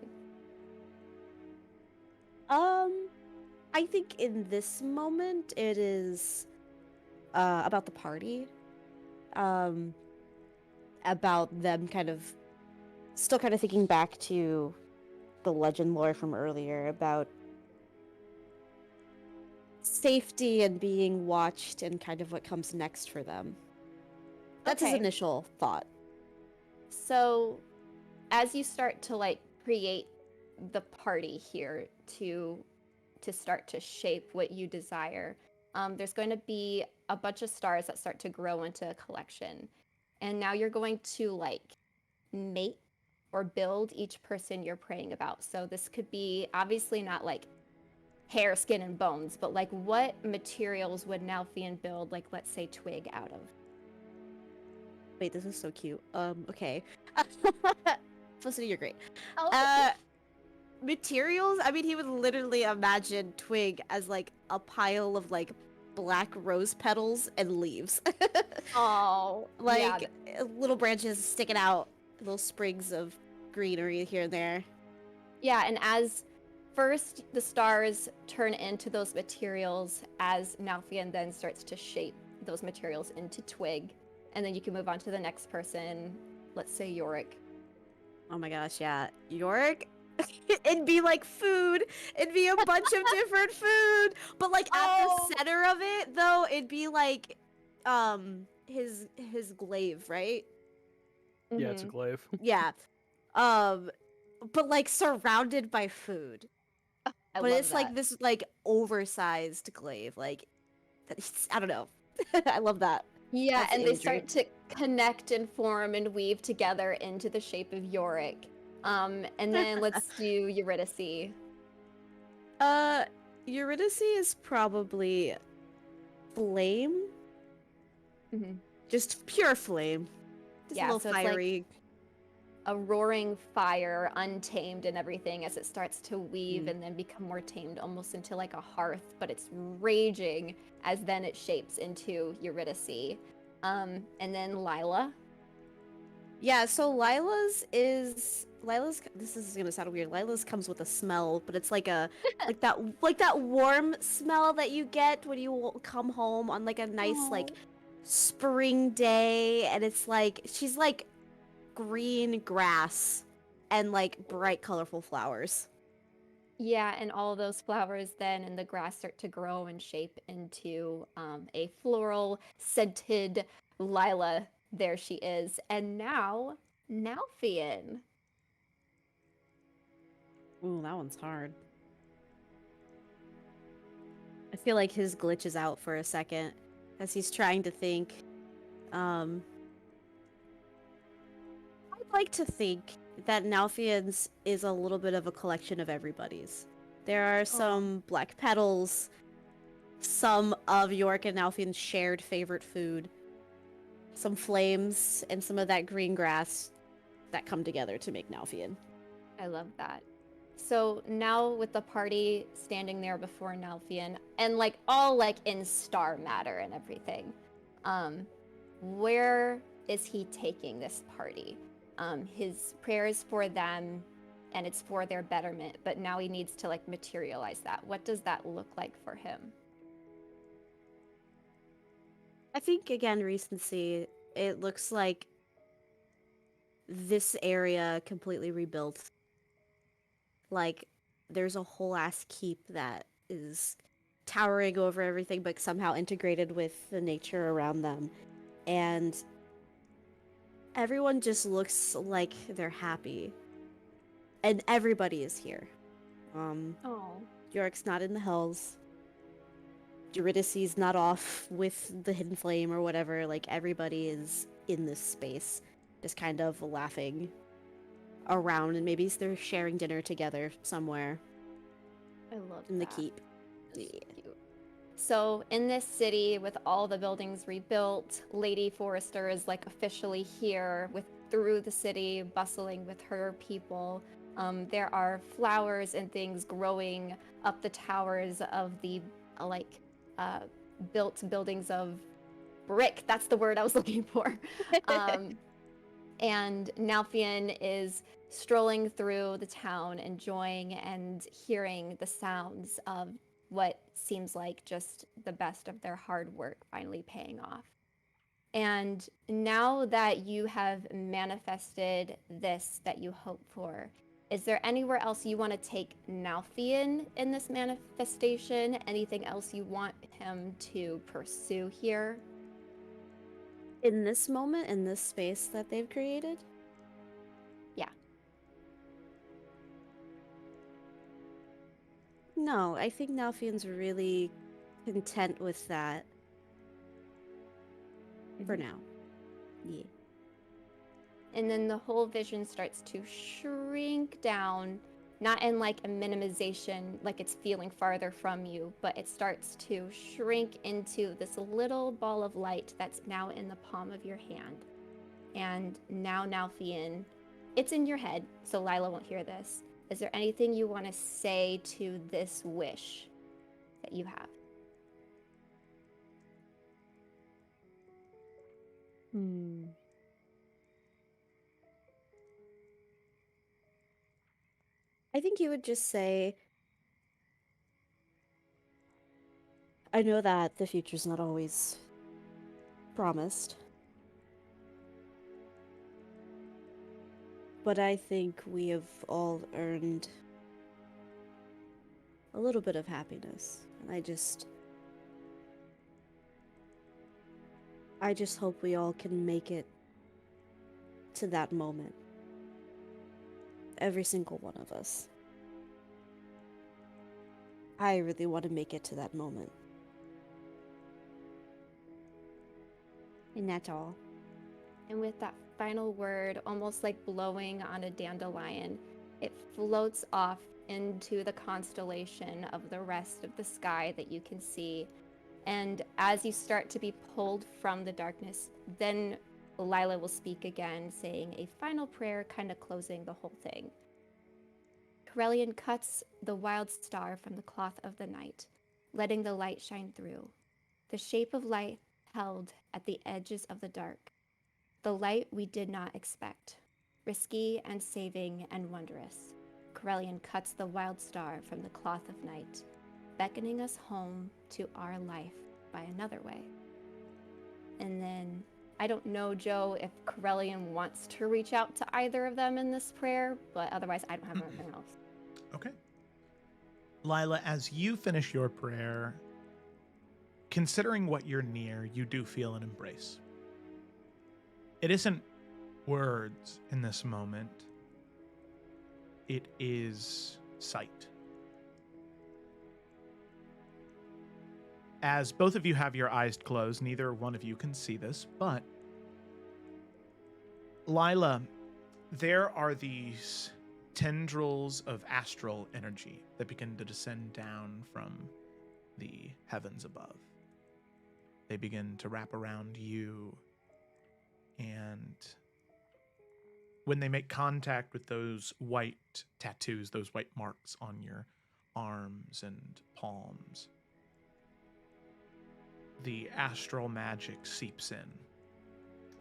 I think in this moment it is about the party. About them still thinking back to the legend lore from earlier about safety and being watched and what comes next for them. That's his initial thought. So as you start to create the party here to start to shape what you desire, there's going to be a bunch of stars that start to grow into a collection. And now you're going to mate or build each person you're praying about. So this could be obviously not hair, skin, and bones, but what materials would Nalfian build, let's say twig out of? Wait, this is so cute. Okay. Felicity, you're great. Oh, Materials? I mean, he would literally imagine twig as a pile of black rose petals and leaves. Oh, yeah. Little branches sticking out, little sprigs of greenery here and there. Yeah, and as first the stars turn into those materials, as Nalfian then starts to shape those materials into twig, and then you can move on to the next person, let's say Yorick. Oh my gosh, yeah. Yorick? it'd be like food. It'd be a bunch of different food. But like at the center of it, though, it'd be like his glaive, right? Yeah, it's a glaive. Yeah. But like surrounded by food. I But love it's that. like this like oversized glaive. Like I don't know. I love that. Yeah, That's the and they imagery. start to connect and form and weave together into the shape of Yorick. And then let's do Eurydice. Eurydice is probably flame. Mhm. Just pure flame. Just Yeah, a little so it's like fiery. a roaring fire, untamed and everything, as it starts to weave and then become more tamed, almost into like a hearth, but it's raging as then it shapes into Eurydice. And then Lila. Yeah, so Lila's. This is gonna sound weird. Lila's comes with a smell, but it's like a like that warm smell that you get when you come home on like a nice like spring day, and it's like she's like green grass and like bright colorful flowers. Yeah, and all those flowers then and the grass start to grow and shape into a floral scented Lila. There she is. And now, Nalfian. Ooh, that one's hard. I feel like his glitch is out for a second as he's trying to think. I'd like to think that Nalfian's is a little bit of a collection of everybody's. There are some black petals, some of York and Nalfian's shared favorite food, some flames, and some of that green grass that come together to make Nalfian. I love that. So now with the party standing there before Nalfian and like all like in star matter and everything, where is he taking this party? His prayers for them and it's for their betterment, but now he needs to like materialize that. What does that look like for him? I think, again, recency, it looks like this area completely rebuilt. Like, there's a whole ass keep that is towering over everything, but somehow integrated with the nature around them. And everyone just looks like they're happy. And everybody is here. Yorick's not in the hells. Eurydice's not off with the hidden flame or whatever. Like, everybody is in this space, just kind of laughing around, and maybe they're sharing dinner together somewhere. I love in that. the keep. That's cute. So in this city, with all the buildings rebuilt, Lady Forrester is like officially here through the city, bustling with her people. There are flowers and things growing up the towers of the built buildings of brick. That's the word I was looking for. And Nalfian is strolling through the town, enjoying and hearing the sounds of what seems like just the best of their hard work finally paying off. And now that you have manifested this that you hope for, is there anywhere else you want to take Nalfian in this manifestation? Anything else you want him to pursue here? In this moment, in this space that they've created? Yeah. No, I think Nalfian's really content with that. For now. Yeah. And then the whole vision starts to shrink down, not in like a minimization, like it's feeling farther from you, but it starts to shrink into this little ball of light that's now in the palm of your hand. And now, Nalfian, it's in your head, so Lila won't hear this. Is there anything you want to say to this wish that you have? I think you would just say, I know that the future's not always promised. but I think we have all earned a little bit of happiness. And I just hope we all can make it to that moment. Every single one of us. I really want to make it to that moment. And that's all. And with that final word, almost like blowing on a dandelion, it floats off into the constellation of the rest of the sky that you can see. And as you start to be pulled from the darkness, then Lila will speak again, saying a final prayer, kind of closing the whole thing. Corellian cuts the wild star from the cloth of the night, letting the light shine through. The shape of light held at the edges of the dark. The light we did not expect. Risky and saving and wondrous. Corellian cuts the wild star from the cloth of night, beckoning us home to our life by another way. And then, I don't know, Joe, if Corellian wants to reach out to either of them in this prayer, but otherwise I don't have anything else. Okay. Lila, as you finish your prayer, considering what you're near, you do feel an embrace. It isn't words in this moment. It is sight. As both of you have your eyes closed, neither one of you can see this, but Lila, there are these tendrils of astral energy that begin to descend down from the heavens above. They begin to wrap around you, and when they make contact with those white tattoos, those white marks on your arms and palms, the astral magic seeps in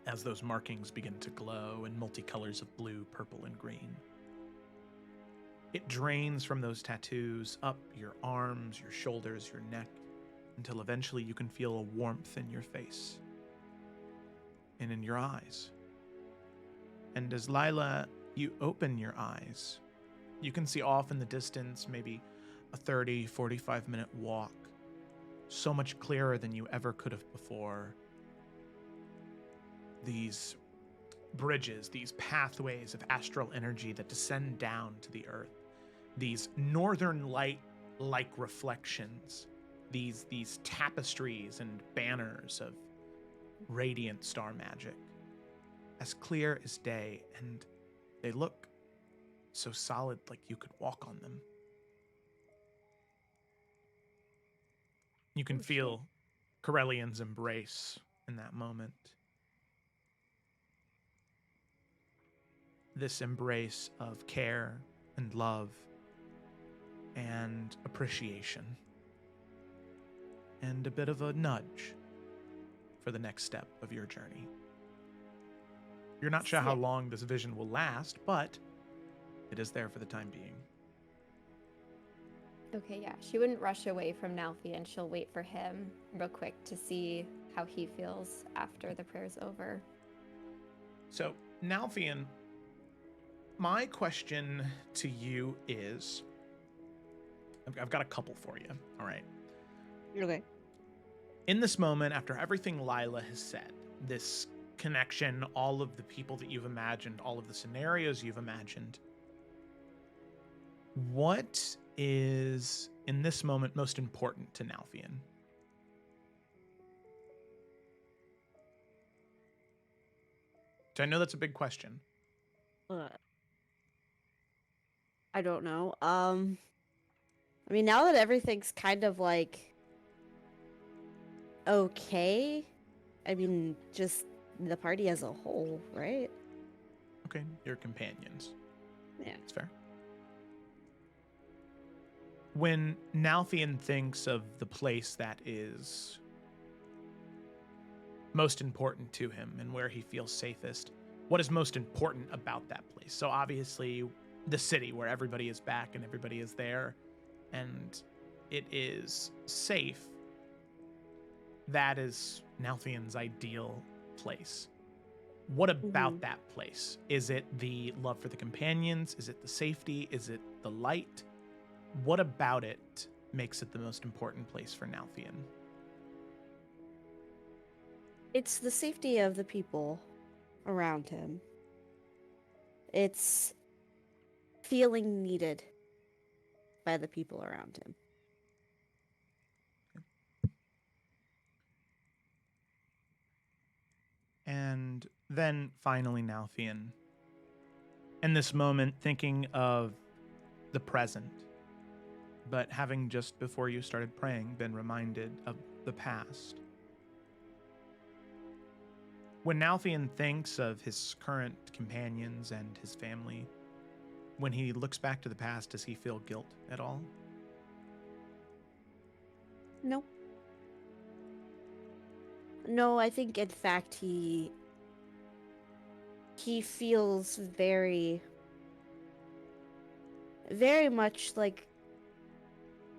as those markings begin to glow in multicolors of blue, purple, and green. It drains from those tattoos up your arms, your shoulders, your neck, until eventually you can feel a warmth in your face and in your eyes. And as Lila, you open your eyes, you can see off in the distance maybe a 30, 45-minute walk, so much clearer than you ever could have before. These bridges, these pathways of astral energy that descend down to the earth, these northern light-like reflections, these tapestries and banners of radiant star magic, as clear as day, and they look so solid, like you could walk on them. You can feel Corellian's embrace in that moment. This embrace of care and love and appreciation, and a bit of a nudge for the next step of your journey. You're not sure how long this vision will last, but it is there for the time being. Okay, yeah. She wouldn't rush away from Nalfi, and she'll wait for him real quick to see how he feels after the prayer's over. So, Nalfian, my question to you is, I've got a couple for you, all right? Okay. In this moment, after everything Lila has said, this connection, all of the people that you've imagined, all of the scenarios you've imagined, what is, in this moment, most important to Nalfian? So I know that's a big question. I don't know. I mean, now that everything's kind of like okay, I mean, just the party as a whole, right? Okay, your companions. Yeah. That's fair. When Nalfian thinks of the place that is most important to him and where he feels safest, what is most important about that place? So obviously the city where everybody is back and everybody is there and it is safe. That is Nalfian's ideal place. What about that place? Is it the love for the companions? Is it the safety? Is it the light? What about it makes it the most important place for Nalthian? It's the safety of the people around him. It's feeling needed by the people around him. And then finally, Nalthian, in this moment, thinking of the present, but having just before you started praying been reminded of the past. When Nalthian thinks of his current companions and his family, when he looks back to the past, does he feel guilt at all? No. No, I think in fact he feels very much like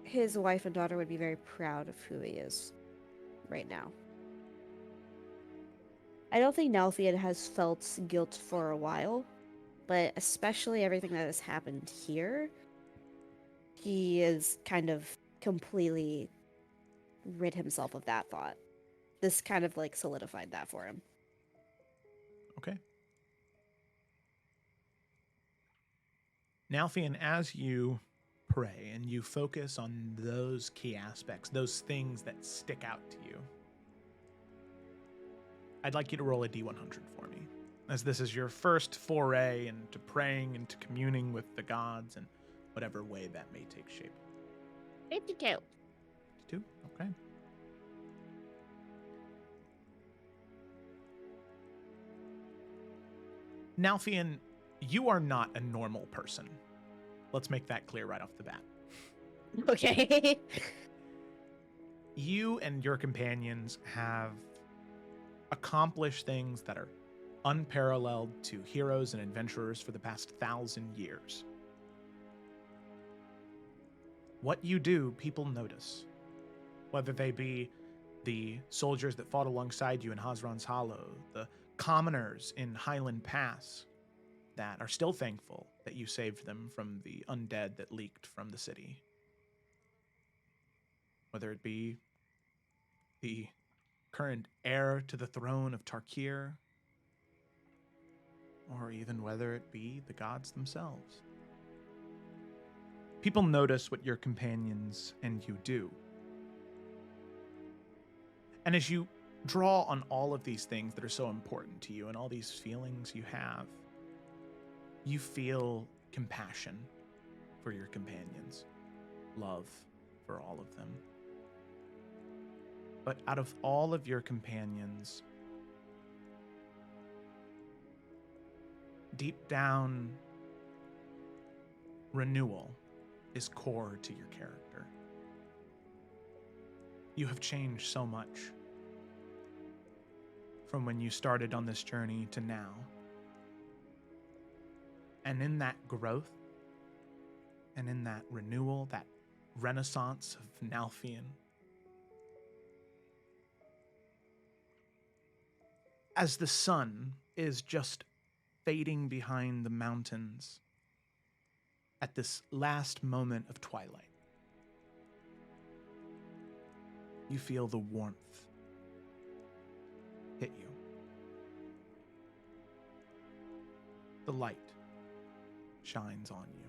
his wife and daughter would be very proud of who he is right now. I don't think Nalthian has felt guilt for a while, but especially everything that has happened here, he is kind of completely rid himself of that thought. This kind of like solidified that for him. Okay. Nalthian, as you pray and you focus on those key aspects, those things that stick out to you, I'd like you to roll a D100 for me, as this is your first foray into praying, into communing with the gods in whatever way that may take shape. 52. 52? Okay. Nalthian, you are not a normal person. Let's make that clear right off the bat. Okay. You and your companions have accomplished things that are unparalleled to heroes and adventurers for the past 1,000 years. What you do, people notice. Whether they be the soldiers that fought alongside you in Hazran's Hollow, the commoners in Highland Pass that are still thankful that you saved them from the undead that leaked from the city. Whether it be the current heir to the throne of Tarkir, or even whether it be the gods themselves. People notice what your companions and you do. And as you draw on all of these things that are so important to you and all these feelings you have, you feel compassion for your companions, love for all of them. But out of all of your companions, deep down, renewal is core to your character. You have changed so much from when you started on this journey to now. And in that growth, and in that renewal, that renaissance of Nalthian, as the sun is just fading behind the mountains at this last moment of twilight, you feel the warmth hit you. The light shines on you.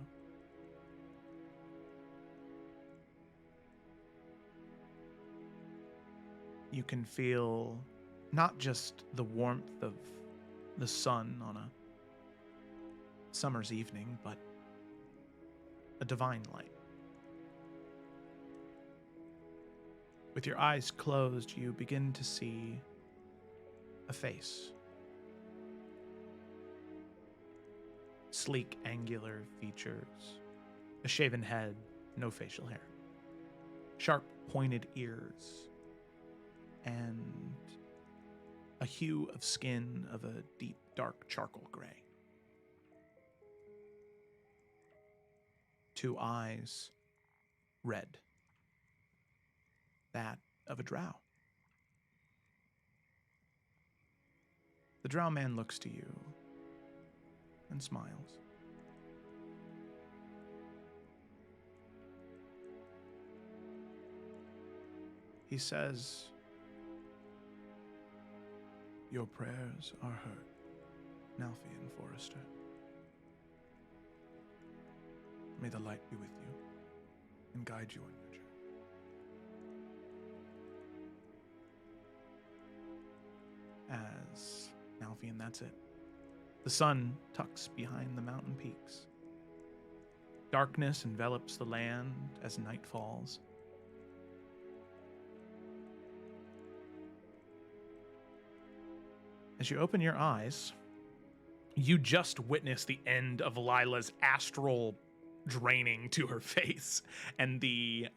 You can feel not just the warmth of the sun on a summer's evening, but a divine light. With your eyes closed, you begin to see a face. Sleek, angular features, a shaven head, no facial hair, sharp, pointed ears, and a hue of skin of a deep, dark charcoal gray. 2 eyes, red, that of a drow. The drow man looks to you and smiles. He says, "Your prayers are heard, Nalfian Forester. May the light be with you and guide you on your journey." As Nalfian, that's it. The sun tucks behind the mountain peaks. Darkness envelops the land as night falls. As you open your eyes, you just witness the end of Lila's astral draining to her face and the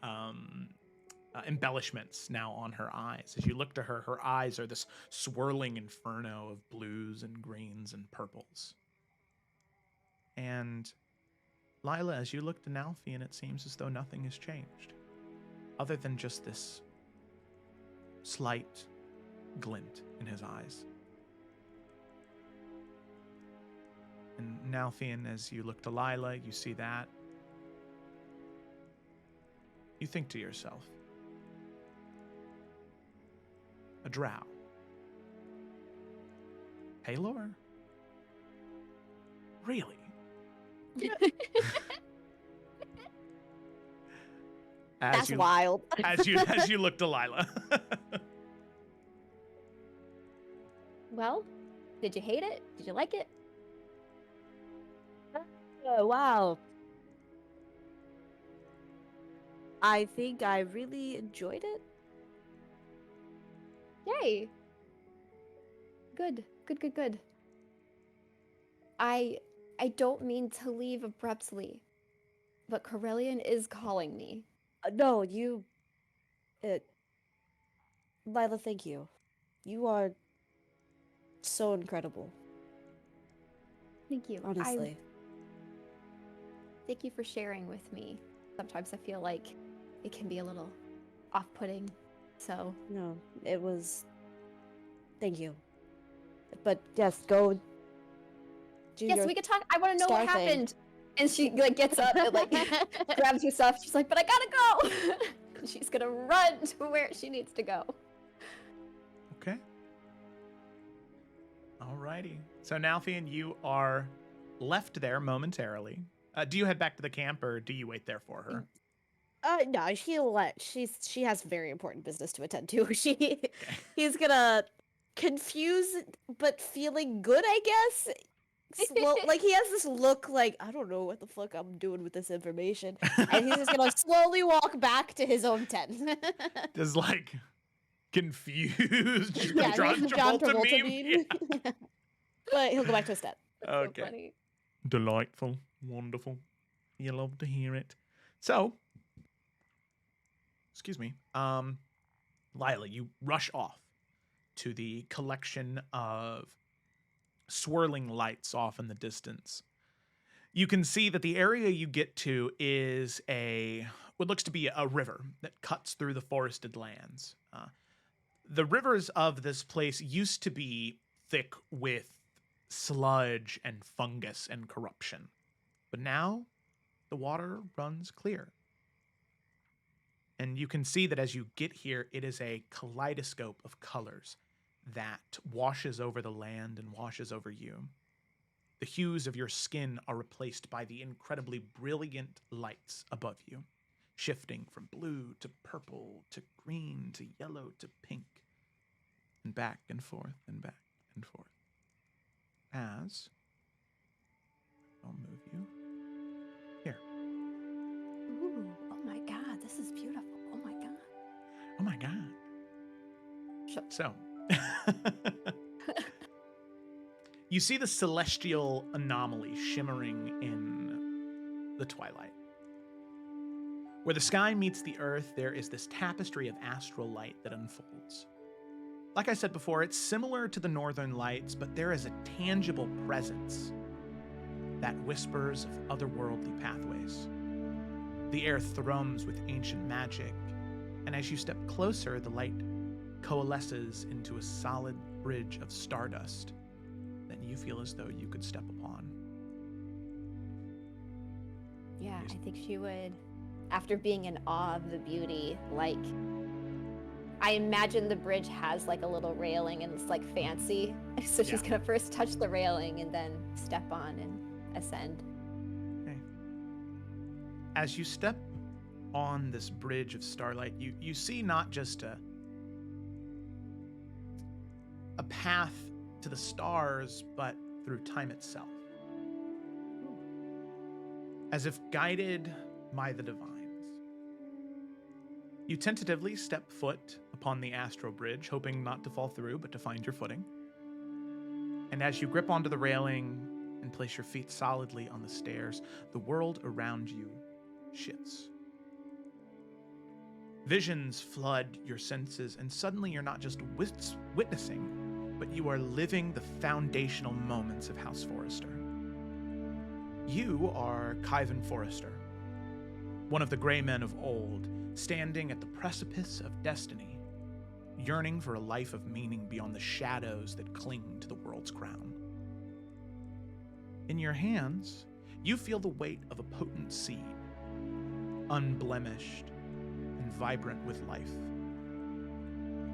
embellishments now on her eyes. As you look to her, her eyes are this swirling inferno of blues and greens and purples. And Lila, as you look to Nalfian, it seems as though nothing has changed, other than just this slight glint in his eyes. And Nalfian, as you look to Lila, you see that. You think to yourself, a drow. Paylor? Really? That's wild. as you look to Lila. Well, did you hate it? Did you like it? Oh, wow. I think I really enjoyed it. Yay. Good. Good. I don't mean to leave abruptly, but Corellian is calling me. No, you... Lila, thank you. You are so incredible. Thank you. Honestly. Thank you for sharing with me. Sometimes I feel like it can be a little off-putting, so... No, it was... Thank you. But yes, go... do Yes, your we could talk. I want to know what star thing. happened. And she like gets up and like grabs her stuff. She's like, but I gotta go. And she's gonna run to where she needs to go. Okay. Alrighty. So Nalfian, you are left there momentarily. Do you head back to the camp, or do you wait there for her? No, she has very important business to attend to. He's gonna confuse but feeling good, I guess. Like he has this look like, I don't know what the fuck I'm doing with this information. And he's just gonna slowly walk back to his own tent. Just like confused. Yeah, John he's John Travolta Travolta meme. meme. But he'll go back to his tent. Okay. So funny. Delightful. Wonderful. You love to hear it. So, excuse me. Lila, you rush off to the collection of swirling lights off in the distance. You can see that the area you get to is what looks to be a river that cuts through the forested lands. The rivers of this place used to be thick with sludge and fungus and corruption, but now the water runs clear. And you can see that as you get here, it is a kaleidoscope of colors that washes over the land and washes over you. The hues of your skin are replaced by the incredibly brilliant lights above you, shifting from blue to purple to green to yellow to pink, and back and forth and back and forth. As I'll move you here. Ooh, oh my god, this is beautiful. Oh my god. Oh my god. So, you see the celestial anomaly shimmering in the twilight. Where the sky meets the earth, there is this tapestry of astral light that unfolds. Like I said before, it's similar to the Northern Lights, but there is a tangible presence that whispers of otherworldly pathways. The air thrums with ancient magic, and as you step closer, the light coalesces into a solid bridge of stardust you feel as though you could step upon. Yeah, I think she would, after being in awe of the beauty, like, I imagine the bridge has like a little railing and it's like fancy. So she's gonna first touch the railing and then step on and ascend. Okay. As you step on this bridge of starlight, you see not just a path to the stars, but through time itself. As if guided by the divines. You tentatively step foot upon the astral bridge, hoping not to fall through, but to find your footing. And as you grip onto the railing and place your feet solidly on the stairs, the world around you shifts. Visions flood your senses, and suddenly you're not just witnessing, but you are living the foundational moments of House Forrester. You are Kyvan Forrester, one of the gray men of old, standing at the precipice of destiny, yearning for a life of meaning beyond the shadows that cling to the world's crown. In your hands, you feel the weight of a potent seed, unblemished and vibrant with life.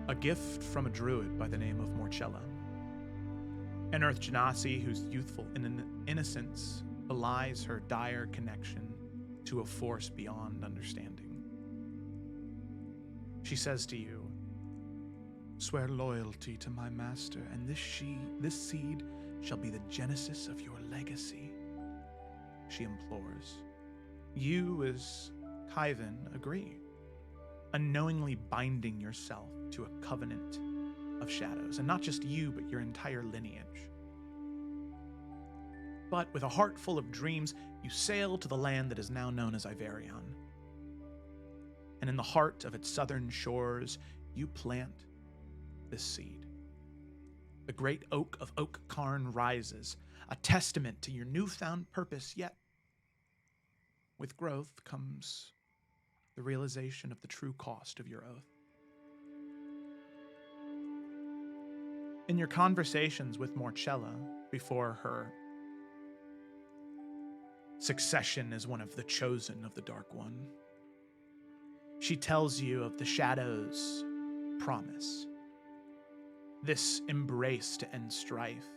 A gift from a druid by the name of Morchella, an Earth Genasi whose youthful innocence belies her dire connection to a force beyond understanding. She says to you, "Swear loyalty to my master, and this seed shall be the genesis of your legacy," she implores. You, as Kyvan, agree, unknowingly binding yourself to a covenant of shadows, and not just you, but your entire lineage. But with a heart full of dreams, you sail to the land that is now known as Iverion. And in the heart of its southern shores, you plant this seed. The great oak of Oak Cairn rises, a testament to your newfound purpose, yet with growth comes the realization of the true cost of your oath. In your conversations with Morchella before her succession as one of the chosen of the Dark One, she tells you of the Shadow's promise, this embrace to end strife,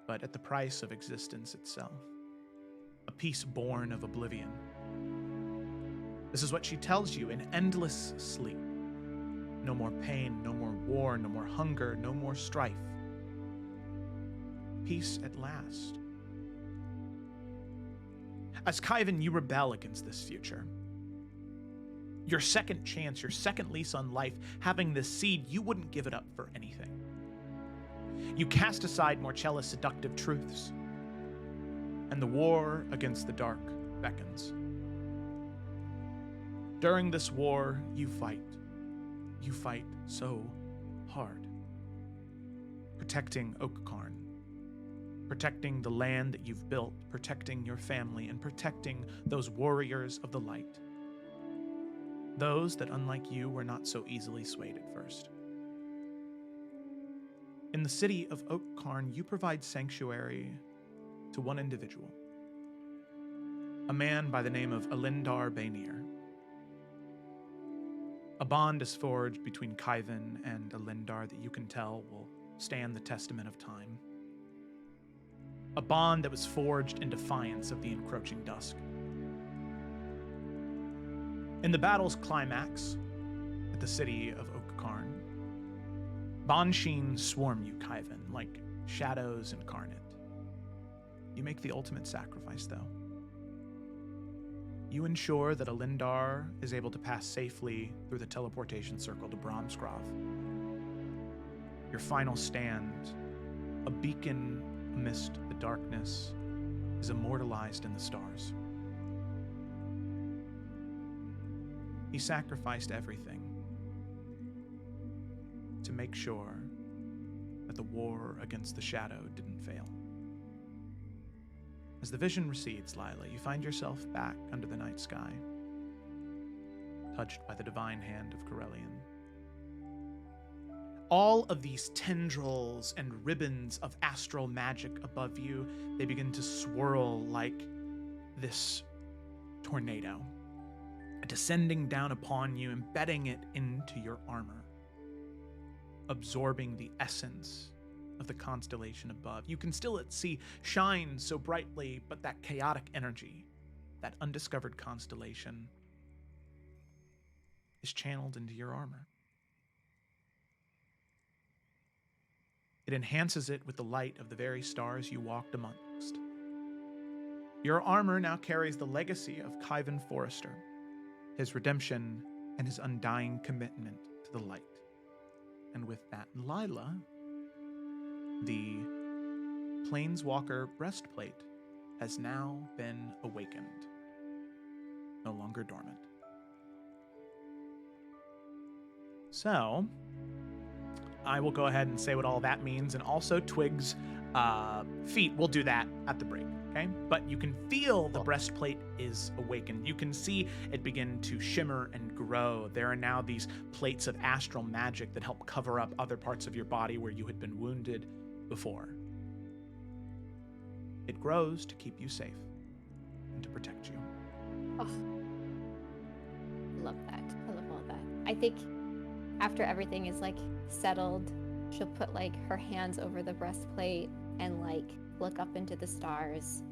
but at the price of existence itself, a peace born of oblivion. This is what she tells you in endless sleep. No more pain, no more war, no more hunger, no more strife. Peace at last. As Kyvan, you rebel against this future. Your second chance, your second lease on life, having this seed, you wouldn't give it up for anything. You cast aside Morchella's seductive truths, and the war against the dark beckons. During this war, you fight. You fight so hard. Protecting Oak Cairn. Protecting the land that you've built, protecting your family, and protecting those warriors of the light. Those that, unlike you, were not so easily swayed at first. In the city of Oak Cairn, you provide sanctuary to one individual, a man by the name of Alindar Bainir. A bond is forged between Kyvan and Alindar that you can tell will stand the testament of time. A bond that was forged in defiance of the encroaching dusk. In the battle's climax, at the city of Oak Cairn, Bansheen swarm you, Kyvan, like shadows incarnate. You make the ultimate sacrifice, though. You ensure that Alindar is able to pass safely through the teleportation circle to Bromsgrove. Your final stand, a beacon amidst the darkness, is immortalized in the stars. He sacrificed everything to make sure that the war against the shadow didn't fail. As the vision recedes, Lila, you find yourself back under the night sky, touched by the divine hand of Corellian. all of these tendrils and ribbons of astral magic above you, they begin to swirl like this tornado, descending down upon you, embedding it into your armor, absorbing the essence of the constellation above. You can still see shine so brightly, but that chaotic energy, that undiscovered constellation, is channeled into your armor. It enhances it with the light of the very stars you walked amongst. Your armor now carries the legacy of Kyvan Forrester, his redemption, and his undying commitment to the light. And with that, Lila, the Planeswalker breastplate has now been awakened, no longer dormant. So, I will go ahead and say what all that means, and also Twig's feet. We'll do that at the break, okay? But you can feel the breastplate is awakened. You can see it begin to shimmer and grow. There are now these plates of astral magic that help cover up other parts of your body where you had been wounded before. It grows to keep you safe and to protect you. Oh, love that. I love all that. I think after everything is like settled, she'll put like her hands over the breastplate and like look up into the stars,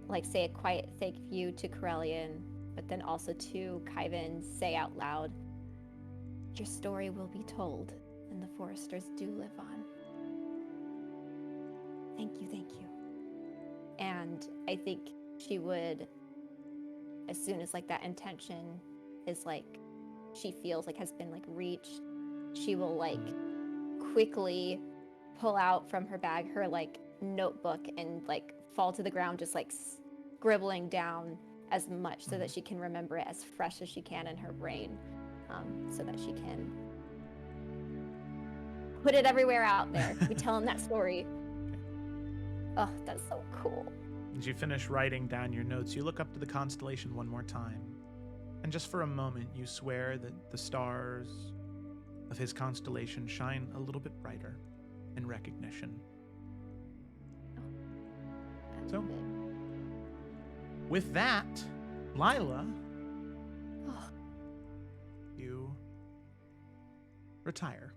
like say a quiet thank you to Corellian, but then also to Kyvan, say out loud, "Your story will be told, and the Foresters do live on. Thank you, thank you." And I think she would, as soon as like that intention is like, she feels like has been like reached, she will like quickly pull out from her bag her like notebook and like fall to the ground, just like scribbling down as much so that she can remember it as fresh as she can in her brain, so that she can put it everywhere out there. We tell him that story. Oh, that's so cool. As you finish writing down your notes, you look up to the constellation one more time. And just for a moment, you swear that the stars of his constellation shine a little bit brighter in recognition. So, with that, Lila, you retire.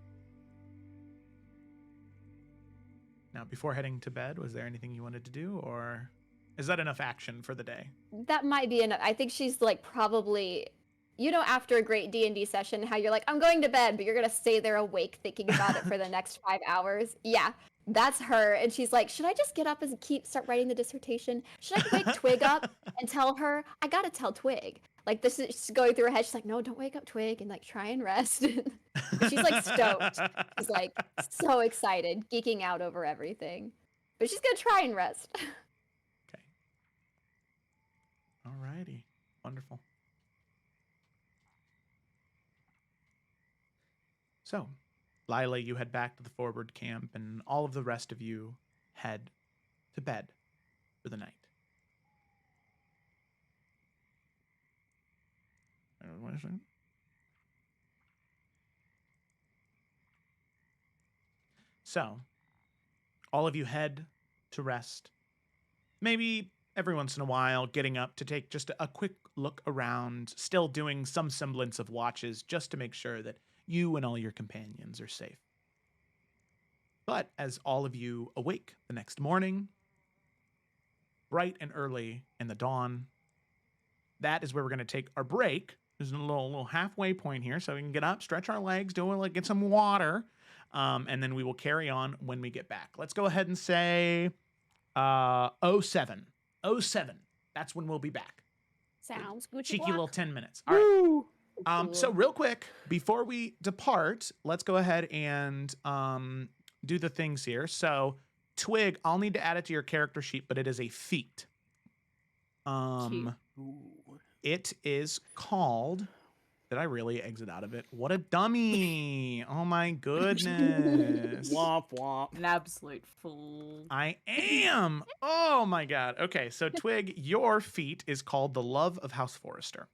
Now, before heading to bed, was there anything you wanted to do, or is that enough action for the day? That might be enough. I think she's like probably, you know, after a great D&D session, how you're like, I'm going to bed, but you're going to stay there awake thinking about it for the next 5 hours. Yeah, that's her. And she's like, should I just get up and start writing the dissertation? Should I wake Twig up and tell her? I got to tell Twig. Like, this is going through her head. She's like, no, don't wake up, Twig, and like try and rest. She's like stoked. She's like so excited, geeking out over everything. But she's going to try and rest. Okay. Alrighty. Wonderful. So, Lila, you head back to the forward camp, and all of the rest of you head to bed for the night. So, all of you head to rest. Maybe every once in a while getting up to take just a quick look around, still doing some semblance of watches just to make sure that you and all your companions are safe. But as all of you awake the next morning, bright and early in the dawn, that is where we're going to take our break. There's a little halfway point here, so we can get up, stretch our legs, get some water, and then we will carry on when we get back. Let's go ahead and say 07. 07. That's when we'll be back. Sounds good. Cheeky little 10 minutes. All right. So real quick, before we depart, let's go ahead and do the things here. So Twig, I'll need to add it to your character sheet, but it is a feat. It is called... Did I really exit out of it? What a dummy. Oh my goodness. Womp womp. An absolute fool. I am. Oh my god. Okay, so Twig, your feat is called the Love of House Forrester.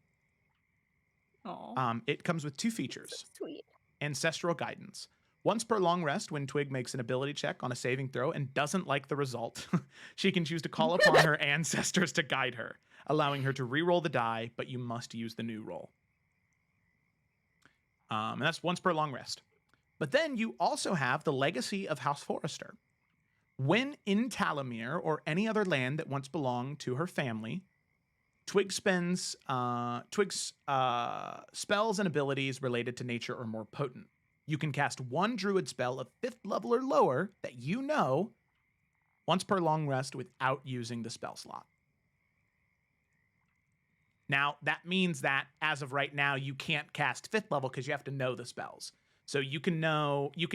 Aww. It comes with two features. So sweet. Ancestral Guidance. Once per long rest, when Twig makes an ability check on a saving throw and doesn't like the result, she can choose to call upon her ancestors to guide her, allowing her to re-roll the die, but you must use the new roll. And that's once per long rest. But then you also have the legacy of House Forrester. When in Talamir or any other land that once belonged to her family, Twig's spells and abilities related to nature are more potent. You can cast one druid spell of 5th level or lower that you know once per long rest without using the spell slot. Now, that means that as of right now, you can't cast 5th level because you have to know the spells. So you can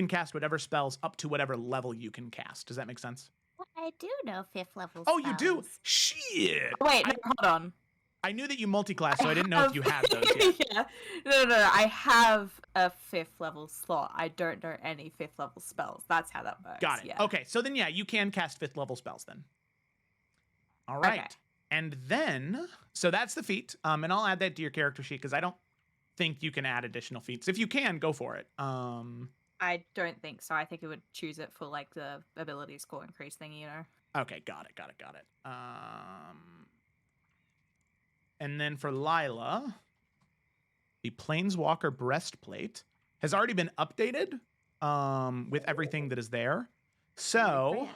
cast whatever spells up to whatever level you can cast. Does that make sense? I do know 5th level Oh, spells. you do? Shit. Wait, no, hold on. I knew that you multi-class, so I didn't know if you had those yet. Yeah. No. I have a 5th level slot. I don't know any 5th level spells. That's how that works. Got it. Yeah. Okay, so then, yeah, you can cast 5th level spells then. All right. Okay. And then, so that's the feat. And I'll add that to your character sheet because I don't think you can add additional feats. If you can, go for it. I don't think so. I think it would choose it for like the ability score increase thing, you know? Okay, got it. And then for Lila, the Planeswalker breastplate has already been updated with everything that is there. So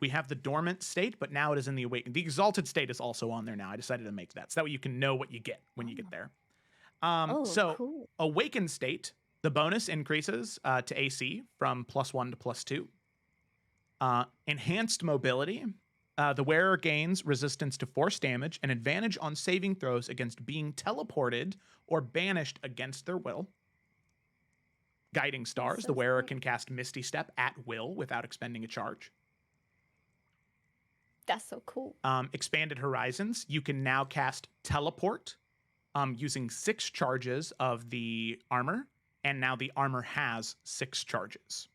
we have the dormant state, but now it is in the awakened. The exalted state is also on there now. I decided to make that so that way you can know what you get when you get there. Cool. Awakened state, the bonus increases to AC from +1 to +2. Enhanced mobility. The wearer gains resistance to force damage and advantage on saving throws against being teleported or banished against their will. Guiding stars. The wearer can cast Misty Step at will without expending a charge. That's so cool. Expanded horizons. You can now cast teleport using 6 charges of the armor, and now the armor has 6 charges.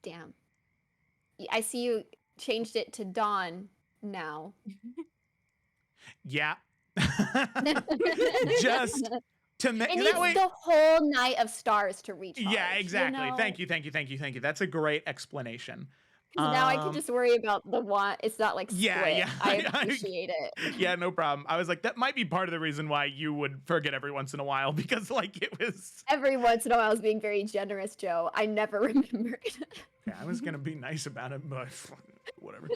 Damn. I see you changed it to dawn now. Yeah. Just to make It needs that way. the whole night of stars to reach. Yeah, exactly. You know? Thank you. That's a great explanation. 'Cause now I can just worry about the one. It's not like split. Yeah. I appreciate it. Yeah, no problem. I was like, that might be part of the reason why you would forget every once in a while because, like, it was. Every once in a while, I was being very generous, Joe. I never remembered. Yeah, I was gonna be nice about it, but whatever.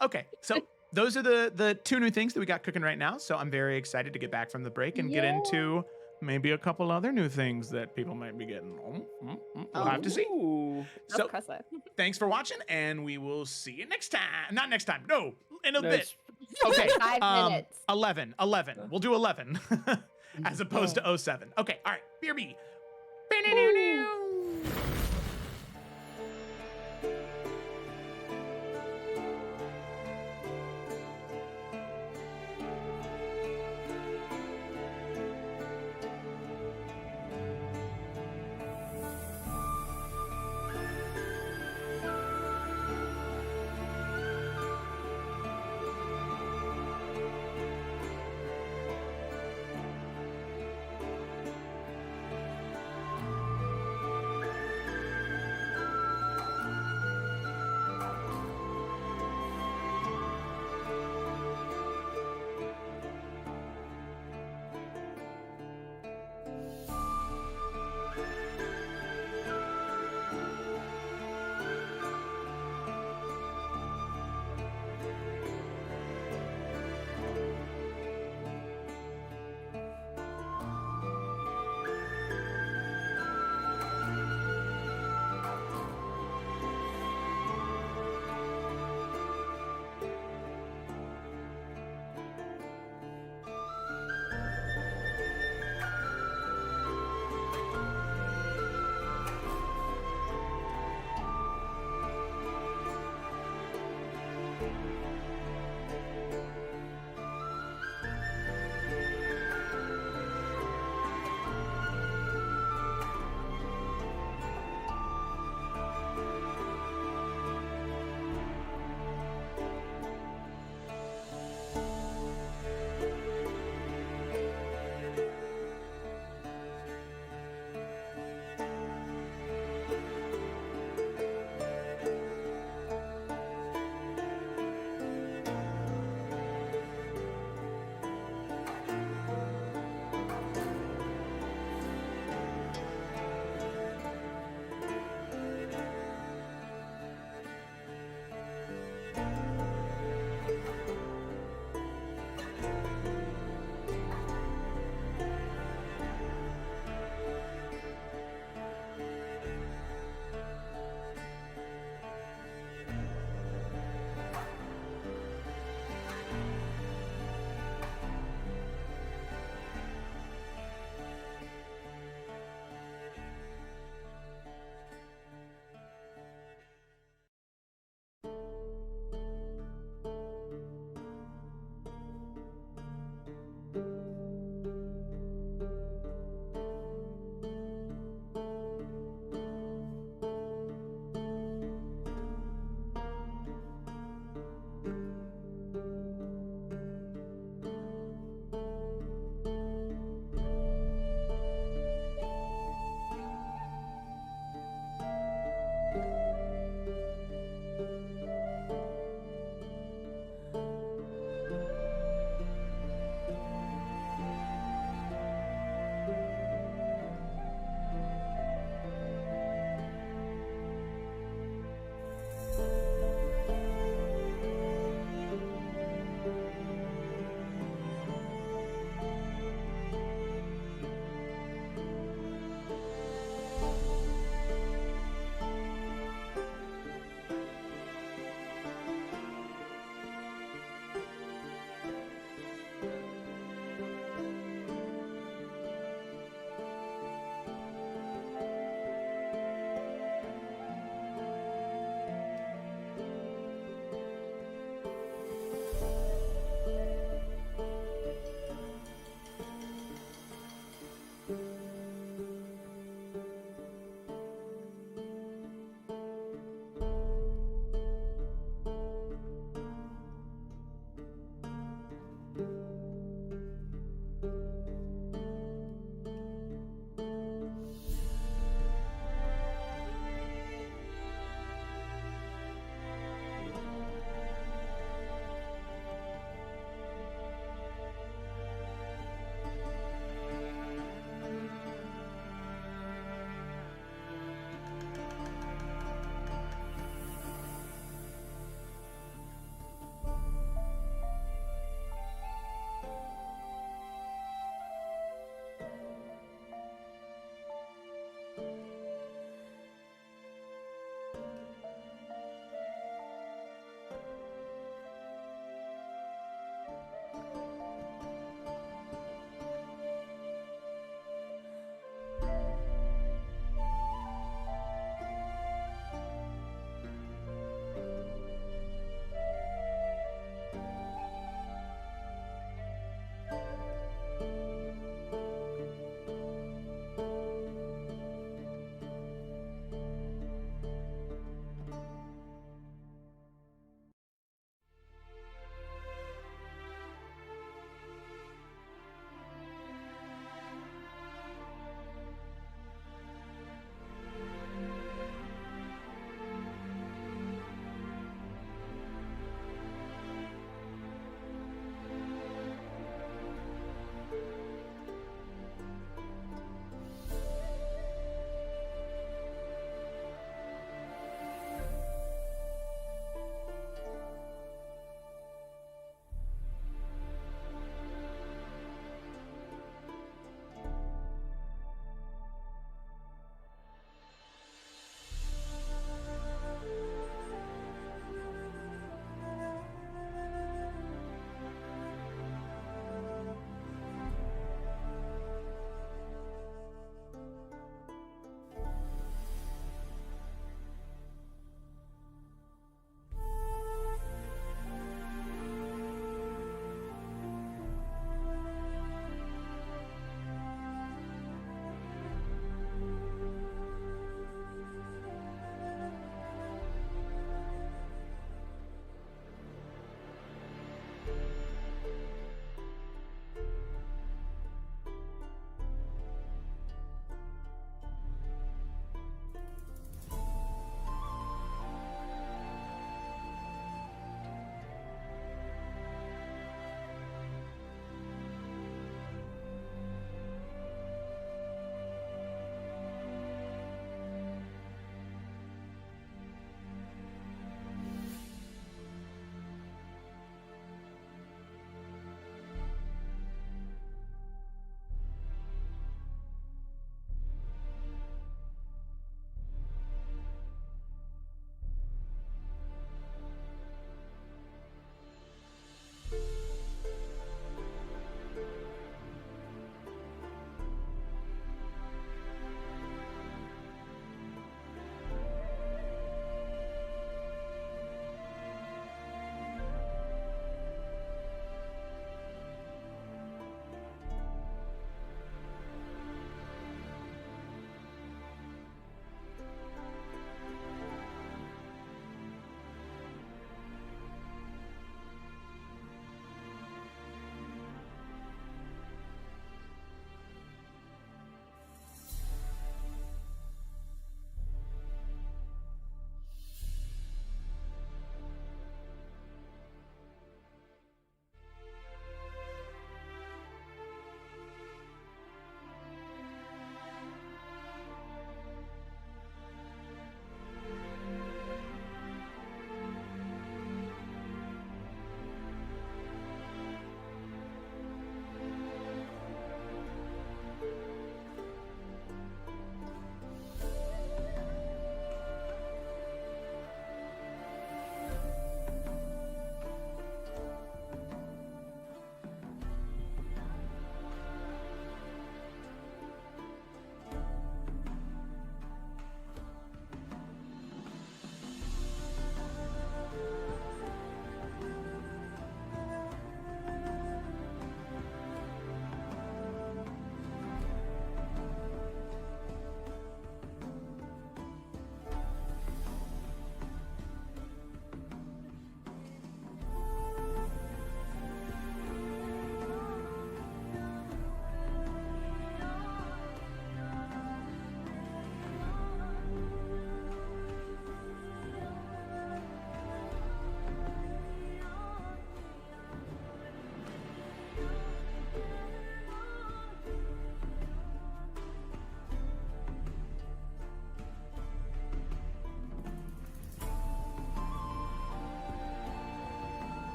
Okay, so those are the 2 new things that we got cooking right now. So I'm very excited to get back from the break and get into maybe a couple other new things that people might be getting. We'll have to see. Ooh. So Impressive. thanks for watching, and we will see you next time. Not next time. No, in a No, bit. Okay. 5 minutes. 11. We'll do 11 as opposed to 07. Okay. All right. BRB.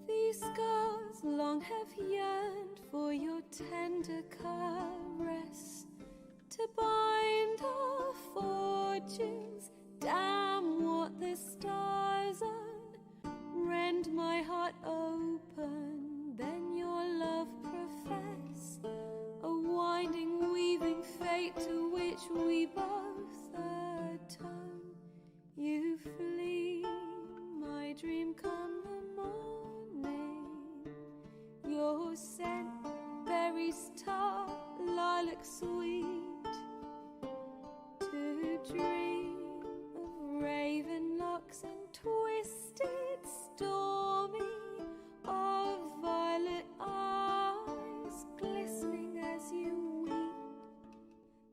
These scars long have yearned for your tender caress, to bind our fortunes. Damn what the stars own. Rend my heart open, then your love profess. A winding, weaving fate to which we both atone. You flee, my dream come the morning. Your scent, berries tart, lilac sweet. To dream of raven locks and twisted, stormy, of violet eyes glistening as you weep.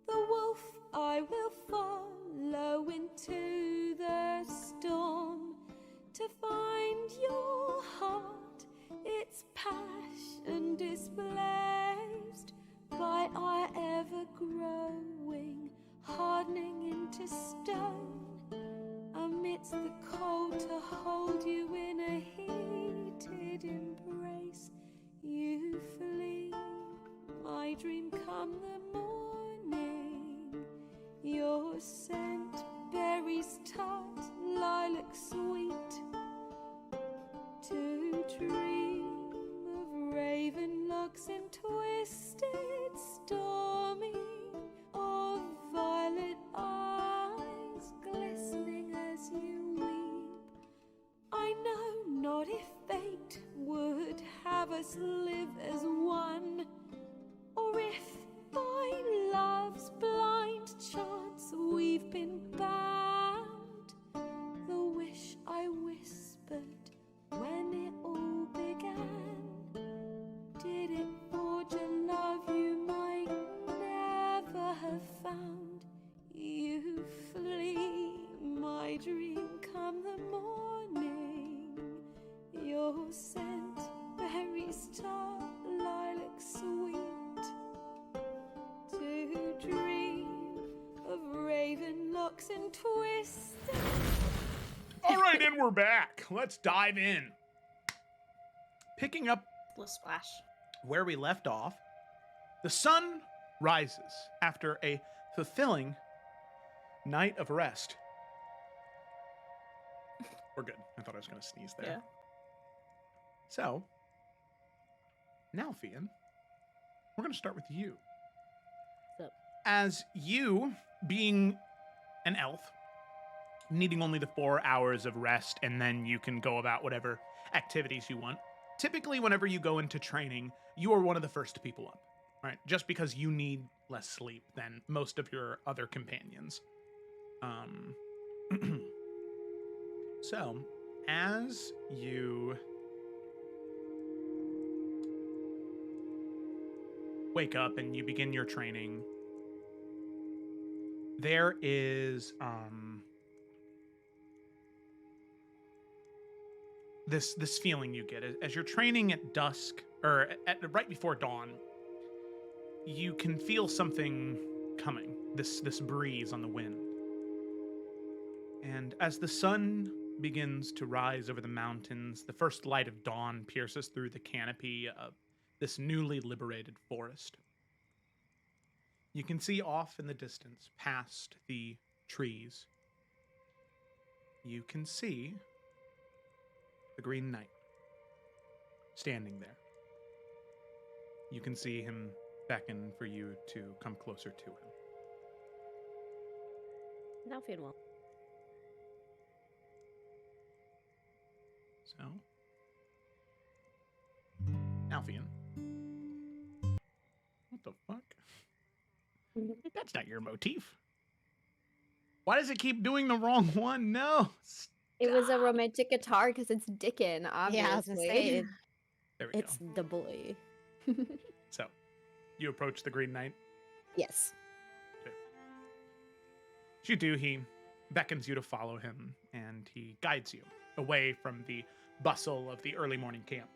The wolf I will follow into the storm, to find your heart, its passion displaced by our ever-growing, hardening into stone. Amidst the cold, to hold you in a heated embrace. You flee, my dream come the morning. Your scent, berries tart, lilac sweet. To dream of raven locks and twisted, stormy, of violet eyes glistening as you weep. I know not if fate would have us live as one, or if by love's blind chance we've been bound. The wish I whispered when it all began, did it forge a love you might never have found? You flee, my dream come the morning. Your scent, berries tart, lilac sweet. To dream of raven locks and twisted. All right, and we're back. Let's dive in. Picking up Splash. where we left off, the sun rises after a fulfilling night of rest. We're good. I thought I was going to sneeze there. Yeah. So, now, Fian, we're going to start with you. What's up? As you, being an elf, needing only the 4 hours of rest, and then you can go about whatever activities you want. Typically, whenever you go into training, you are one of the first people up, right? Just because you need less sleep than most of your other companions. So, as you wake up and you begin your training, there is this feeling you get as you're training at dusk, or right before dawn. You can feel something coming, this breeze on the wind. And as the sun begins to rise over the mountains, the first light of dawn pierces through the canopy of this newly liberated forest. You can see off in the distance, past the trees, you can see the Green Knight standing there. You can see him beckon for you to come closer to him. Now feeling well. So, Alfian. What the fuck? That's not your motif. Why does it keep doing the wrong one? No. It was a romantic guitar because it's Dickin, obviously. Yeah, I was gonna say, There we it's the boy. go. So, you approach the Green Knight. Yes. As you do, he beckons you to follow him, and he guides you away from the bustle of the early morning camp.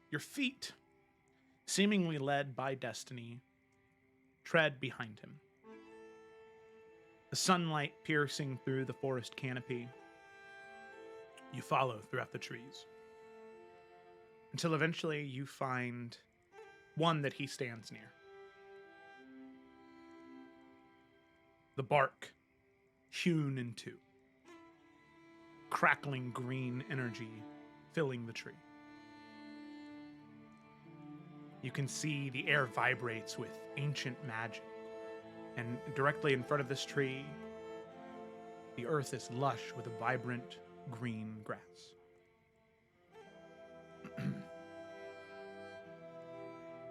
Your feet, seemingly led by destiny, tread behind him. The sunlight piercing through the forest canopy You follow throughout the trees until eventually you find one that he stands near. The bark hewn in two, crackling green energy filling the tree. You can see the air vibrates with ancient magic, and directly in front of this tree, the earth is lush with a vibrant green grass.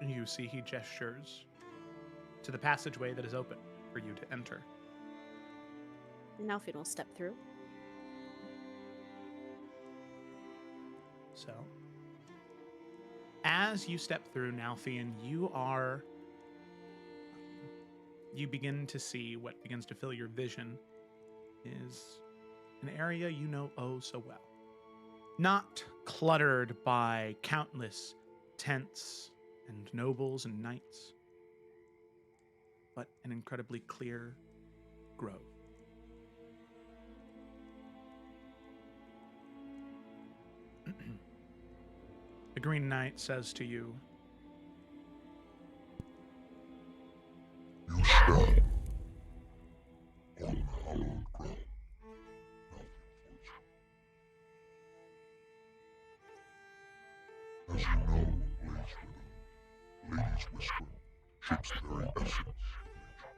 You see he gestures to the passageway that is open for you to enter. And Alfie will step through. So, as you step through, Nalfian, you begin to see what begins to fill your vision is an area you know oh so well. Not cluttered by countless tents and nobles and knights, but an incredibly clear grove. The Green Knight says to you, "You stand on hallowed ground. As you know, place where the lady's whisper shapes the very essence of nature."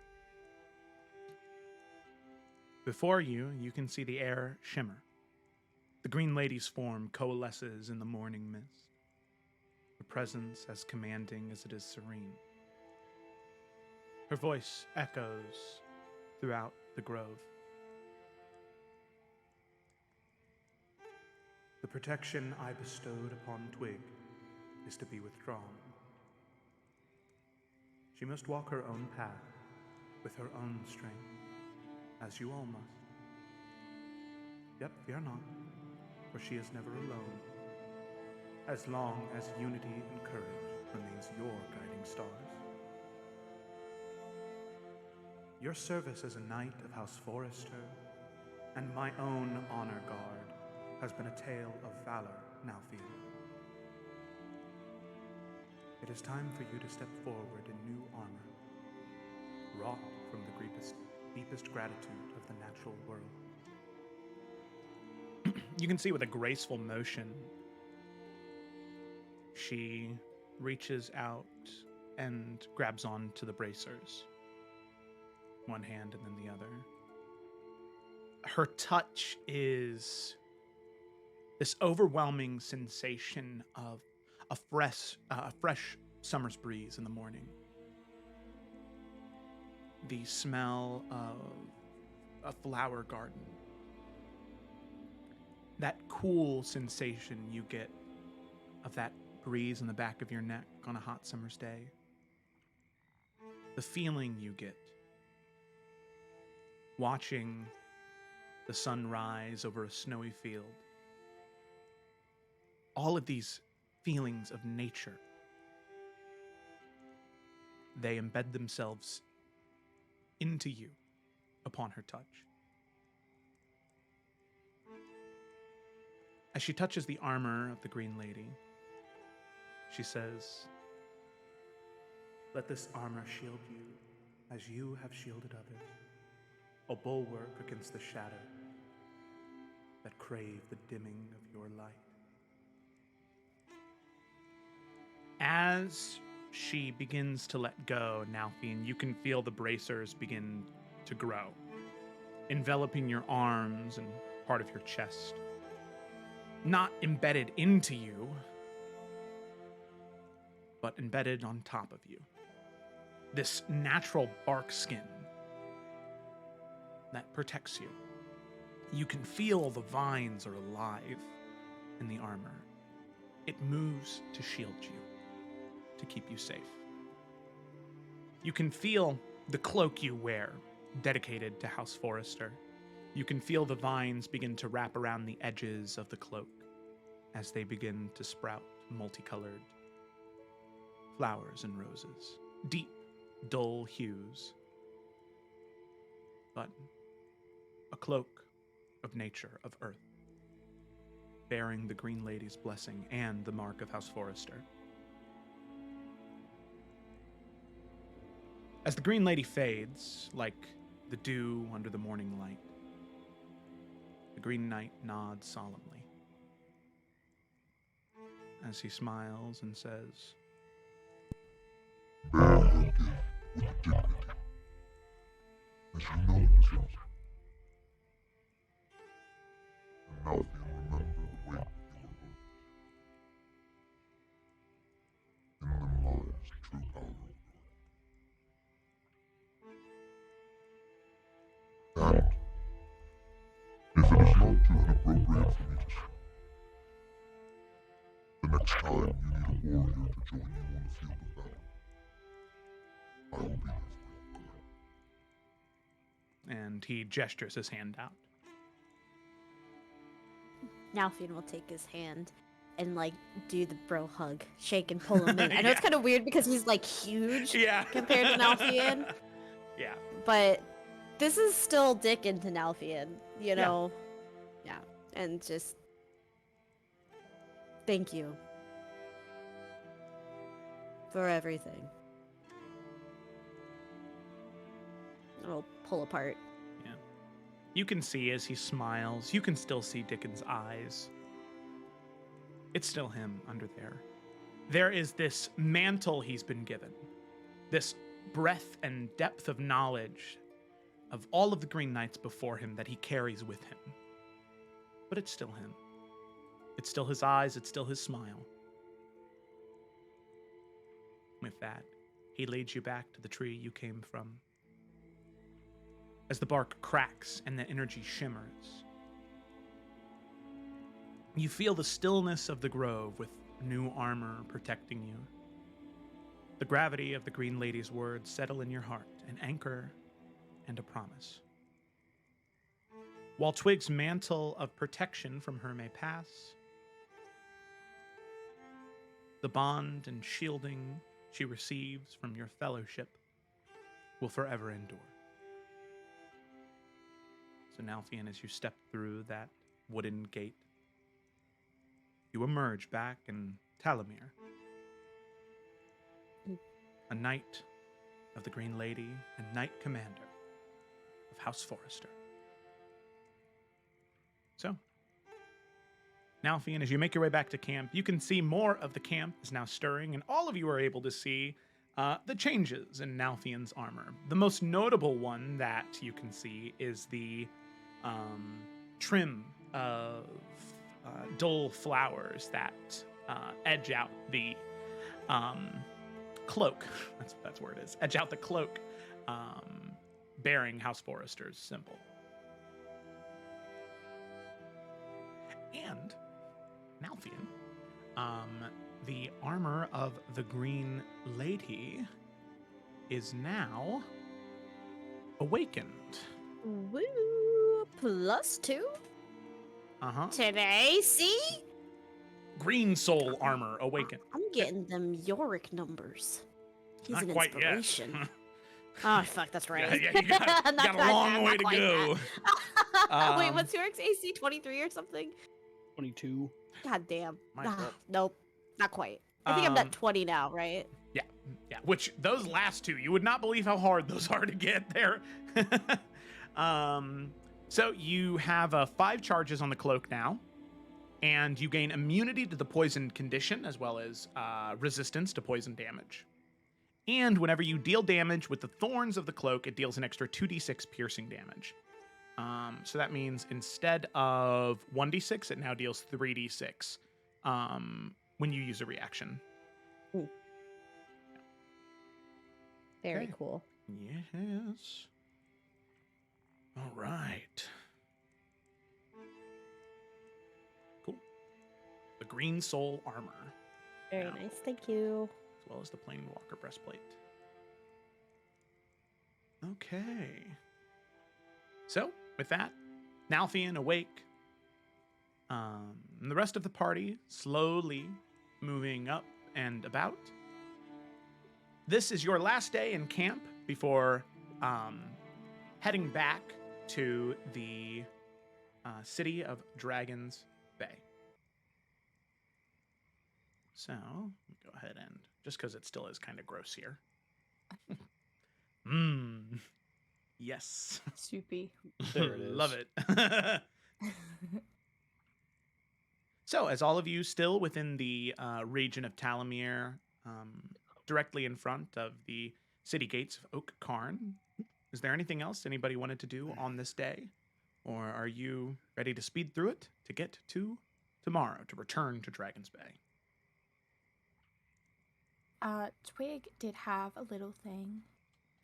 Before you, you can see the air shimmer. The Green Lady's form coalesces in the morning mist, her presence as commanding as it is serene. Her voice echoes throughout the grove. The protection I bestowed upon Twig is to be withdrawn. She must walk her own path with her own strength, as you all must. Yet fear not, for she is never alone, as long as unity and courage remains your guiding stars. Your service as a knight of House Forrester and my own honor guard has been a tale of valor, Nalfian. It is time for you to step forward in new armor, wrought from the deepest gratitude of the natural world. You can see with a graceful motion, she reaches out and grabs onto the bracers. One hand and then the other. Her touch is this overwhelming sensation of a fresh summer's breeze in the morning. The smell of a flower garden. That cool sensation you get of that breeze in the back of your neck on a hot summer's day. The feeling you get watching the sun rise over a snowy field. All of these feelings of nature, they embed themselves into you upon her touch. As she touches the armor of the Green Lady, she says, "Let this armor shield you as you have shielded others, a bulwark against the shadow that crave the dimming of your light." As she begins to let go, Nalfian, you can feel the bracers begin to grow, enveloping your arms and part of your chest. Not embedded into you, but embedded on top of you. This natural bark skin that protects you. You can feel the vines are alive in the armor. It moves to shield you, to keep you safe. You can feel the cloak you wear, dedicated to House Forrester. You can feel the vines begin to wrap around the edges of the cloak as they begin to sprout multicolored flowers and roses. Deep, dull hues, but a cloak of nature, of earth. bearing the Green Lady's blessing and the mark of House Forrester. As the Green Lady fades, like the dew under the morning light, the Green Knight nods solemnly as he smiles and says, Bear your gift with dignity, as you know it deserves it. And now, if you remember the weight of your oath, in them lies the true power of yours. And, if it is not too inappropriate for me to say, the next time you need a warrior to join you on the field of battle, I will be there for you. and he gestures his hand out. Nalfian will take his hand and like do the bro hug, shake and pull him in. I know it's kind of weird because he's like huge compared to Nalfian. Yeah. But this is still Dickin to Nalfian, you know? Yeah. And just thank you for everything. I'll pull apart. Yeah. You can see as he smiles, you can still see Dickon's eyes. It's still him under there. There is this mantle he's been given, this breadth and depth of knowledge of all of the Green Knights before him that he carries with him. But it's still him. It's still his eyes, it's still his smile. With that, he leads you back to the tree you came from. As the bark cracks and the energy shimmers, you feel the stillness of the grove with new armor protecting you. The gravity of the Green Lady's words settle in your heart, an anchor and a promise. While Twig's mantle of protection from her may pass, the bond and shielding she receives from your fellowship will forever endure. So Nalfian, as you step through that wooden gate, you emerge back in Talamir, a knight of the Green Lady and knight commander of House Forrester. So, Nalfian, as you make your way back to camp, you can see more of the camp is now stirring, and all of you are able to see the changes in Nalfian's armor. The most notable one that you can see is the trim of dull flowers that edge out the cloak. That's where it is. Edge out the cloak bearing House Forrester's symbol. And Nalfian, the armor of the Green Lady is now awakened. Woo! +2? Uh-huh. Today, see? Green soul armor awakened. I'm getting them Yorick numbers. He's Not an quite inspiration. yet. Oh, fuck, that's right. Yeah, you got a long way to go. Wait, what's Yorick's AC? 23 or something? 22. God damn. My fault. Nope, not quite. I think I'm at 20 now, right? Yeah, which those last two, you would not believe how hard those are to get there. So you have 5 charges on the cloak now, and you gain immunity to the poison condition as well as resistance to poison damage. And whenever you deal damage with the thorns of the cloak, it deals an extra 2d6 piercing damage. So that means instead of 1d6, it now deals 3d6 when you use a reaction. Ooh. Very Okay. cool. Yes. All right. Cool. The Green Soul armor, Very Now. nice, thank you. as well as the Planewalker breastplate. Okay. So, with that, Nalfian awake. And the rest of the party slowly moving up and about. This is your last day in camp before heading back to the city of Dragon's Bay. So, go ahead and, just because it still is kind of gross here. Mmm. Yes. Soupy. There it is. Love it. So, as all of you still within the region of Talamir, directly in front of the city gates of Oak Cairn, is there anything else anybody wanted to do on this day? Or are you ready to speed through it to get to tomorrow, to return to Dragon's Bay? Twig did have a little thing.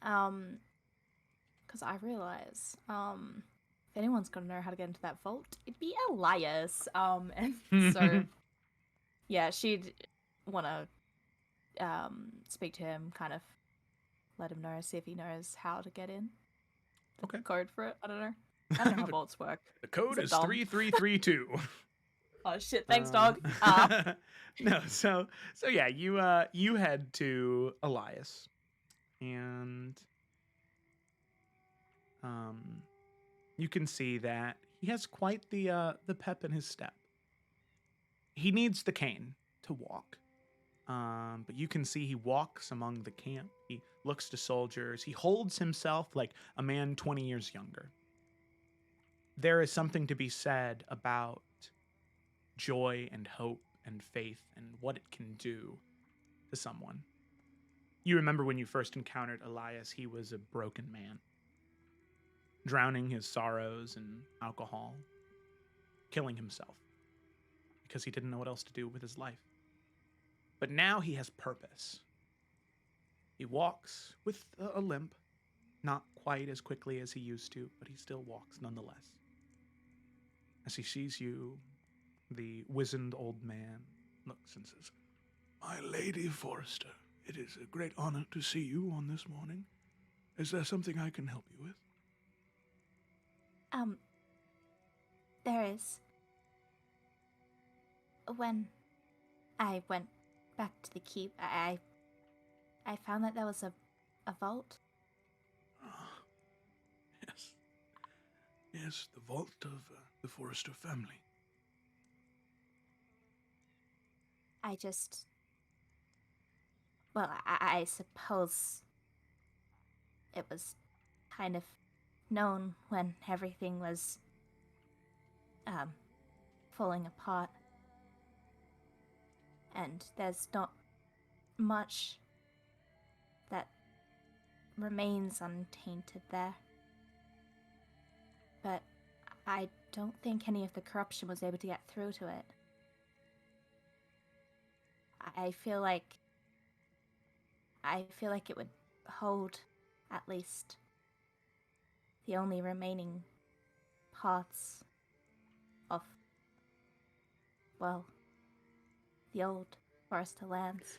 Because I realize, if anyone's gonna know how to get into that vault, it'd be Elias. And so, yeah, she'd wanna, speak to him, kind of let him know, see if he knows how to get in. The Okay. code for it, I don't know. I don't know how vaults work. The code it is dumb? 3332. Oh shit, thanks, dog. Ah. No, so yeah, you head to Elias, and you can see that he has quite the pep in his step. He needs the cane to walk, but you can see he walks among the camp. He looks to soldiers. He holds himself like a man 20 years younger. There is something to be said about joy and hope and faith and what it can do to someone. You remember when you first encountered Elias, he was a broken man, drowning his sorrows in alcohol, killing himself because he didn't know what else to do with his life. But now he has purpose. He walks with a limp, not quite as quickly as he used to, but he still walks nonetheless. As he sees you, the wizened old man looks and says, My Lady Forrester, it is a great honor to see you on this morning. Is there something I can help you with? There is. When I went back to the keep, I found that there was a vault. Ah, yes. Yes, the vault of the Forrester family. I suppose it was kind of known when everything was falling apart. And there's not much that remains untainted there. But I don't think any of the corruption was able to get through to it. I feel like it would hold at least the only remaining parts of, well, the old Forrester lands.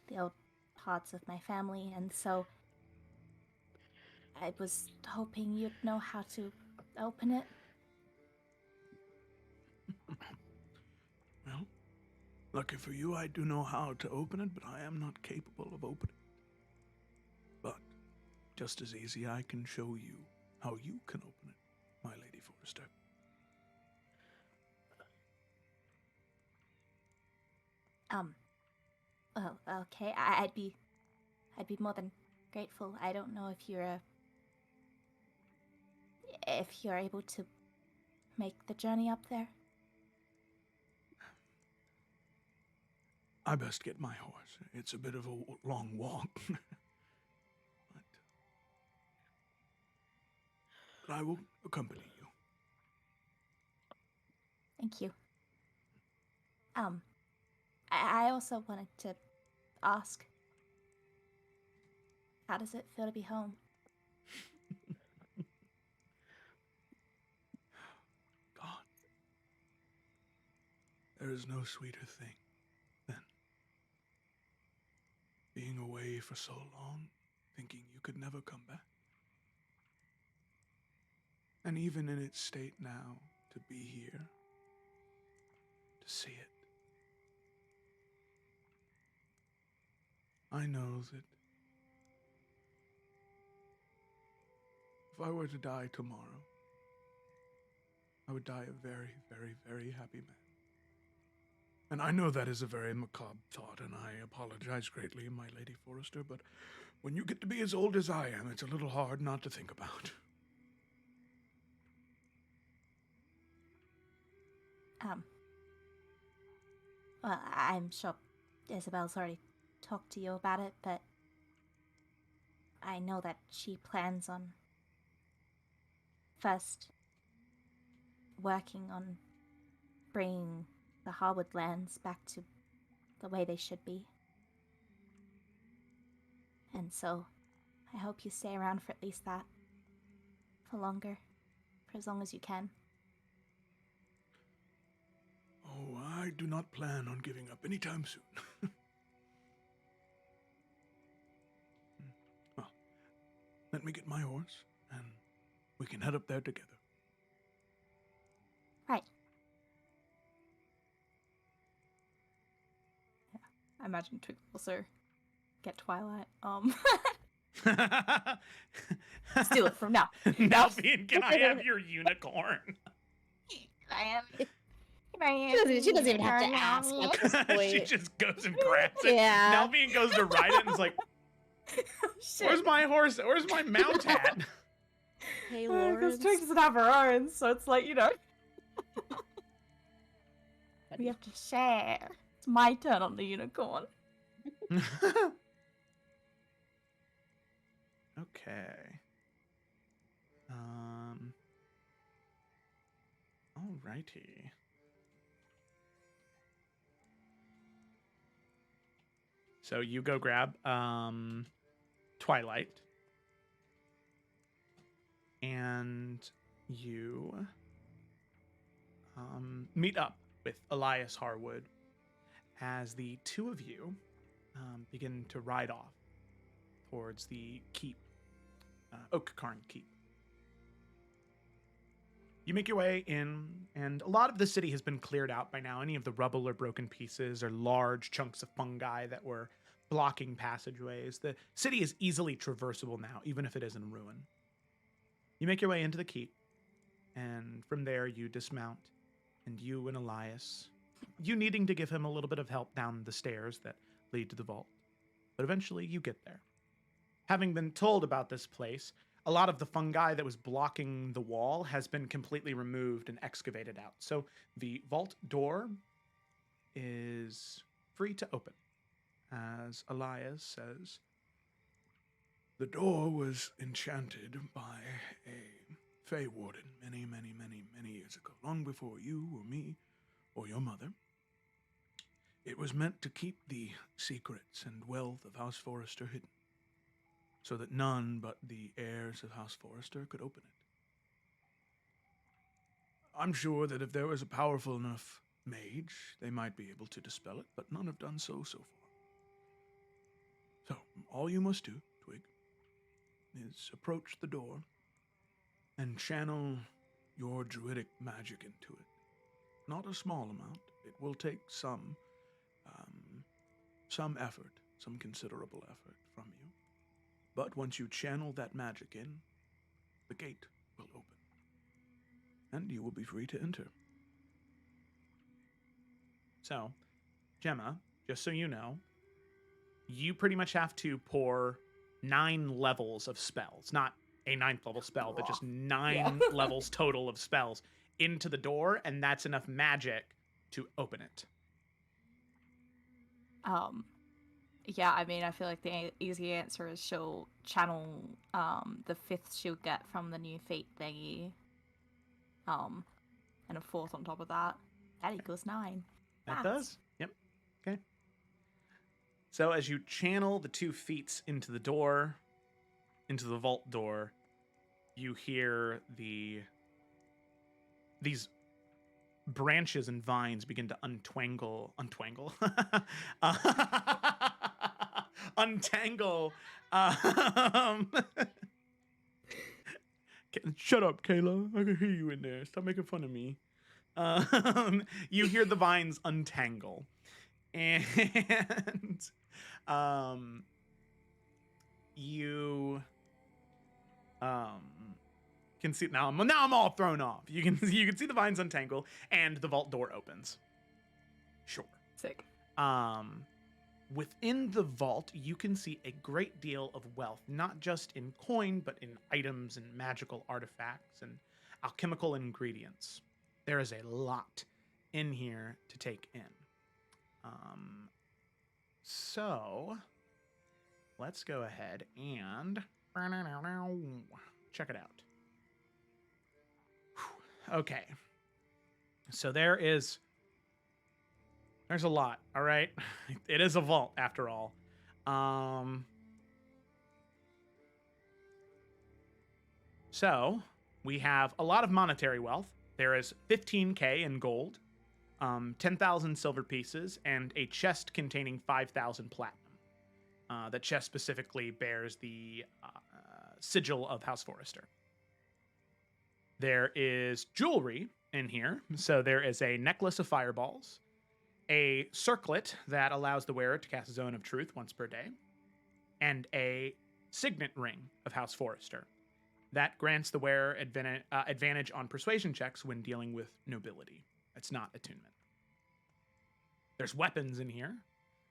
The old parts of my family, and so I was hoping you'd know how to open it. Well, lucky for you, I do know how to open it, but I am not capable of opening it. But just as easy, I can show you how you can open it, my Lady Forrester. Well, okay, I'd be more than grateful. I don't know if you're able to make the journey up there. I best get my horse. It's a bit of a long walk. but I will accompany you. Thank you. I also wanted to ask, how does it feel to be home? God, there is no sweeter thing than being away for so long, thinking you could never come back. And even in its state now, to be here, to see it. I know that if I were to die tomorrow, I would die a very, very, very happy man. And I know that is a very macabre thought, and I apologize greatly, my Lady Forrester, but when you get to be as old as I am, it's a little hard not to think about. Well, I'm sure Isabel's already talked to you about it, but I know that she plans on first working on bringing the Harwood lands back to the way they should be. And so, I hope you stay around for at least that. For longer. For as long as you can. Oh, I do not plan on giving up anytime soon. Well, let me get my horse, and we can head up there together. Right. I imagine Twig will also get Twilight. Steal it from now. Nalfian, can I have your unicorn? She doesn't even have to ask at this point. She just goes and grabs it. Yeah. Nalfian goes to ride it and is like, where's my horse? Where's my mount at? Hey, Because Lawrence. Twig doesn't have her own, so it's like, we have to share. It's my turn on the unicorn. Okay. Alrighty. So you go grab Twilight, and you meet up with Elias Harwood as the two of you begin to ride off towards the keep, Oakcarn Keep. You make your way in, and a lot of the city has been cleared out by now. Any of the rubble or broken pieces or large chunks of fungi that were blocking passageways. The city is easily traversable now, even if it is in ruin. You make your way into the keep, and from there you dismount, and you and Elias, you needing to give him a little bit of help down the stairs that lead to the vault. But eventually you get there. Having been told about this place, a lot of the fungi that was blocking the wall has been completely removed and excavated out. So the vault door is free to open. As Elias says, The door was enchanted by a Fey Warden many, many, many, many years ago, long before you or me or your mother. It was meant to keep the secrets and wealth of House Forrester hidden, so that none but the heirs of House Forrester could open it. I'm sure that if there was a powerful enough mage, they might be able to dispel it, but none have done so far. So, all you must do, Twig, is approach the door and channel your druidic magic into it. Not a small amount. It will take some effort, some considerable effort from you. But once you channel that magic in, the gate will open, and you will be free to enter. so Gemma, just so you know, you pretty much have to pour 9 levels of spells, not a 9th level spell, but just 9 levels total of spells into the door, and that's enough magic to open it. Yeah, I mean, I feel like the easy answer is she'll channel the 5th she'll get from the new feat thingy, and a 4th on top of that. That equals 9. That does. Yep. Okay. So as you channel the 2 feats into the door, into the vault door, you hear these branches and vines begin to untangle. Shut up, Kayla. I can hear you in there. Stop making fun of me. You hear the vines untangle, and you can see now. I'm all thrown off. You can see the vines untangle, and the vault door opens. Sure. Sick. Within the vault, you can see a great deal of wealth, not just in coin, but in items and magical artifacts and alchemical ingredients. There is a lot in here to take in. So let's go ahead and check it out. Okay. So there's a lot, all right? It is a vault after all. So we have a lot of monetary wealth. There is 15k in gold, 10,000 silver pieces, and a chest containing 5,000 platinum. The chest specifically bears the sigil of House Forrester. There is jewelry in here. So there is a necklace of fireballs, a circlet that allows the wearer to cast a Zone of Truth once per day, and a signet ring of House Forrester that grants the wearer advantage on persuasion checks when dealing with nobility. It's not attunement. There's weapons in here.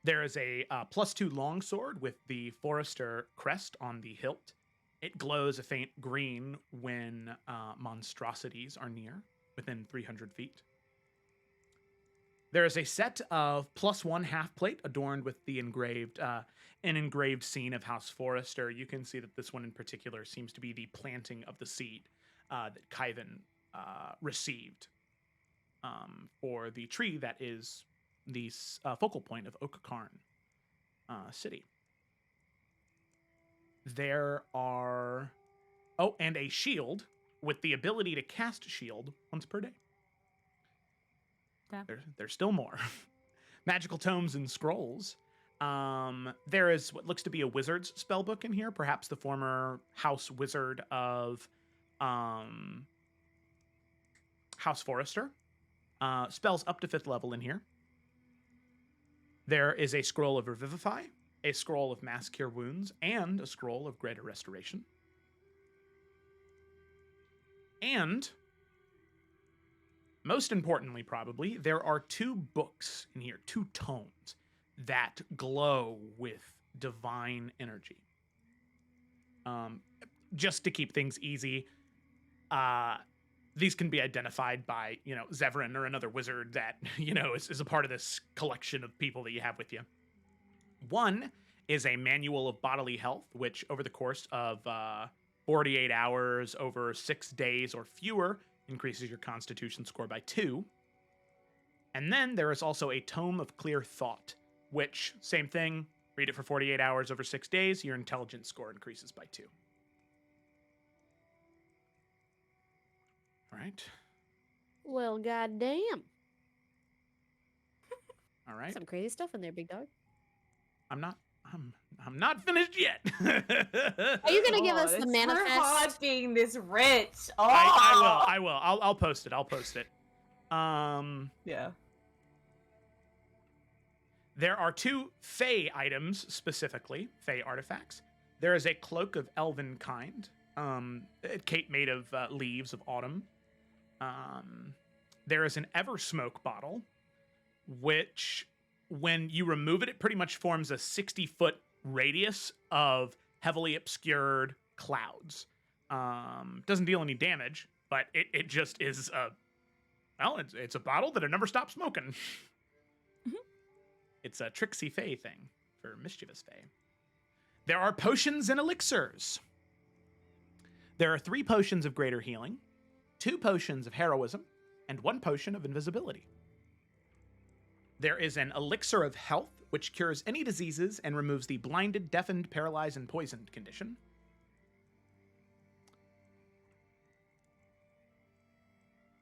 There is a +2 longsword with the Forrester crest on the hilt. It glows a faint green when monstrosities are near, within 300 feet. There is a set of +1 half plate adorned with the an engraved scene of House Forrester. You can see that this one in particular seems to be the planting of the seed that Kyvan received for the tree that is the focal point of Okakarn City. There are... Oh, and a shield with the ability to cast shield once per day. Yeah. There's still more. Magical tomes and scrolls. There is what looks to be a wizard's spellbook in here, perhaps the former house wizard of House Forrester. Spells up to 5th level in here. There is a scroll of Revivify, a scroll of Mass Cure Wounds, and a scroll of Greater Restoration. And, most importantly probably, there are 2 books in here, 2 tomes, that glow with divine energy. Just to keep things easy, these can be identified by, Zevran or another wizard that, is a part of this collection of people that you have with you. One is a manual of bodily health, which over the course of 48 hours, over 6 days or fewer, increases your constitution score by 2. And then there is also a tome of clear thought, which, same thing, read it for 48 hours over 6 days, your intelligence score increases by 2. All right. Well, goddamn. All right. Some crazy stuff in there, big dog. I'm not finished yet. Are you gonna give us the manifest? It's hard being this rich. Oh. I will. I'll post it. Yeah. There are 2 Fey items specifically, Fey artifacts. There is a cloak of elven kind, cape made of leaves of autumn. There is an Eversmoke bottle, which, when you remove it, it pretty much forms a 60-foot radius of heavily obscured clouds. Doesn't deal any damage, but it just is it's a bottle that'll never stop smoking. It's a tricksy Fey thing for mischievous Fey. There are potions and elixirs. There are 3 potions of greater healing, 2 potions of heroism, and 1 potion of invisibility. There is an elixir of health, which cures any diseases and removes the blinded, deafened, paralyzed, and poisoned condition.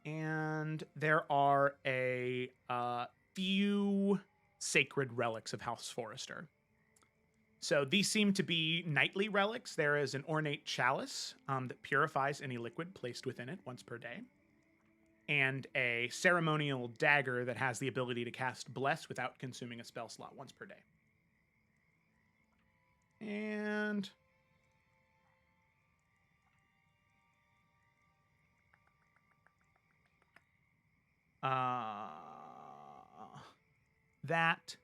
And there are a few sacred relics of House Forrester. So these seem to be nightly relics. There is an ornate chalice that purifies any liquid placed within it once per day, and a ceremonial dagger that has the ability to cast Bless without consuming a spell slot once per day. And that...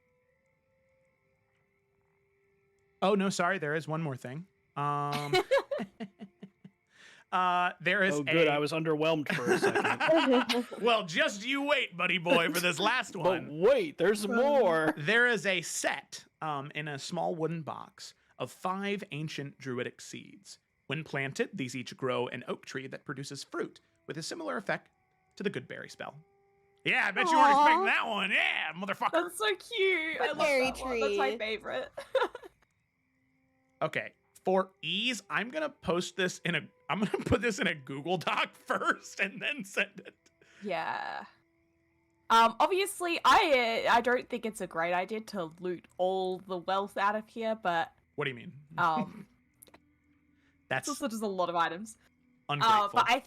Oh, no, sorry. There is one more thing. There is good. I was underwhelmed for a second. Well, just you wait, buddy boy, for this last one. But wait, there's more. There is a set in a small wooden box of 5 ancient druidic seeds. When planted, these each grow an oak tree that produces fruit with a similar effect to the good berry spell. Yeah, I bet you weren't expecting that one. Yeah, motherfucker. That's so cute. I love berry that one. That's my tree. favorite. Okay, for ease, I'm gonna put this in a Google Doc first and then send it. Yeah. Obviously, I don't think it's a great idea to loot all the wealth out of here, but What do you mean? That's That's also just a lot of items. ungrateful. But I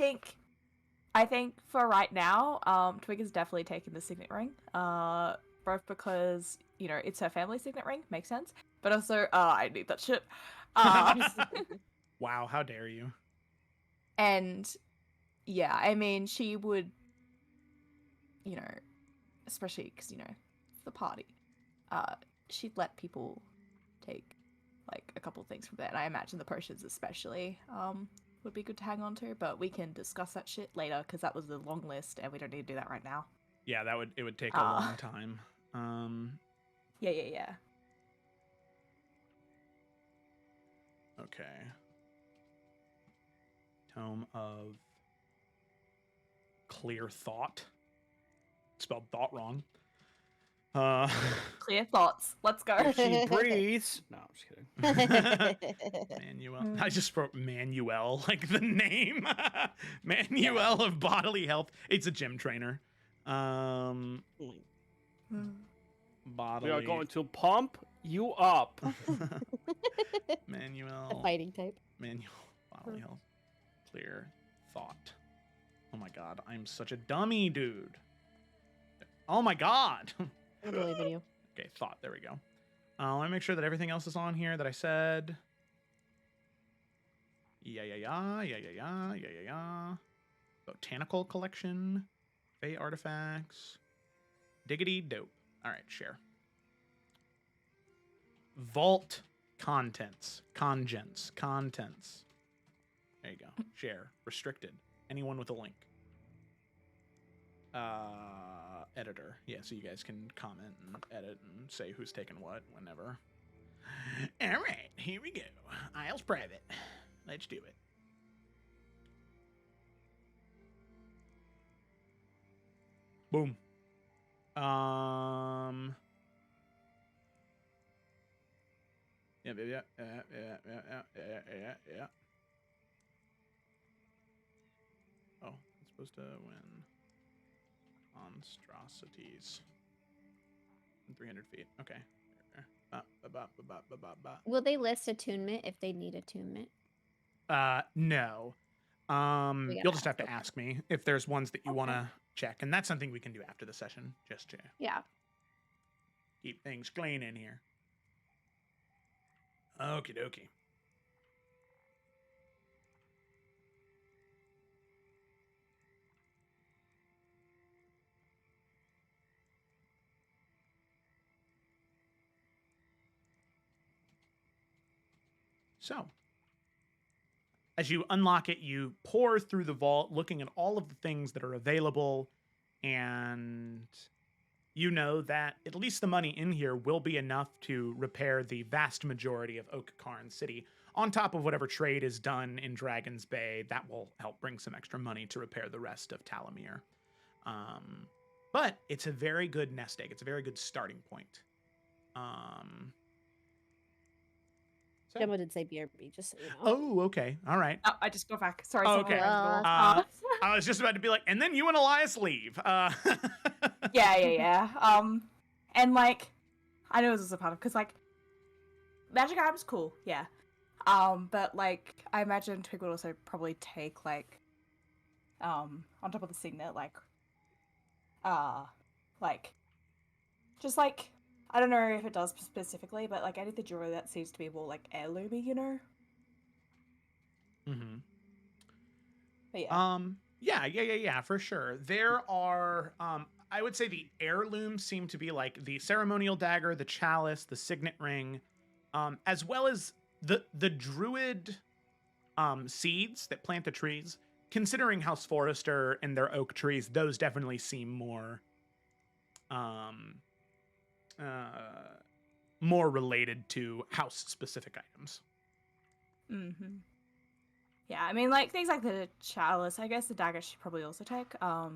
think for right now, Twig is definitely taking the signet ring. Both because, you know, it's her family signet ring, makes sense. But also, I need that shit. Wow, how dare you? And yeah, I mean, she would, you know, especially because, you know, it's the party, she'd let people take like a couple things from there. And I imagine the potions especially would be good to hang on to, but we can discuss that shit later because that was a long list and we don't need to do that right now. Yeah, it would take a long time. Yeah. Okay. Tome of Clear Thought. Spelled thought wrong. Clear thoughts. Let's go. She breathes. No, I'm just kidding. Manuel. I just wrote Manuel, like the name. Manuel of Bodily Health. It's a gym trainer. Bodily. We are going to pump you up. Manuel. A fighting type. Manual Bodily Health. Clear Thought. Oh my god, I'm such a dummy, dude. Oh my god. Really video. Okay, Thought. There we go. Let me make sure that everything else is on here that I said. Yeah. Botanical collection. Fey artifacts. Diggity dope. All right, share. Vault contents. Contents. There you go. Share. Restricted. Anyone with a link. Editor. Yeah, so you guys can comment and edit and say who's taking what whenever. All right, here we go. Isles private. Let's do it. Boom. Yeah. Oh, it's supposed to win. Monstrosities. 300 feet. Okay. Will they list attunement if they need attunement? No. We You'll gotta just have to ask, okay. ask me if there's ones that you Okay. want to check, and that's something we can do after the session, just to Yeah. keep things clean in here. Okie dokie. So, as you unlock it, you pour through the vault, looking at all of the things that are available, and you know that at least the money in here will be enough to repair the vast majority of Oak Karn City, on top of whatever trade is done in Dragon's Bay. That will help bring some extra money to repair the rest of Talamir. But it's a very good nest egg. It's a very good starting point. So- Gemma did say BRB, just so you know. Oh, okay. All right. Oh, I just got back. Sorry. Oh, someone okay. opened the Uh, door. I was just about to be like, and then you and Elias leave. Yeah. And like, I know this is a part of because like, magic items cool, yeah. But like, I imagine Twig would also probably take like, on top of the signet, just like, I don't know if it does specifically, but like anything jewelry that seems to be more like heirloomy, you know. Mm-hmm. But yeah. Yeah, for sure. There are, I would say the heirlooms seem to be like the ceremonial dagger, the chalice, the signet ring, as well as the druid seeds that plant the trees. Considering House Forester and their oak trees, those definitely seem um, uh, more related to house-specific items. Mm-hmm. Yeah, I mean, like, things like the chalice, I guess the dagger should probably also take. But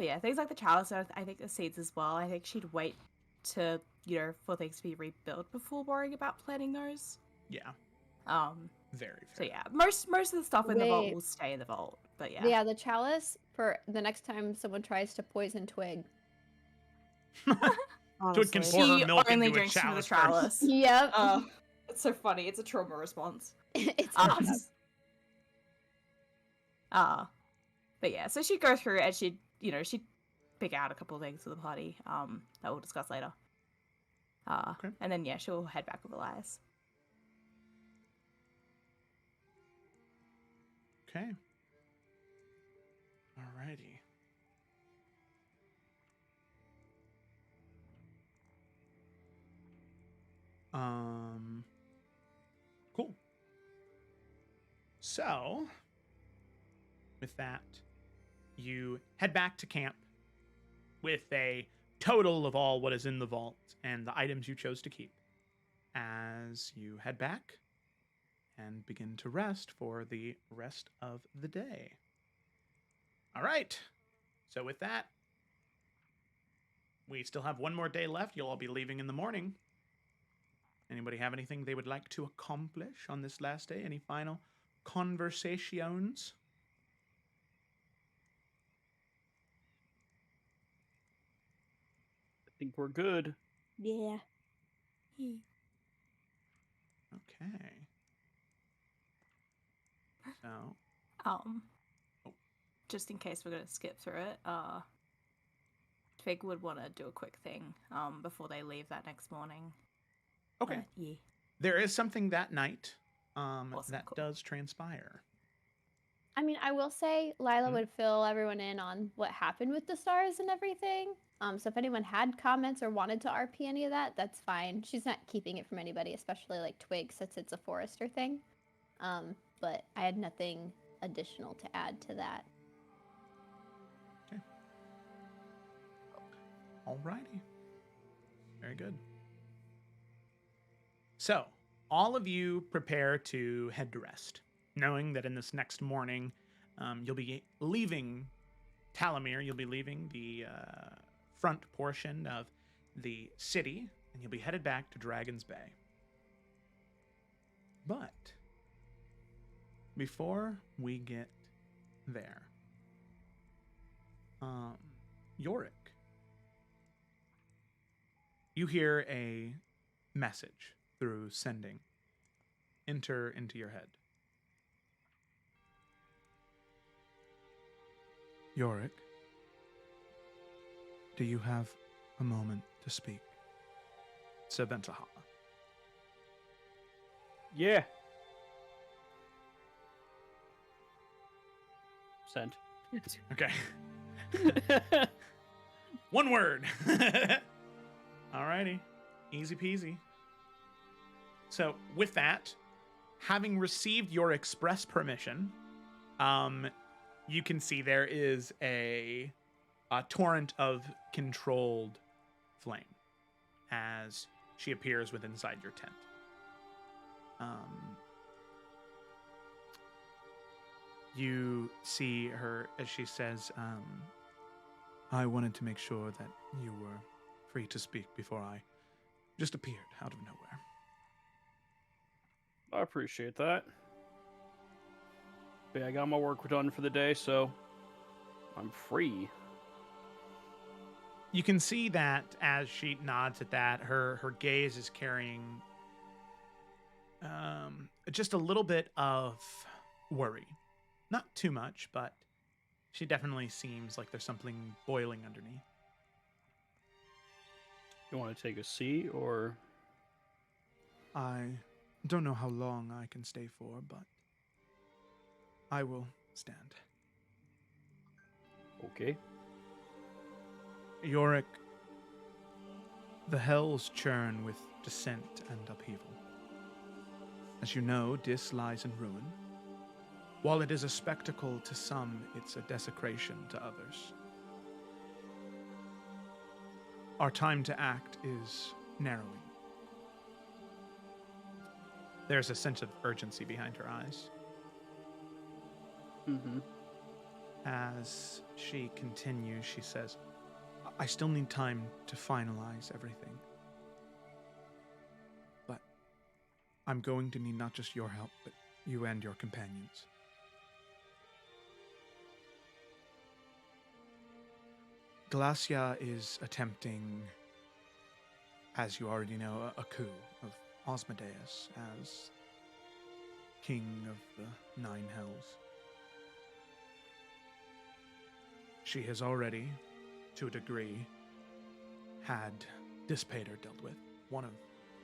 yeah, things like the chalice, I think the seeds as well. I think she'd wait to, for things to be rebuilt before worrying about planting those. Yeah. Very fair. So yeah, most of the stuff in the vault Wait. will stay in the vault. But yeah. Yeah, the chalice for the next time someone tries to poison Twig. Twig can Honestly. pour her She milk only into a drinks from the chalice chalice. Yep. It's so funny. It's a trauma response. It's Um, not. but yeah, so she'd go through and she'd pick out a couple of things for the party. That we'll discuss later. Okay. And then yeah, she'll head back with Elias. Okay. Alrighty. Cool. So, with that, you head back to camp with a total of all what is in the vault and the items you chose to keep. As you head back and begin to rest for the rest of the day. All right. So with that, we still have one more day left. You'll all be leaving in the morning. Anybody have anything they would like to accomplish on this last day? Any final conversations? I think we're good. Yeah. Okay. So, Just in case we're gonna skip through it, Twig would want to do a quick thing before they leave that next morning. okay. Yeah. There is something that night Awesome, that cool. does transpire. I mean, I will say Lila Mhm. would fill everyone in on what happened with the stars and everything. So if anyone had comments or wanted to RP any of that, that's fine. She's not keeping it from anybody, especially like Twig, since it's a Forester thing. But I had nothing additional to add to that. Alrighty. Very good. So, all of you prepare to head to rest, knowing that in this next morning, you'll be leaving Talamir, you'll be leaving the front portion of the city, and you'll be headed back to Dragon's Bay. But, before we get there, Yorick, you hear a message through sending enter into your head. Yorick, do you have a moment to speak? Sebentaha. Yeah. Sent. Okay. One word. Alrighty. Easy peasy. So, with that, having received your express permission, you can see there is a torrent of controlled flame as she appears within inside your tent. You see her as she says, I wanted to make sure that you were free to speak before I just appeared out of nowhere. I appreciate that. But yeah, I got my work done for the day, so I'm free. you can see that as she nods at that, her gaze is carrying just a little bit of worry. Not too much, but she definitely seems like there's something boiling underneath. You want to take a seat, or? I don't know how long I can stay for, but I will stand. Okay. Yorick, the hells churn with descent and upheaval. As you know, Dis lies in ruin. While it is a spectacle to some, it's a desecration to others. Our time to act is narrowing. There's a sense of urgency behind her eyes. Mm-hmm. As she continues, she says, I still need time to finalize everything. But I'm going to need not just your help, but you and your companions. Glacia is attempting, as you already know, a coup of Osmodeus as king of the Nine Hells. She has already, to a degree, had Dispater dealt with, one of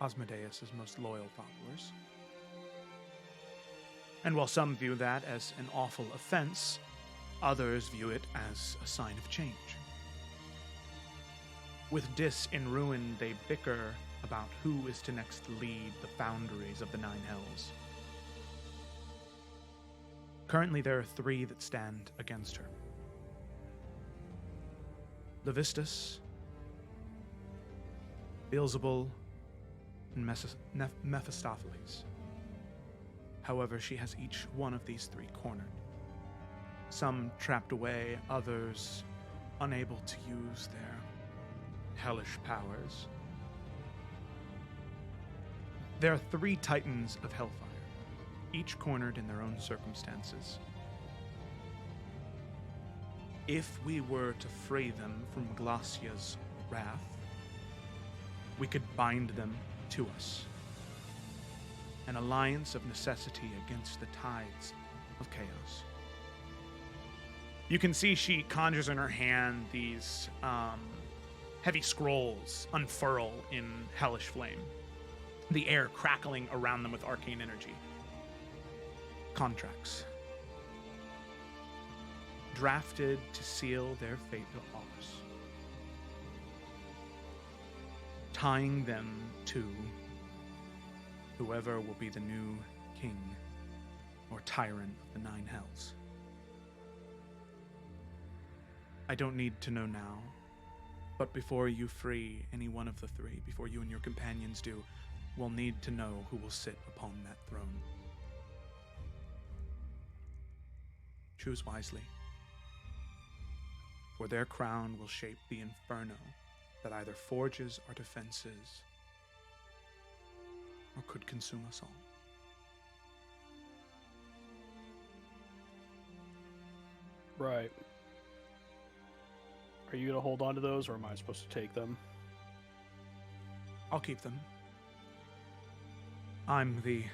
Osmodeus' most loyal followers. And while some view that as an awful offense, others view it as a sign of change. With Dis in ruin, they bicker about who is to next lead the foundries of the Nine Hells. Currently, there are 3 that stand against her. Levistus, Beelzebul, and Mephistopheles. However, she has each one of these 3 cornered. Some trapped away, others unable to use their hellish powers. There are 3 titans of Hellfire, each cornered in their own circumstances. If we were to free them from Glacia's wrath, we could bind them to us. An alliance of necessity against the tides of chaos. You can see she conjures in her hand these heavy scrolls unfurl in hellish flame, the air crackling around them with arcane energy. Contracts. Drafted to seal their fate to ours. Tying them to whoever will be the new king or tyrant of the Nine Hells. I don't need to know now, but before you free any one of the 3, before you and your companions do, we'll need to know who will sit upon that throne. Choose wisely, for their crown will shape the inferno that either forges our defenses or could consume us all. Right. Are you going to hold on to those, or am I supposed to take them? I'll keep them. I'm the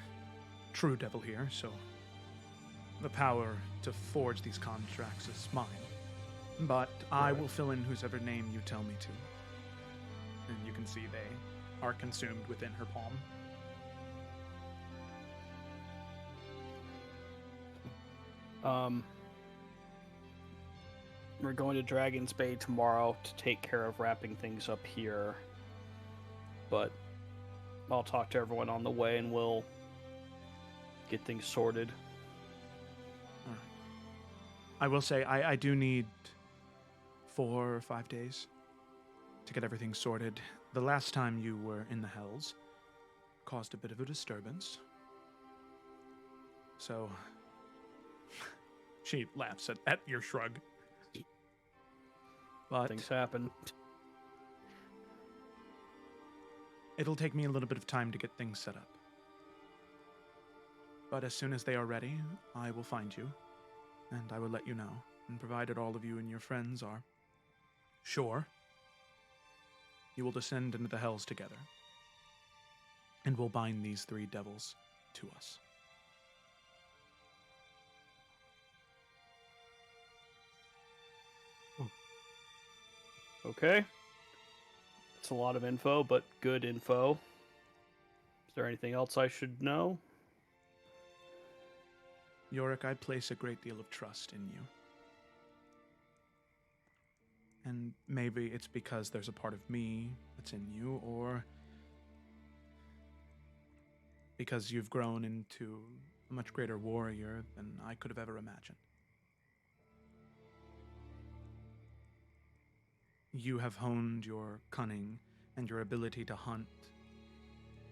true devil here, so the power to forge these contracts is mine. But I will fill in whosever name you tell me to. And you can see they are consumed within her palm. We're going to Dragon's Bay tomorrow to take care of wrapping things up here. But I'll talk to everyone on the way and we'll get things sorted. All right. I will say, I do need 4 or 5 days to get everything sorted. The last time you were in the Hells caused a bit of a disturbance. So, she laughs at your shrug. But things happen. It'll take me a little bit of time to get things set up. But as soon as they are ready, I will find you, and I will let you know. And provided all of you and your friends are sure, you will descend into the Hells together. And we'll bind these 3 devils to us. Okay. It's a lot of info, but good info. Is there anything else I should know? Yorick, I place a great deal of trust in you. And maybe it's because there's a part of me that's in you, or because you've grown into a much greater warrior than I could have ever imagined. You have honed your cunning and your ability to hunt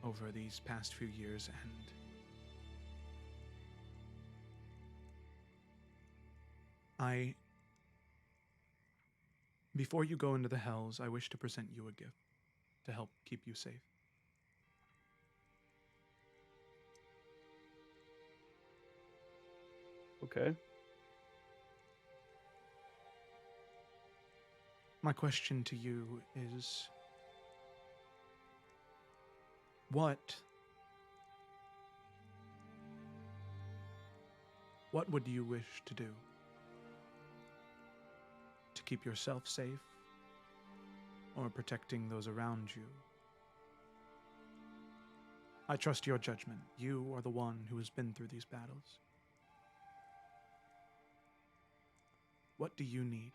over these past few years, and before you go into the hells, I wish to present you a gift to help keep you safe. Okay. My question to you is, what would you wish to do to keep yourself safe or protecting those around you? I trust your judgment. You are the one who has been through these battles. What do you need?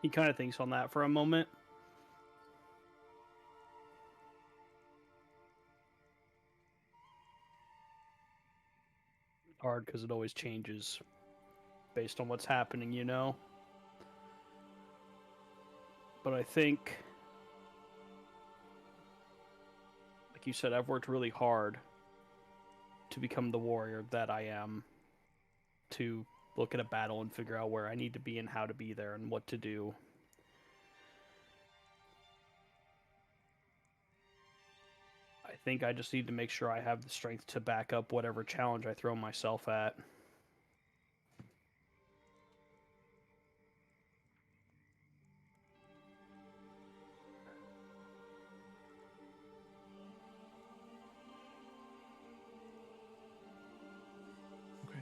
He kind of thinks on that for a moment. Hard because it always changes based on what's happening, you know? But I think, like you said, I've worked really hard to become the warrior that I am, to look at a battle and figure out where I need to be and how to be there and what to do. I think I just need to make sure I have the strength to back up whatever challenge I throw myself at. Okay.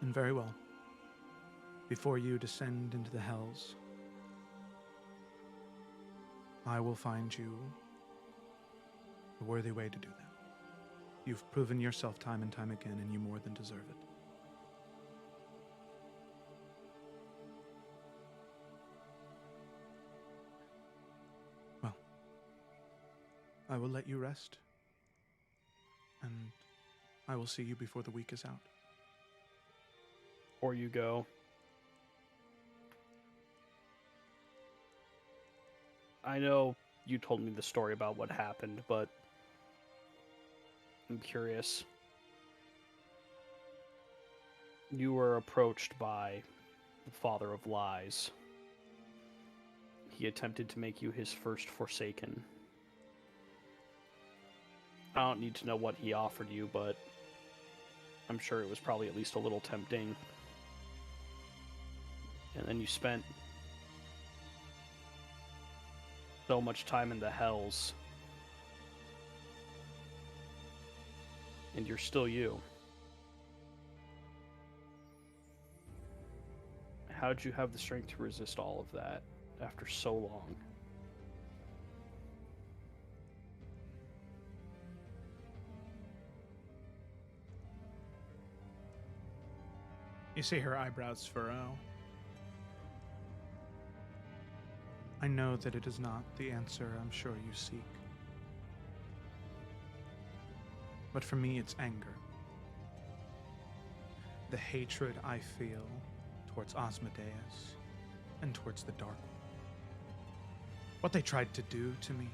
And very well. Before you descend into the hells, I will find you a worthy way to do that. You've proven yourself time and time again, and you more than deserve it. Well, I will let you rest, and I will see you before the week is out. Or you go. I know you told me the story about what happened, but I'm curious. You were approached by the Father of Lies. He attempted to make you his first Forsaken. I don't need to know what he offered you, but I'm sure it was probably at least a little tempting. And then you spent so much time in the hells, and you're still you. How'd you have the strength to resist all of that after so long? You see her eyebrows furrow. I know that it is not the answer I'm sure you seek. But for me, it's anger. The hatred I feel towards Asmodeus and towards the Dark One. What they tried to do to me,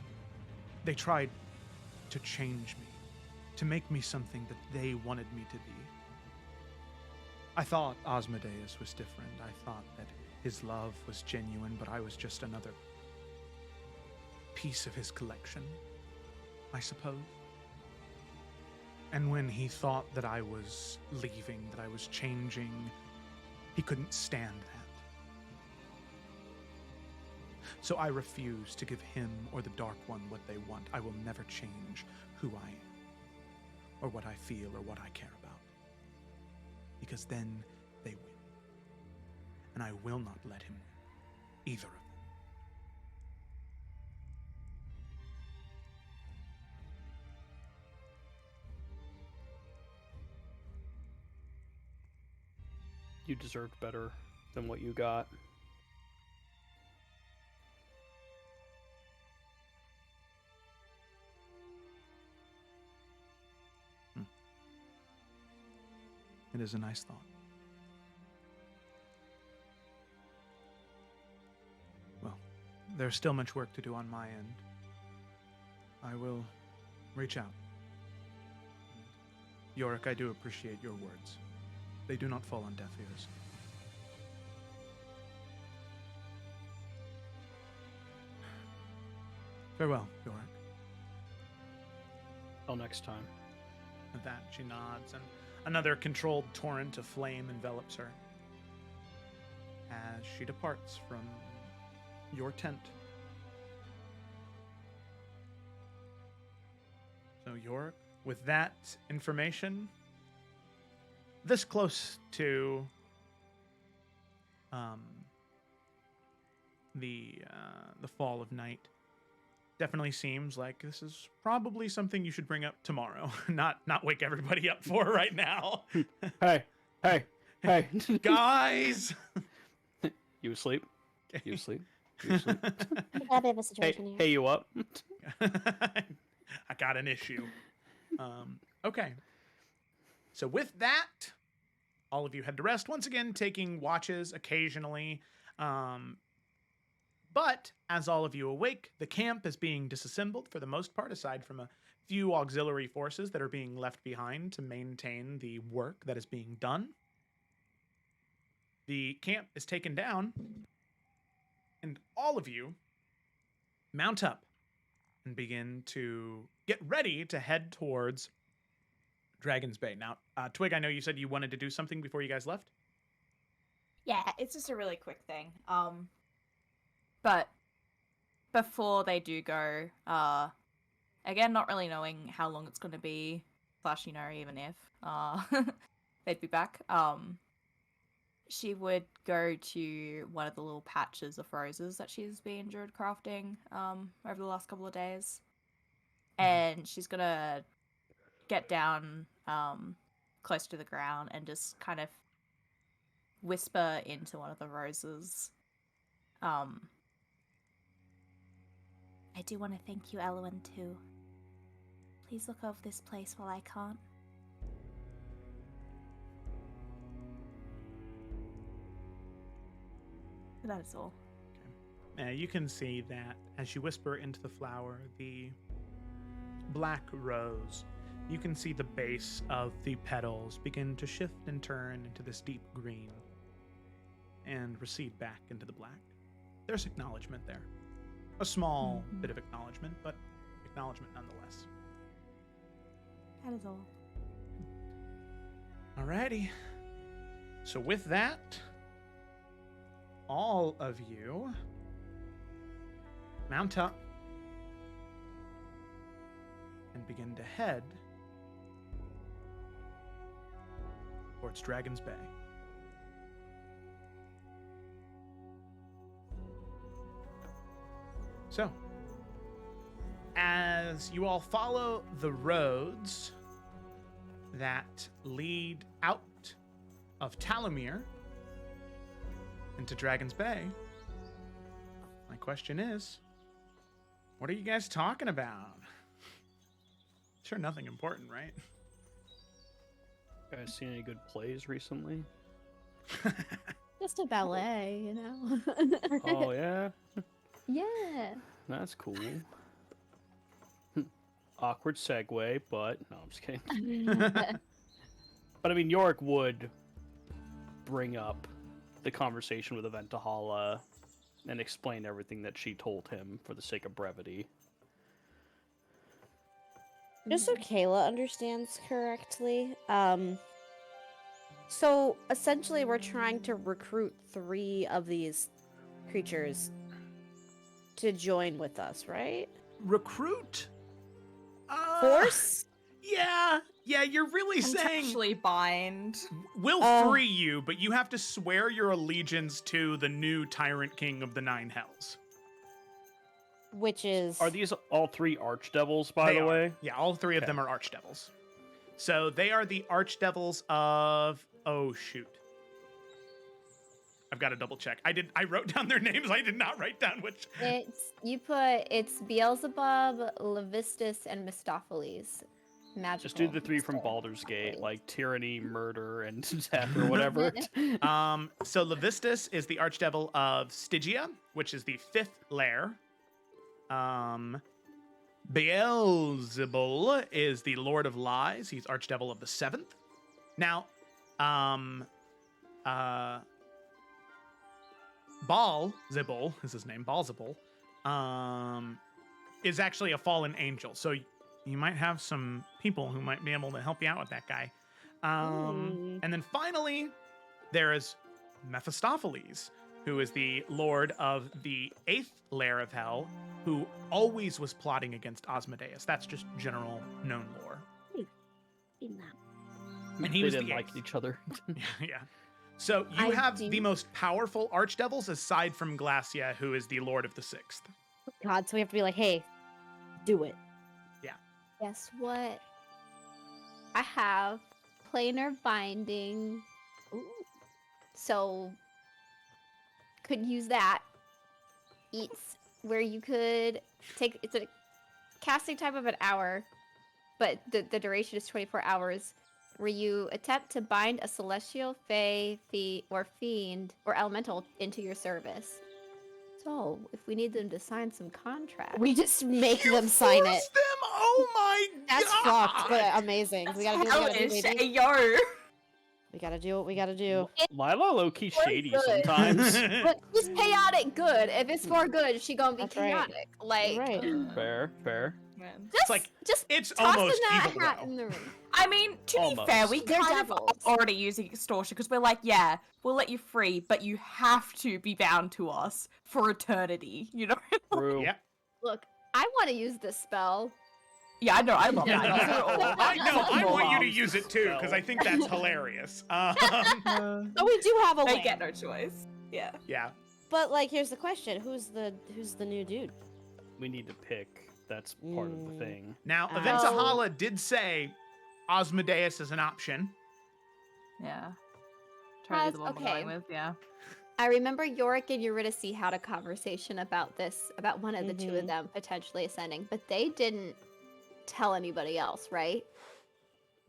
they tried to change me, to make me something that they wanted me to be. I thought Asmodeus was different. I thought that his love was genuine, but I was just another piece of his collection, I suppose. And when he thought that I was leaving, that I was changing, he couldn't stand that. So I refuse to give him or the Dark One what they want. I will never change who I am, or what I feel, or what I care about. Because then they win. And I will not let him win. Either of them. You deserved better than what you got. It is a nice thought. Well, there's still much work to do on my end. I will reach out. Yorick, I do appreciate your words. They do not fall on deaf ears. Farewell, Yorick. Till next time. With that, she nods, and another controlled torrent of flame envelops her as she departs from your tent. So, Yorick, with that information, this close to the fall of night, definitely seems like this is probably something you should bring up tomorrow, not wake everybody up for right now. Hey, Guys. You asleep? You asleep? You asleep? Got a bit of a situation here. Hey, you up? I got an issue. Okay. So with that, all of you head to rest. Once again, taking watches occasionally. But as all of you awake, the camp is being disassembled for the most part, aside from a few auxiliary forces that are being left behind to maintain the work that is being done. The camp is taken down, and all of you mount up and begin to get ready to head towards Dragon's Bay. Now, Twig, I know you said you wanted to do something before you guys left. Yeah, it's just a really quick thing. But before they do go, again, not really knowing how long it's going to be, / even if they'd be back, she would go to one of the little patches of roses that she's been druid crafting over the last couple of days. And she's going to get down close to the ground and just kind of whisper into one of the roses. I do want to thank you, Elwyn, too. Please look over this place while I can't. That is all. Okay. You can see that as you whisper into the flower, the black rose, you can see the base of the petals begin to shift and turn into this deep green and recede back into the black. There's acknowledgement there. A small bit of acknowledgement, but acknowledgement nonetheless. That is all. Alrighty. So with that, all of you mount up and begin to head towards Dragon's Bay. So, as you all follow the roads that lead out of Talomir into Dragon's Bay, my question is, what are you guys talking about? Sure, nothing important, right? You guys seen any good plays recently? Just a ballet, you know? Oh, yeah? Yeah. That's cool. Awkward segue, but no, I'm just kidding. But I mean, Yorick would bring up the conversation with Aventahala and explain everything that she told him for the sake of brevity. Just so Kayla understands correctly, so essentially we're trying to recruit 3 of these creatures to join with us, right? Recruit? Force? Yeah, you're really saying Actually bind. we'll free you, but you have to swear your allegiance to the new Tyrant King of the Nine Hells. Which is... Are these all 3 archdevils, by They the are. way? Yeah, all 3 of them are archdevils. So they are the archdevils of... Oh, shoot. I've got to double check. I wrote down their names. I did not write down which. It's Beelzebub, Levistus, and Mistopheles. Magical. Just do the 3 from Baldur's Gate, like tyranny, murder, and death, or whatever. So Levistus is the archdevil of Stygia, which is the 5th lair. Beelzebul is the Lord of Lies. He's archdevil of the 7th. Now, Baalzebul is his name. Baalzebul is actually a fallen angel. So you might have some people who might be able to help you out with that guy. And then finally, there is Mephistopheles, who is the lord of the 8th lair of hell, who always was plotting against Asmodeus. That's just general known lore. And he They was didn't the like 8th. each other. Yeah. So you have the most powerful archdevils aside from Glacia, who is the lord of the 6th. God, so we have to be like, hey, do it. Guess what? I have planar binding. Ooh. So could use that. It's where you could take it's a casting time of an hour, but the duration is 24 hours, where you attempt to bind a celestial, fae, or fiend, or elemental into your service. So, if we need them to sign some contracts, We just make them sign it. Force them? Oh my That's god! fucked, but amazing. We gotta do what we gotta do, baby. Yo. We gotta do what we gotta do. Lila low-key shady good. sometimes. but it's chaotic good. If it's for good, she gonna be That's right. chaotic. Like, Right. Fair. Man. just it's tossing almost that evil, hat though. in the ring. I mean, to be fair, we They're kind of devils. are already using extortion because we're like, yeah, we'll let you free, but you have to be bound to us for eternity, you know? True. Yep. Look, I want to use this spell. Yeah, I know, I love Yeah, that. no, Use it all. I want you to Moms. use it too, because I think that's hilarious. So we do have a They way. get no choice. Yeah. Yeah. But like, here's the question: Who's the new dude? We need to pick. That's part of the thing. Now, Oh. Aventahala did say Asmodeus is an option. Yeah. Try to do the one we're Okay. going with, yeah. I remember Yorick and Eurydice had a conversation about this, about one of the two of Mhm. them potentially ascending, but they didn't tell anybody else, right?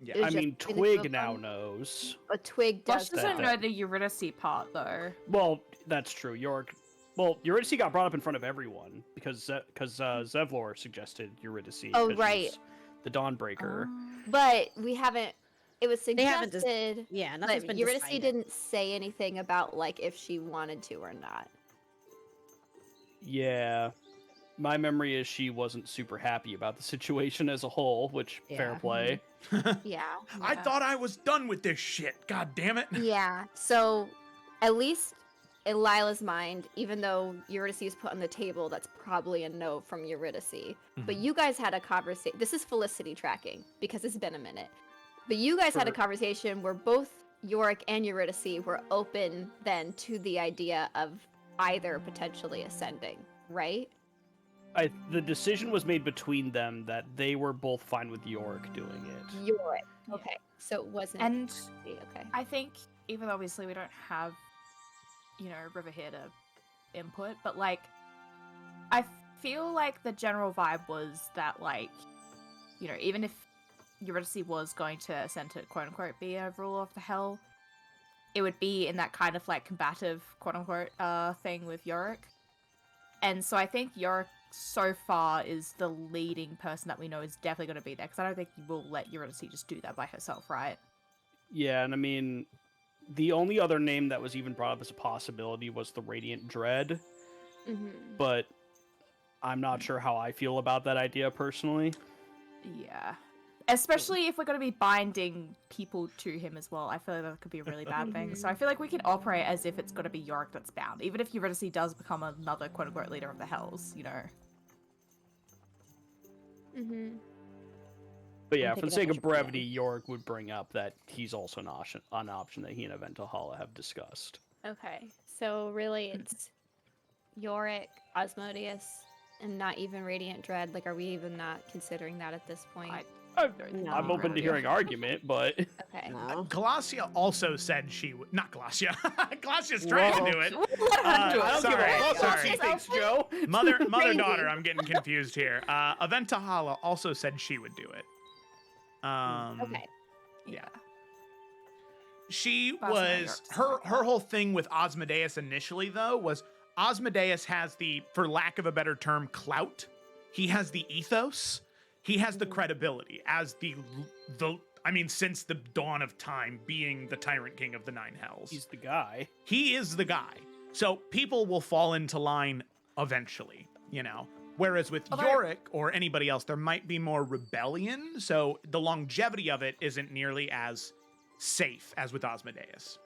Yeah. It was I just mean, between the two Twig of now them. knows. A Twig Josh does doesn't that. know the Eurydice part, though. Well, that's true. Eurydice got brought up in front of everyone because Zevlor suggested Eurydice. Oh, 'cause right. she's the Dawnbreaker. But we haven't. It was They haven't suggested. Yeah, nothing's But been Eurydice decided. didn't say anything about like if she wanted to or not. Yeah. My memory is she wasn't super happy about the situation as a whole, which fair Yeah. play. Yeah. I thought I was done with this shit. God damn it. Yeah. So, at least in Lila's mind, even though Eurydice is put on the table, that's probably a no from Eurydice. But you guys had a conversation. This is Felicity tracking because it's been a minute. But you guys had a For- conversation where both Yorick and Eurydice were open then to the idea of either potentially ascending, right? The decision was made between them that they were both fine with Yorick doing it. Yorick. Okay. So it wasn't. And okay. I think, even though obviously we don't have, River here to input, but, like, I feel like the general vibe was that, like, even if Eurydice was going to ascend to quote-unquote be a ruler of the hell, it would be in that kind of, like, combative quote-unquote thing with Yorick. And so I think Yorick so far is the leading person that we know is definitely going to be there, because I don't think you will let Eurydice just do that by herself, right? Yeah, and I mean, the only other name that was even brought up as a possibility was the Radiant Dread, but I'm not sure how I feel about that idea personally. Yeah. Especially if we're going to be binding people to him as well. I feel like that could be a really bad thing. So I feel like we can operate as if it's going to be Yorick that's bound. Even if Eurydice does become another quote-unquote leader of the Hells, But yeah, I'm for the thinking sake that of should be brevity, Yorick would bring up that he's also an option that he and Aventahala have discussed. Okay. So really it's Yorick, Asmodeus, and not even Radiant Dread. Like, are we even not considering that at this point? I'm open to hearing argument, but Okay. No. Galacia also said she would. Not Galacia. Galacia's trying to do it. I don't give Sorry, a fuck what sorry. she thinks, Joe. Mother, Crazy. daughter. I'm getting confused here. Aventahala also said she would do it. Okay. Yeah. She That's not was yours, her like her that. whole thing with Osmodeus initially though was Osmodeus has the, for lack of a better term, clout. He has the ethos. He has the credibility as the I mean, since the dawn of time, being the Tyrant King of the Nine Hells. He's the guy. He is the guy. So people will fall into line eventually, you know. Whereas with Although- Yorick or anybody else, there might be more rebellion. So the longevity of it isn't nearly as safe as with Osmodeus.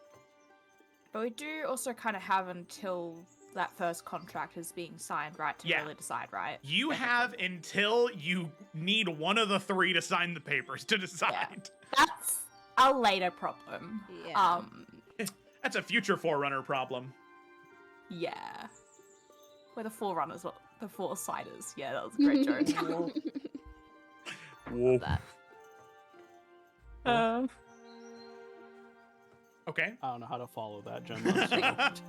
But we do also kind of have until that first contract is being signed, right, to Yeah. really decide, right? You have until you need one of the three to sign the papers to decide. That's a later problem. Yeah. That's a future Forerunner problem. Yeah. Where the Forerunners were the Foresiders. Yeah, that was a great joke. Whoa. Um, Okay. I don't know how to follow that, Gemma. So.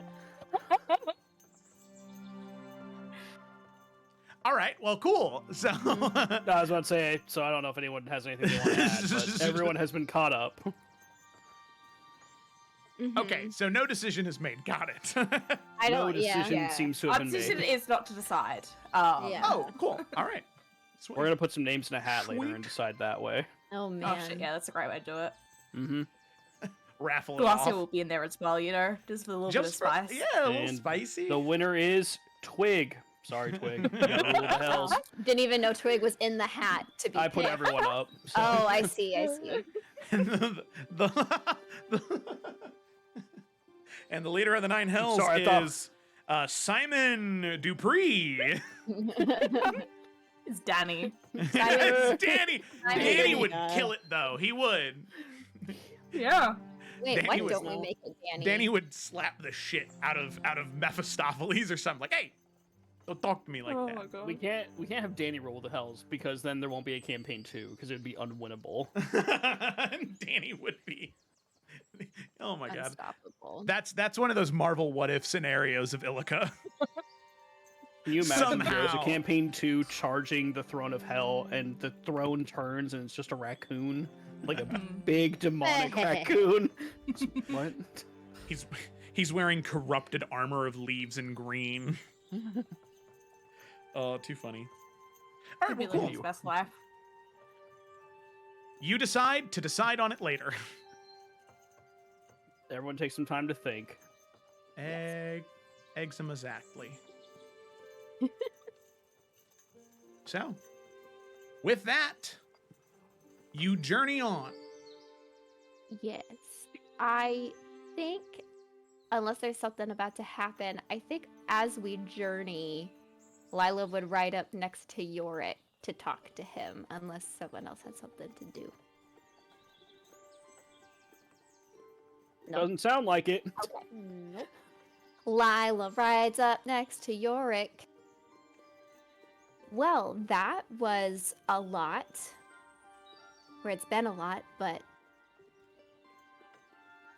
All right. Well, cool. So No, I was about to say, so I don't know if anyone has anything they want to add, but everyone has been caught up. okay. So no decision is made. Got it. I No don't. decision Yeah. seems to our have been decision made. is not to decide. Yeah. Oh, cool. All right. Sweet. We're gonna put some names in a hat later Sweet. and decide that way. Oh man. Oh shit, yeah, that's a great way to do it. Mm-hmm. Raffle it Glacia off. will be in there as well, you know, just a little bit of Just for- spice. yeah, a little And spicy. The winner is Twig. Sorry, Twig. You gotta rule the hells. Didn't even know Twig was in the hat to be. I put picked. everyone up. So. Oh, I see. I see. and and the leader of the Nine Hells Sorry, I thought- is Simon Dupree. It's Danny. It's Danny. Simon Danny Dupree. would kill it though. He would. Yeah. Wait, Danny why was- don't we make it Danny? Danny would slap the shit out of Mephistopheles or something. Like, hey, don't talk to me like Oh that. my god. We can't have Danny rule the hells because then there won't be a campaign 2 because it would be unwinnable. Danny would be. Oh my god. Unstoppable. That's one of those Marvel what if scenarios of Illica. Can you imagine there's a Somehow. campaign 2 charging the throne of hell and the throne turns and it's just a raccoon? Like a big demonic raccoon. What? He's wearing corrupted armor of leaves and green. Oh, too funny. All right, Could be well, living cool. his best life. You decide to decide on it later. Everyone take some time to think. Exactly. So, with that, you journey on. Yes. I think, unless there's something about to happen, I think as we journey, Lila would ride up next to Yorick to talk to him, unless someone else had something to do. No. Doesn't sound like it. Okay. Nope. Lila rides up next to Yorick. Well, that was a lot. Or it's been a lot, but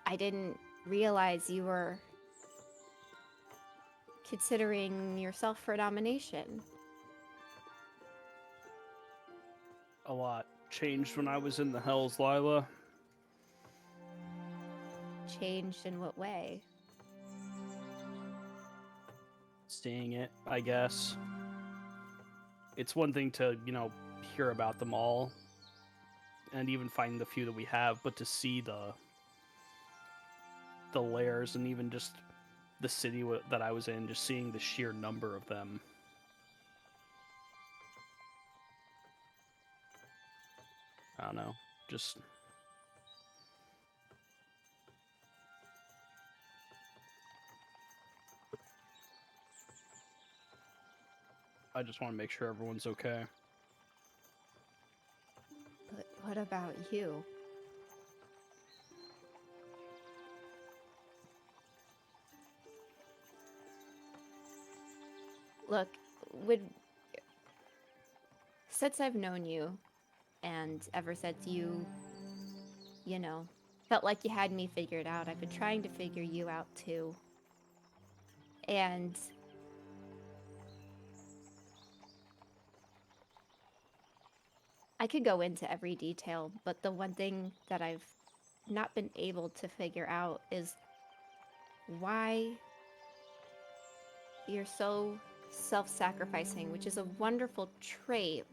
I didn't realize you were considering yourself for nomination. A lot changed when I was in the hells, Lila. Changed in what way? Seeing it, I guess. It's one thing to, hear about them all and even find the few that we have, but to see the layers and even just the city that I was in, just seeing the sheer number of them. I don't know, just I just want to make sure everyone's okay. But what about you? Look, since I've known you, And ever since you know, felt like you had me figured out, I've been trying to figure you out too. And I could go into every detail, but the one thing that I've not been able to figure out is why you're so self-sacrificing, which is a wonderful trait.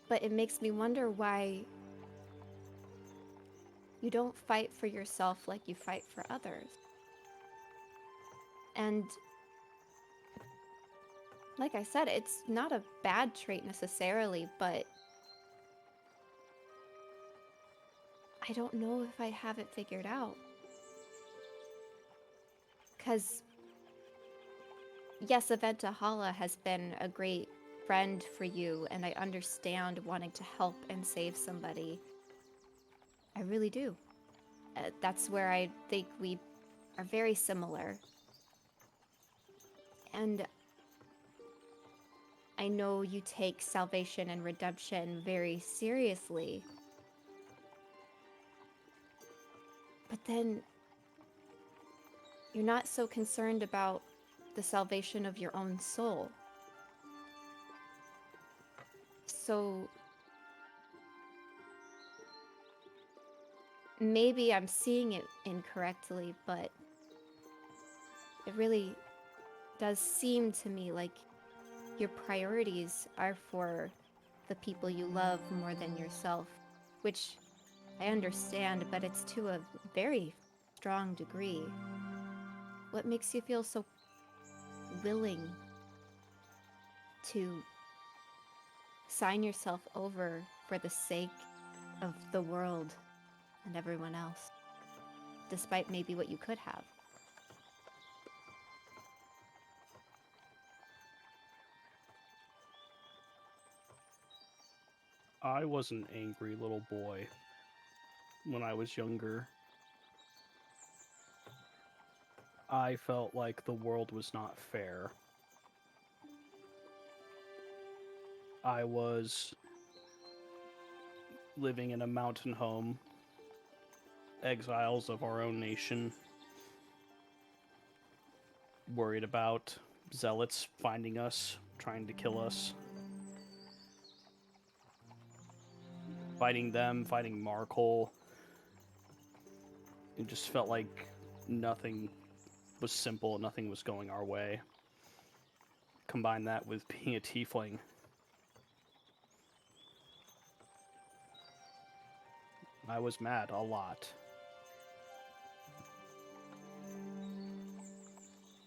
But it makes me wonder why you don't fight for yourself like you fight for others. And like I said, it's not a bad trait necessarily, but I don't know if I have it figured out. Because, yes, Aventa Hala has been a great friend for you, and I understand wanting to help and save somebody. I really do. That's where I think we are very similar. And I know you take salvation and redemption very seriously. But then you're not so concerned about the salvation of your own soul. So maybe I'm seeing it incorrectly, but it really does seem to me like your priorities are for the people you love more than yourself, which I understand, but it's to a very strong degree. What makes you feel so willing to sign yourself over for the sake of the world and everyone else, despite maybe what you could have? I was an angry little boy when I was younger. I felt like the world was not fair. I was living in a mountain home, exiles of our own nation, worried about zealots finding us, trying to kill us. Fighting them, fighting Markle. It just felt like nothing was simple, nothing was going our way. Combine that with being a tiefling. I was mad a lot.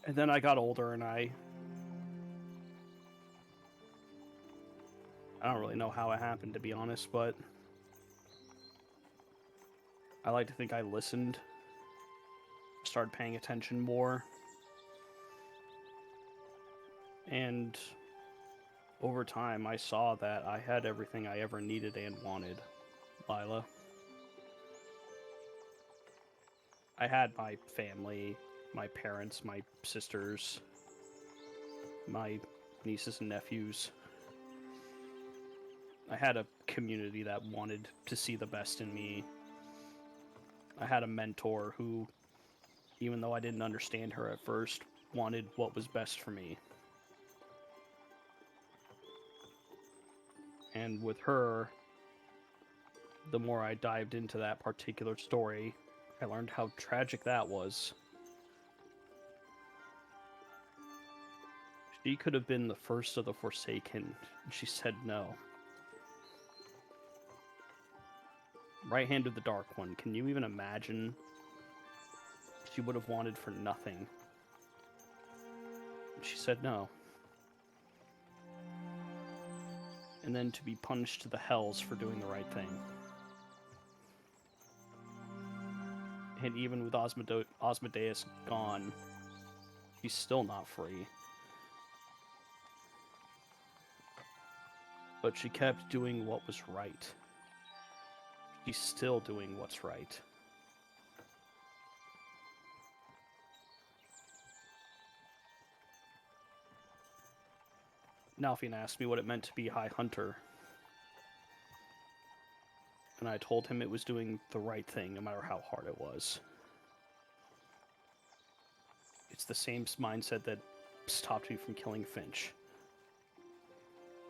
And then I got older and I don't really know how it happened, to be honest, but I like to think I listened, started paying attention more, and over time I saw that I had everything I ever needed and wanted, Lila. I had my family, my parents, my sisters, my nieces and nephews. I had a community that wanted to see the best in me. I had a mentor who, even though I didn't understand her at first, wanted what was best for me. And with her, the more I dived into that particular story, I learned how tragic that was. She could have been the first of the Forsaken, and she said no. Right hand of the Dark One, can you even imagine? She would have wanted for nothing. And she said no. And then to be punished to the hells for doing the right thing. And even with Osmodeus gone, she's still not free. But she kept doing what was right. She's still doing what's right. Nalfian asked me what it meant to be High Hunter. And I told him it was doing the right thing, no matter how hard it was. It's the same mindset that stopped me from killing Finch,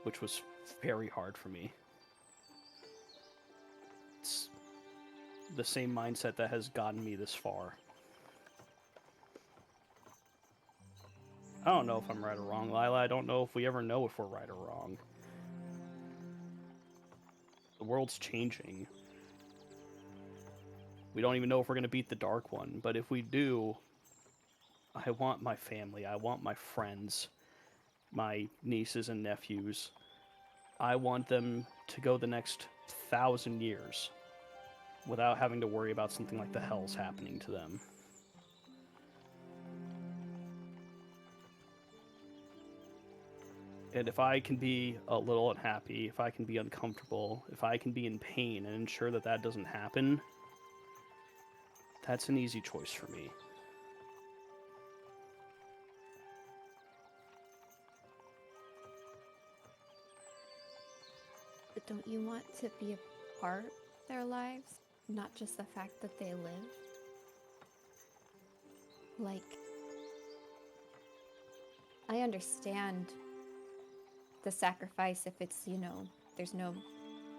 which was very hard for me. It's the same mindset that has gotten me this far. I don't know if I'm right or wrong, Lila. I don't know if we ever know if we're right or wrong. The world's changing. We don't even know if we're going to beat the Dark One, but if we do, I want my family, I want my friends, my nieces and nephews. I want them to go the next 1,000 years without having to worry about something like the Hells happening to them. And if I can be a little unhappy, if I can be uncomfortable, if I can be in pain and ensure that that doesn't happen, that's an easy choice for me. But don't you want to be a part of their lives? Not just the fact that they live? Like, I understand the sacrifice if it's, you know, there's no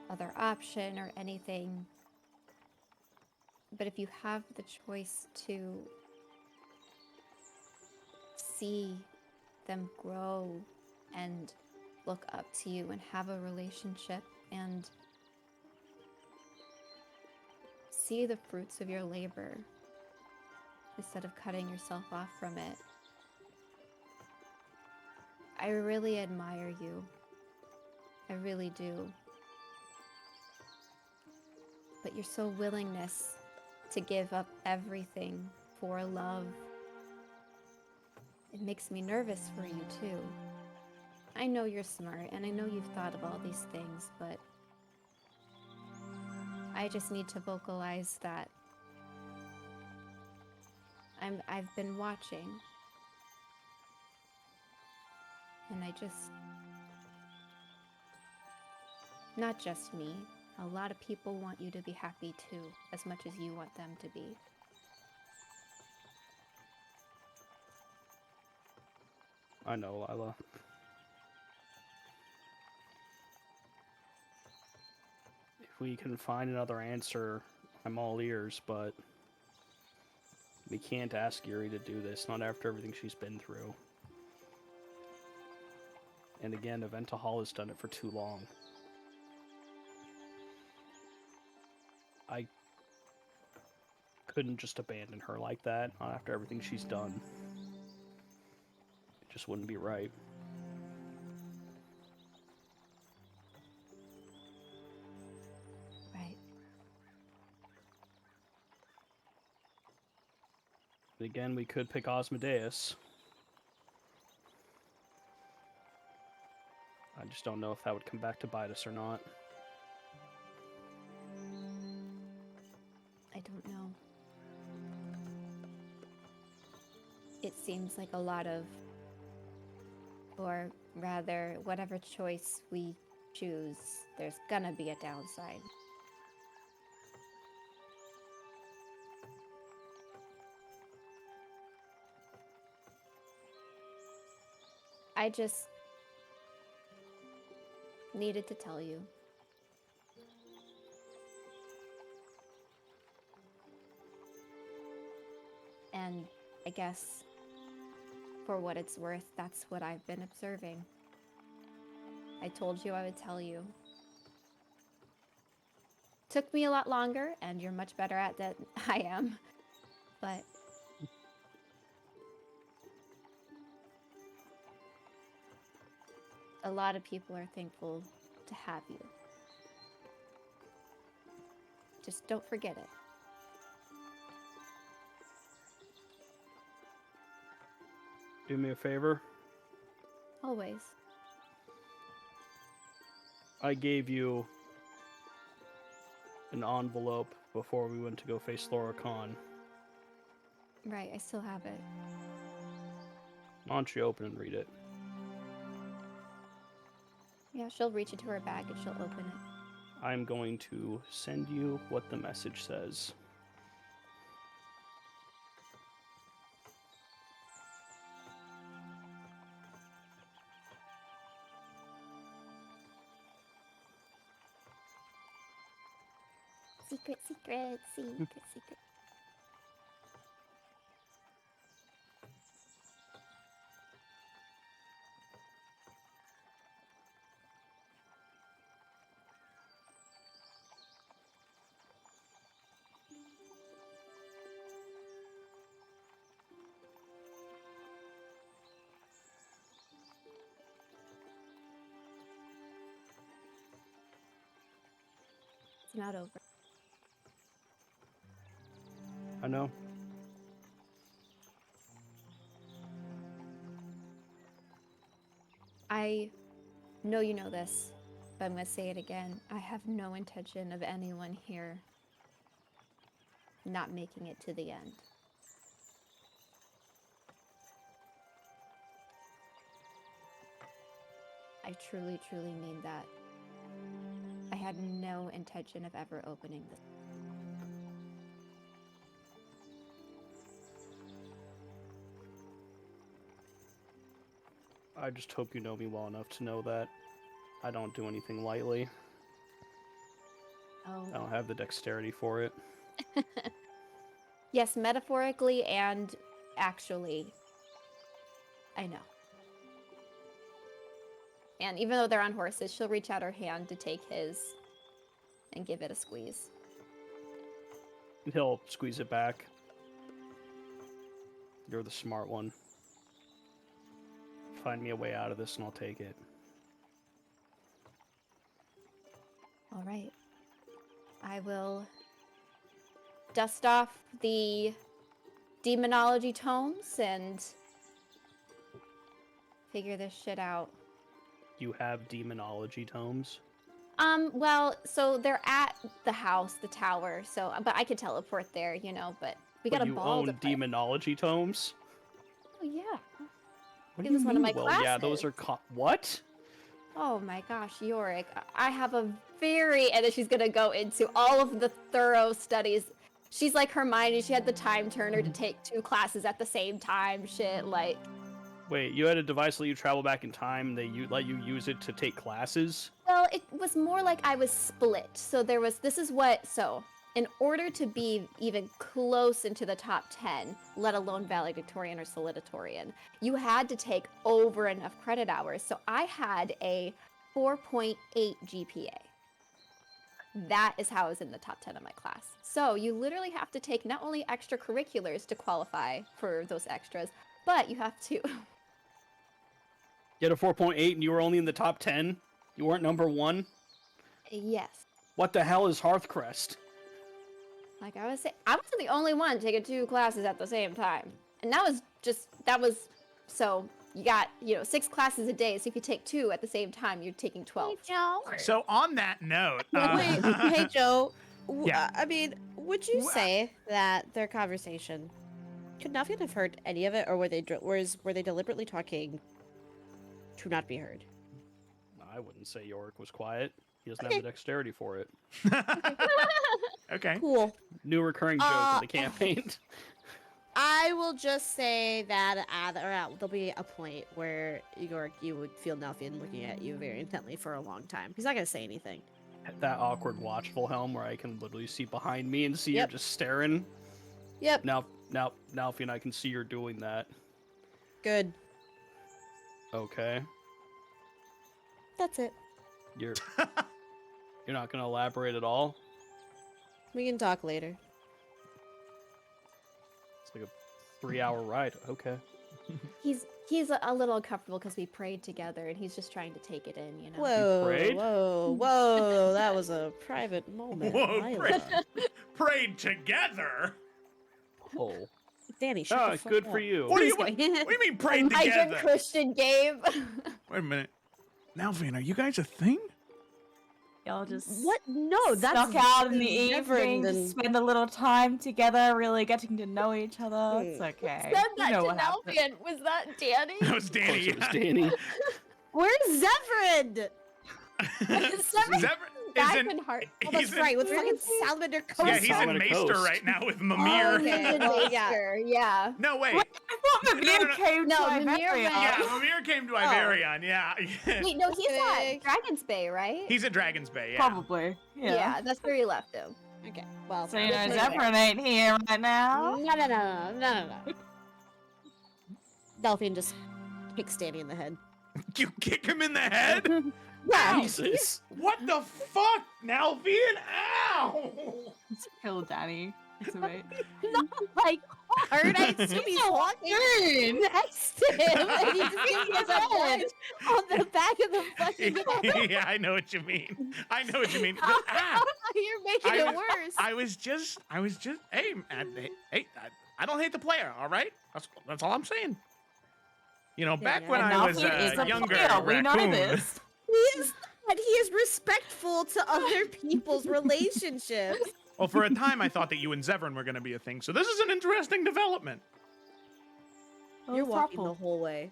other option or anything. But if you have the choice to see them grow and look up to you and have a relationship and see the fruits of your labor instead of cutting yourself off from it, I really admire you. I really do. But your so willingness to give up everything for love, it makes me nervous for you too. I know you're smart and I know you've thought of all these things, but I just need to vocalize that I've been watching. And I just, not just me, a lot of people want you to be happy too, as much as you want them to be. I know, Lila. If we can find another answer, I'm all ears, but we can't ask Yuri to do this, not after everything she's been through. And again, Eventa Hall has done it for too long. I couldn't just abandon her like that, not after everything she's done. It just wouldn't be right. Right. Again, we could pick Osmodeus. I just don't know if that would come back to bite us or not. I don't know. It seems like a lot of, or rather, whatever choice we choose, there's gonna be a downside. I just needed to tell you. And I guess, for what it's worth, that's what I've been observing. I told you I would tell you. Took me a lot longer, and you're much better at that than I am. But a lot of people are thankful to have you. Just don't forget it. Do me a favor. Always. I gave you an envelope before we went to go face Laura Khan. Right, I still have it. Why don't you open and read it? Yeah, she'll reach into her bag and she'll open it. I'm going to send you what the message says. Secret, secret, secret, secret. It's not over. I know. I know you know this, but I'm going to say it again. I have no intention of anyone here not making it to the end. I truly, truly mean that. I had no intention of ever opening this. I just hope you know me well enough to know that I don't do anything lightly. Oh. I don't have the dexterity for it. Yes, metaphorically and actually. I know. And even though they're on horses, she'll reach out her hand to take his and give it a squeeze. He'll squeeze it back. You're the smart one. Find me a way out of this and I'll take it. All right. I will dust off the demonology tomes and figure this shit out. You have demonology tomes? Well, so they're at the house, the tower, so, but I could teleport there, you know, but we got a ball to you own fight. demonology tomes? Oh, yeah. What It do you was mean? one of my Well, yeah, those classes. are what? Oh my gosh, Yorick, I have a very, and then she's gonna go into all of the thorough studies. She's like Hermione, she had the time turner to take 2 classes at the same time, shit, like. Wait, you had a device that let you travel back in time, they let you use it to take classes? Well, it was more like I was split. So there was, so in order to be even close into the top 10, let alone valedictorian or salutatorian, you had to take over enough credit hours. So I had a 4.8 GPA. That is how I was in the top 10 of my class. So you literally have to take not only extracurriculars to qualify for those extras, but you have to... You had a 4.8 and you were only in the top 10? You weren't number 1? Yes. What the hell is Hearthcrest? Like I was saying, I wasn't the only one taking 2 classes at the same time. And so you got, 6 classes a day. So if you take 2 at the same time, you're taking 12. Hey, Joe. So on that note, Wait, hey, Joe. Yeah. I mean, would you say that their conversation could Nafian have heard any of it, or were they deliberately talking to not be heard? I wouldn't say Yorick was quiet. He doesn't have the dexterity for it. Okay. Cool. New recurring joke in the campaign. I will just say that there'll be a point where you would feel Nafian looking at you very intently for a long time. He's not going to say anything. That awkward watchful helm where I can literally see behind me and see Yep. you just staring. Yep. Now, Alfie, I can see you're doing that. Good. Okay. That's it. You're not gonna elaborate at all? We can talk later. It's like a 3-hour ride. Okay. He's a little uncomfortable because we prayed together and he's just trying to take it in, Whoa, prayed? whoa, that was a private moment. Whoa, Lila. prayed together. Oh. Danny, shut the fuck good up. for you. What do you Just kidding. what do you mean prayed Migrant together? Christian game. Wait a minute. Nalvin, are you guys a thing? Y'all just What? No, that's stuck out in the different evening to than- spend a little time together, really getting to know each other. It's Hmm. okay. Said You that know to what happened. Nalfian. Was that Danny? That was Of course Danny. it was Danny. Where's Zephyrin? Zevran Back isn't. in heart. Oh, that's he's right, in- with fucking Salamander Coast. Yeah, he's in Salamander Maester Coast. right now with Oh, Mimir. okay. Well, yeah. Maester, yeah. No, wait. I thought Mimir no. came No, to Mimir Iverion. went- Yeah, Mimir came to Iverion. Yeah. Wait, no, he's Okay. at Dragon's Bay, right? He's at Dragon's Bay. Yeah. Probably. Yeah, that's where he left him. Okay, well. So you know anyway. Zevran ain't here right now. No. Delphine just kicks Danny in the head. You kick him in the head? Yeah, Jesus. What the fuck, Nalvian? Ow! Let's kill Danny. It's alright. not like hard. I assume he's walking next to him, and he just gives him a punch on the back of the fucking head. Yeah, I know what you mean. I know what you mean. You're making it worse. I was just, hey, I don't hate the player, all right? That's all I'm saying. You know, back when And I was Nalfian is a younger, player, we know raccoon. this. He is not. He is respectful to other people's relationships. Well, for a time, I thought that you and Zevran were going to be a thing, so this is an interesting development. You're walking the whole way.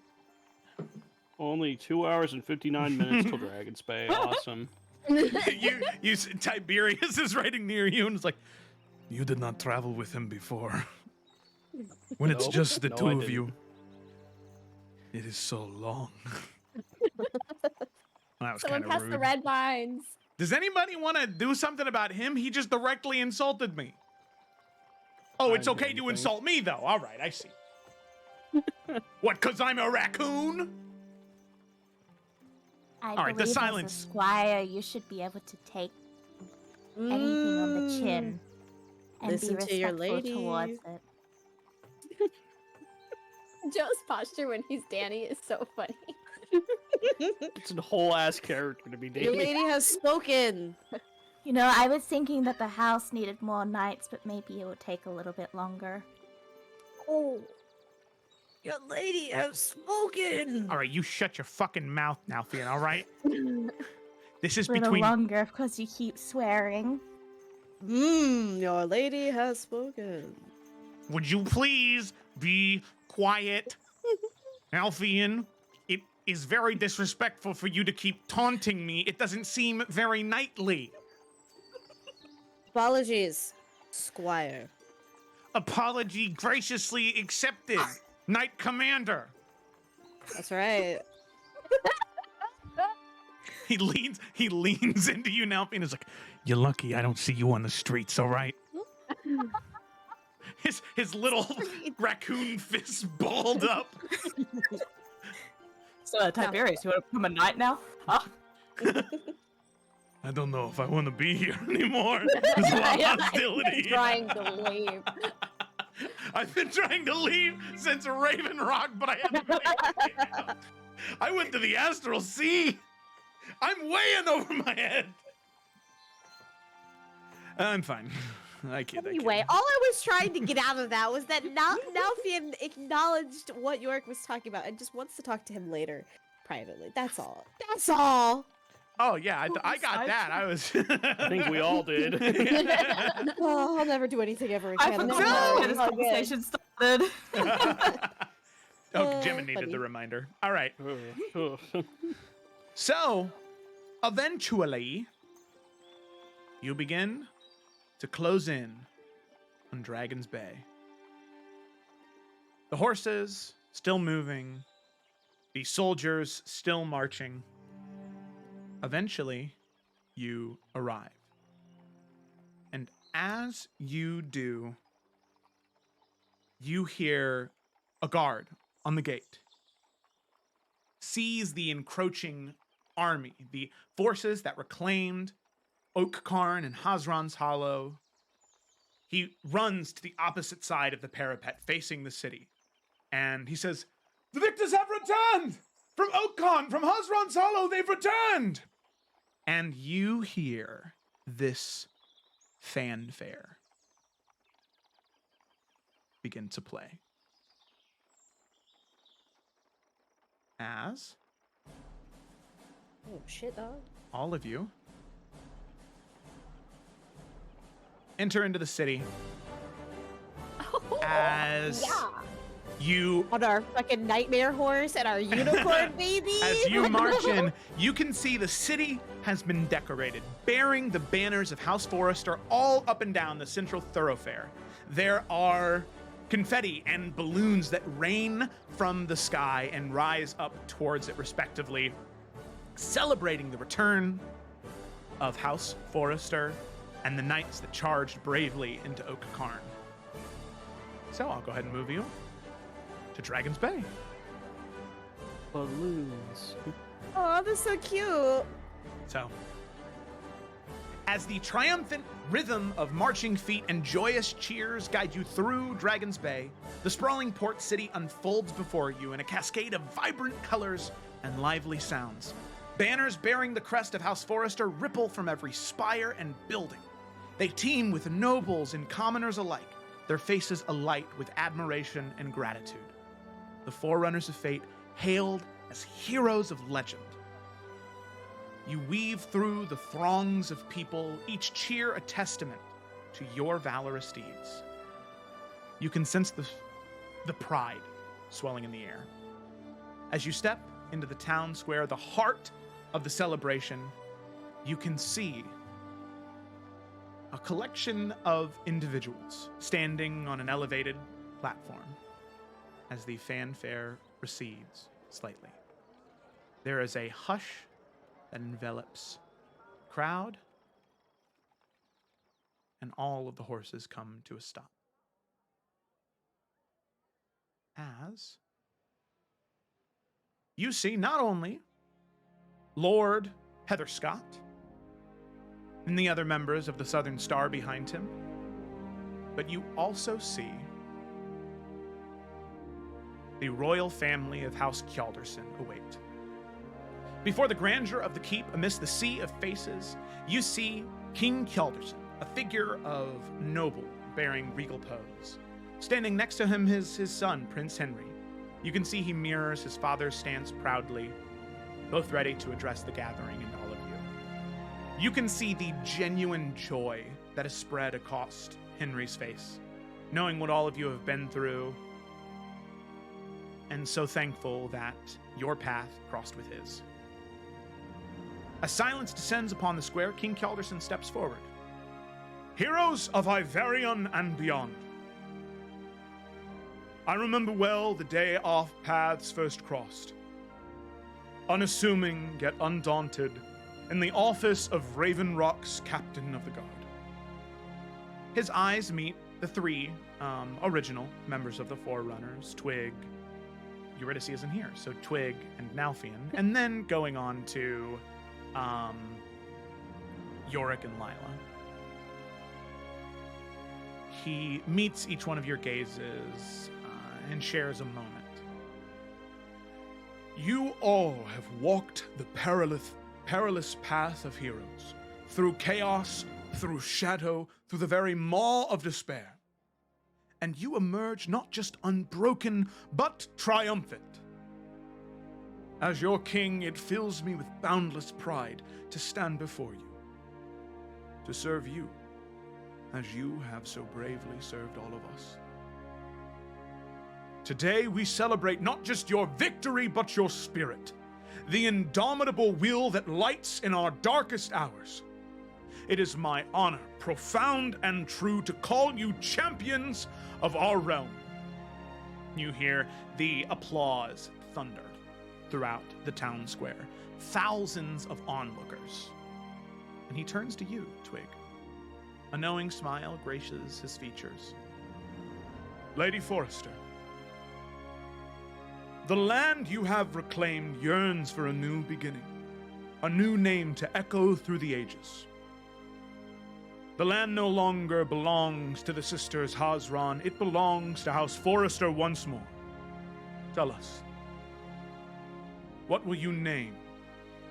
Only 2 hours and 59 minutes till Dragon's Bay. Awesome. Tiberius is riding near you, and it's like, You did not travel with him before. When it's Nope. just the No, two I of didn't. you, it is so long. that was Someone kind of pass rude. the red vines. Does anybody want to do something about him? He just directly insulted me. Oh, I it's didn't do okay to anything. insult me, though. All right, I see. What, because I'm a raccoon? I All right, the believe silence. as a squire, you should be able to take anything on the chin and Listen be to your respectful towards lady. it. Joe's posture when he's Danny is so funny. It's a whole ass character to be Your dating. lady has spoken. You know, I was thinking that the house needed more knights, but maybe it would take a little bit longer. Oh, your lady has spoken. All right, you shut your fucking mouth now, Fiona, all right? This is A little between... longer, of course you keep swearing. Your lady has spoken. Would you please be quiet? Alfian, it is very disrespectful for you to keep taunting me. It doesn't seem very knightly. Apologies, Squire. Apology graciously accepted, Knight Commander. That's right. He leans into you now, and is like, "You're lucky I don't see you on the streets, all right?" His little raccoon fist balled up. So Tiberius, you want to become a knight now? Huh? I don't know if I want to be here anymore. There's a lot of hostility. Trying to leave. I've been trying to leave since Raven Rock, but I haven't been able to. I went to the Astral Sea. I'm way in over my head. I'm fine. I kid. Anyway, all I was trying to get out of that was that Nalfian acknowledged what York was talking about and just wants to talk to him later, privately. That's all. That's all. Oh yeah, I got that. I was. I think we all did. Oh, I'll never do anything ever I again. forgot when this Oh, conversation started. Oh, Jimmy needed funny. the reminder. All right. So, eventually, you begin to close in on Dragon's Bay. The horses still moving, the soldiers still marching. Eventually, you arrive. And as you do, you hear a guard on the gate sees the encroaching army, the forces that reclaimed Oak Cairn and Hazran's Hollow. He runs to the opposite side of the parapet, facing the city, and he says, "The victors have returned! From Oak Cairn, from Hazran's Hollow, they've returned!" And you hear this fanfare begin to play. As Oh, shit, dog. all of you enter into the city as you On our fucking nightmare horse and our unicorn baby. as you march in, you can see the city has been decorated, bearing the banners of House Forrester all up and down the central thoroughfare. There are confetti and balloons that rain from the sky and rise up towards it respectively, celebrating the return of House Forrester and the knights that charged bravely into Oak Cairn. So I'll go ahead and move you to Dragon's Bay. Balloons. Oh, they're so cute. So, as the triumphant rhythm of marching feet and joyous cheers guide you through Dragon's Bay, the sprawling port city unfolds before you in a cascade of vibrant colors and lively sounds. Banners bearing the crest of House Forrester ripple from every spire and building. They teem with nobles and commoners alike, their faces alight with admiration and gratitude. The Forerunners of Fate hailed as heroes of legend. You weave through the throngs of people, each cheer a testament to your valorous deeds. You can sense the pride swelling in the air. As you step into the town square, the heart of the celebration, you can see a collection of individuals standing on an elevated platform as the fanfare recedes slightly. There is a hush that envelops the crowd, and all of the horses come to a stop. As you see not only Lord Heather Scott and the other members of the Southern Star behind him, but you also see the royal family of House Kjaldarson await. Before the grandeur of the keep, amidst the sea of faces, you see King Kjaldarson, a figure of noble, bearing regal pose. Standing next to him is his son, Prince Henry. You can see he mirrors his father's stance proudly, both ready to address the gathering and all of you. You can see the genuine joy that is spread across Henry's face, knowing what all of you have been through, and so thankful that your path crossed with his. As silence descends upon the square, King Kjaldarson steps forward. Heroes of Iverion and beyond, I remember well the day our paths first crossed. Unassuming yet undaunted, in the office of Raven Rock's captain of the guard. His eyes meet the three original members of the Forerunners, Twig. Eurydice isn't here, so Twig and Nalfian, and then going on to Yorick and Lila. He meets each one of your gazes and shares a moment. You all have walked the perilous path of heroes, through chaos, through shadow, through the very maw of despair. And you emerge not just unbroken, but triumphant. As your king, it fills me with boundless pride to stand before you, to serve you, as you have so bravely served all of us. Today we celebrate not just your victory, but your spirit, the indomitable will that lights in our darkest hours. It is my honor, profound and true, to call you champions of our realm. You hear the applause thunder throughout the town square. Thousands of onlookers. And he turns to you, Twig. A knowing smile graces his features. Lady Forrester, the land you have reclaimed yearns for a new beginning, a new name to echo through the ages. The land no longer belongs to the sisters Hazran, it belongs to House Forrester once more. Tell us, what will you name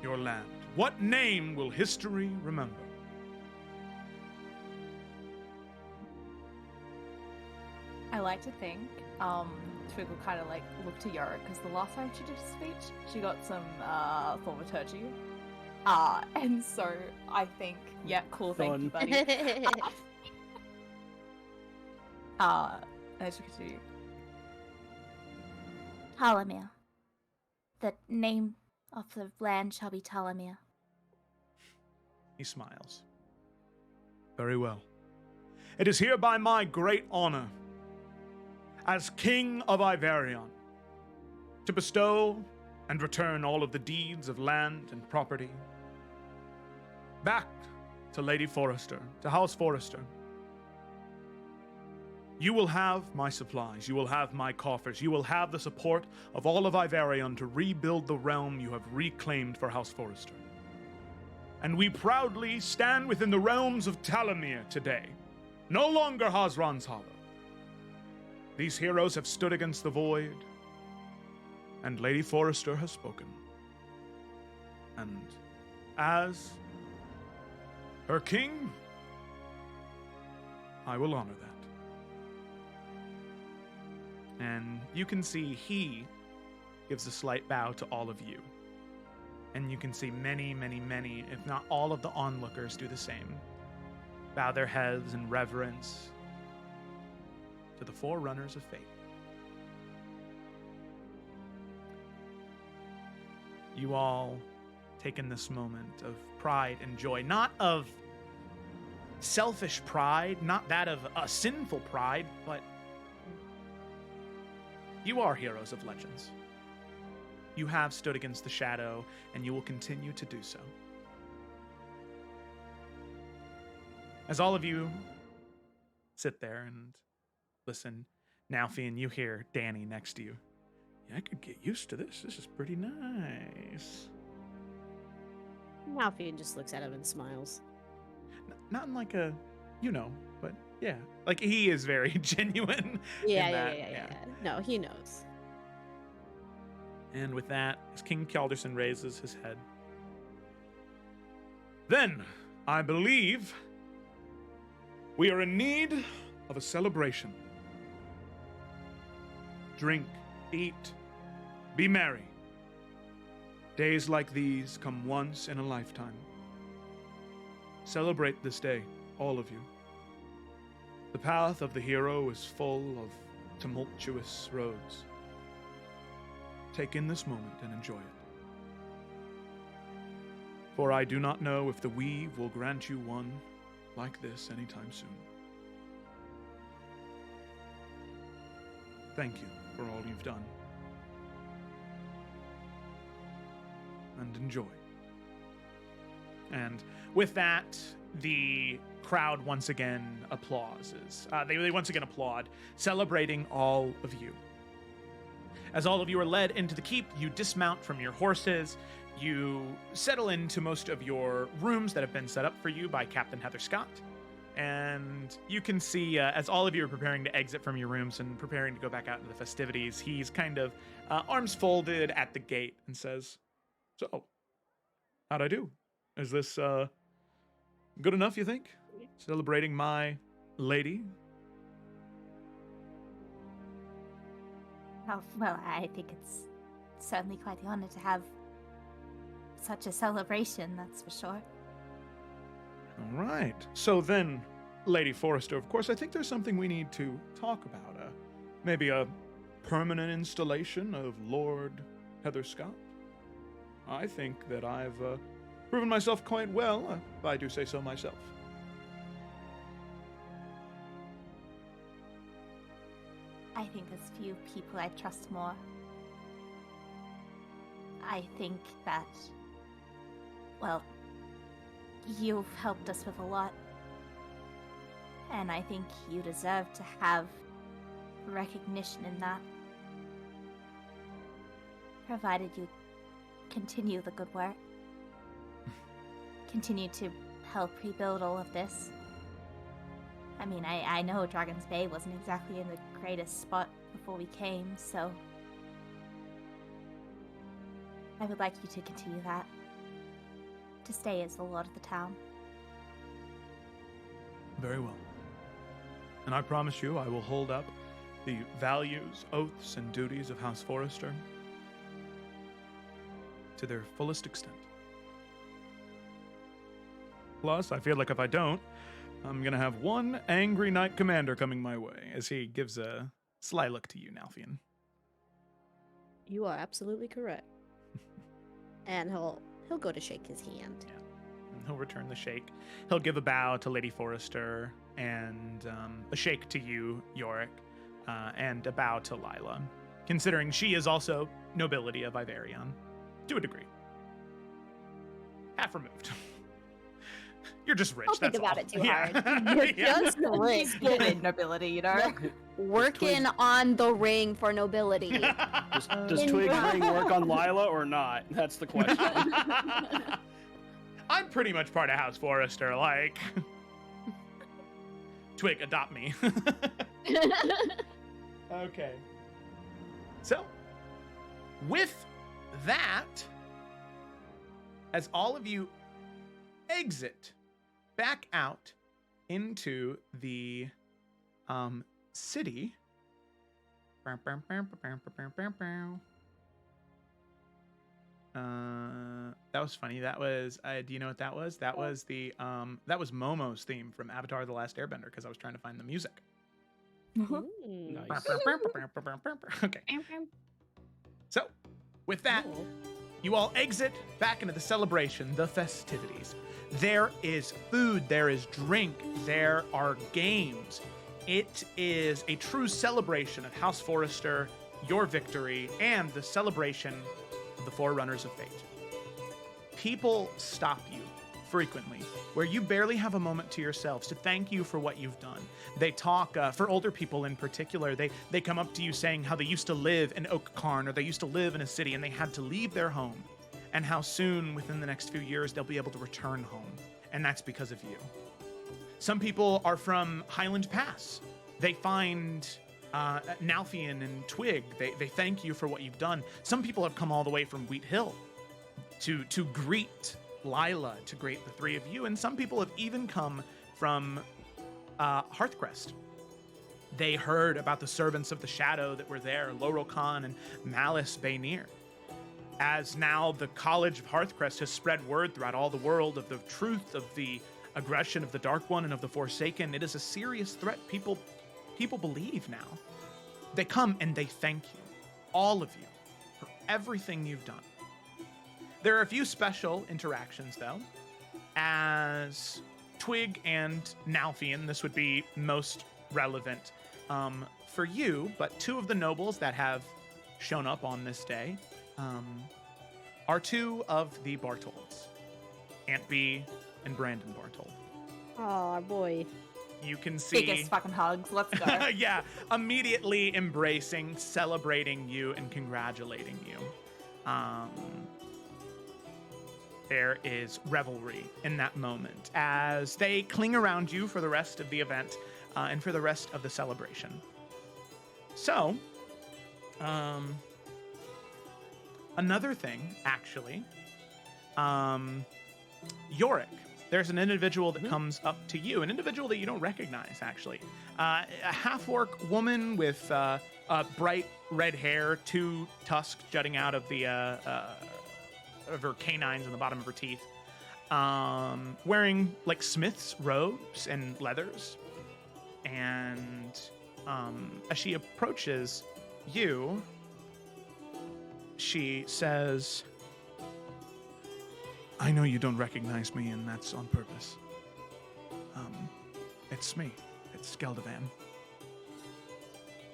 your land? What name will history remember? I like to think Twig will kind of like look to Yorick, because the last time she did a speech, she got some thaumaturgy. And so I think, yeah, cool, thank you, buddy. And she continue. Talamir. The name of the land shall be Talamir. He smiles. Very well. It is hereby my great honor, as King of Iverion, to bestow and return all of the deeds of land and property back to Lady Forrester, to House Forrester. You will have my supplies, you will have my coffers, you will have the support of all of Iverion to rebuild the realm you have reclaimed for House Forrester. And we proudly stand within the realms of Talamir today, no longer Hazran's Hollow. These heroes have stood against the void, and Lady Forrester has spoken. And as her king, I will honor that. And you can see he gives a slight bow to all of you. And you can see many, many, many, if not all of the onlookers do the same. Bow their heads in reverence to the forerunners of fate. You all take in this moment of pride and joy, not of selfish pride, not that of a sinful pride, but you are heroes of legends. You have stood against the shadow, and you will continue to do so. As all of you sit there and listen, Nalfian, you hear Danny next to you. Yeah, I could get used to this. This is pretty nice. Nalfian just looks at him and smiles. Not in like a, but yeah. Like, he is very genuine. Yeah. No, he knows. And with that, as King Calderson raises his head, then, I believe, we are in need of a celebration. Drink, eat, be merry. Days like these come once in a lifetime. Celebrate this day, all of you. The path of the hero is full of tumultuous roads. Take in this moment and enjoy it. For I do not know if the weave will grant you one like this anytime soon. Thank you for all you've done. And enjoy. And with that, the crowd once again applauses. They once again applaud, celebrating all of you. As all of you are led into the keep, you dismount from your horses. You settle into most of your rooms that have been set up for you by Captain Heather Scott. And you can see, as all of you are preparing to exit from your rooms and preparing to go back out into the festivities, he's kind of arms folded at the gate and says, "So, how'd I do? Is this good enough, you think? Celebrating my lady?" Oh, well, I think it's certainly quite the honor to have such a celebration, that's for sure. All right. So then, Lady Forrester, of course, I think there's something we need to talk about. Maybe a permanent installation of Lord Heather Scott. I think that I've proven myself quite well, if I do say so myself. I think there's few people I trust more. I think that, well, you've helped us with a lot. And I think you deserve to have recognition in that. Provided you continue the good work. Continue to help rebuild all of this. I mean, I know Dragon's Bay wasn't exactly in the greatest spot before we came, so I would like you to continue that. To stay as the lord of the town. Very well. And I promise you I will hold up the values, oaths, and duties of House Forrester to their fullest extent. Plus, I feel like if I don't, I'm going to have one angry knight commander coming my way, as he gives a sly look to you, Nalfian. You are absolutely correct. And he'll go to shake his hand. Yeah. He'll return the shake. He'll give a bow to Lady Forrester and a shake to you, Yorick, and a bow to Lila, considering she is also nobility of Iverion, to a degree. Half removed. You're just rich. Don't That's think about all. it too Yeah. hard. Yeah. Just rich. Good nobility, you know? Working on the ring for nobility. Does Twig's ring work on Lila or not? That's the question. I'm pretty much part of House Forrester. Like, Twig, adopt me. Okay. So, with that, as all of you exit back out into the city. That was funny. That was do you know what that was? That was the that was Momo's theme from Avatar: The Last Airbender, because I was trying to find the music. Nice. Okay. So, with that, you all exit back into the celebration, the festivities. There is food, there is drink, there are games. It is a true celebration of House Forrester, your victory, and the celebration of the Forerunners of Fate. People stop you frequently, where you barely have a moment to yourselves to thank you for what you've done. They talk, for older people in particular, they come up to you saying how they used to live in Oak Cairn, or they used to live in a city and they had to leave their home, and how soon, within the next few years, they'll be able to return home. And that's because of you. Some people are from Highland Pass. They find Nalfian and Twig. They thank you for what you've done. Some people have come all the way from Wheat Hill to greet Lila, to greet the three of you. And some people have even come from Hearthcrest. They heard about the servants of the shadow that were there, Laurel Khan and Malice Baynir. As now the College of Hearthcrest has spread word throughout all the world of the truth of the aggression of the Dark One and of the Forsaken, it is a serious threat. People believe now. They come and they thank you, all of you, for everything you've done. There are a few special interactions, though, as Twig and Nalfian, this would be most relevant for you, but two of the nobles that have shown up on this day are two of the Bartolds, Aunt B and Brandon Bartold. Oh, boy. You can see Biggest fucking hugs. Let's go. yeah, immediately embracing, celebrating you, and congratulating you. There is revelry in that moment as they cling around you for the rest of the event and for the rest of the celebration. So, another thing, actually, Yorick. There's an individual that comes up to you, an individual that you don't recognize, actually. A half-orc woman with bright red hair, two tusks jutting out of the of her canines on the bottom of her teeth, wearing like smith's robes and leathers. And as she approaches you, she says, I know you don't recognize me, and that's on purpose. It's me. It's Skeldavan.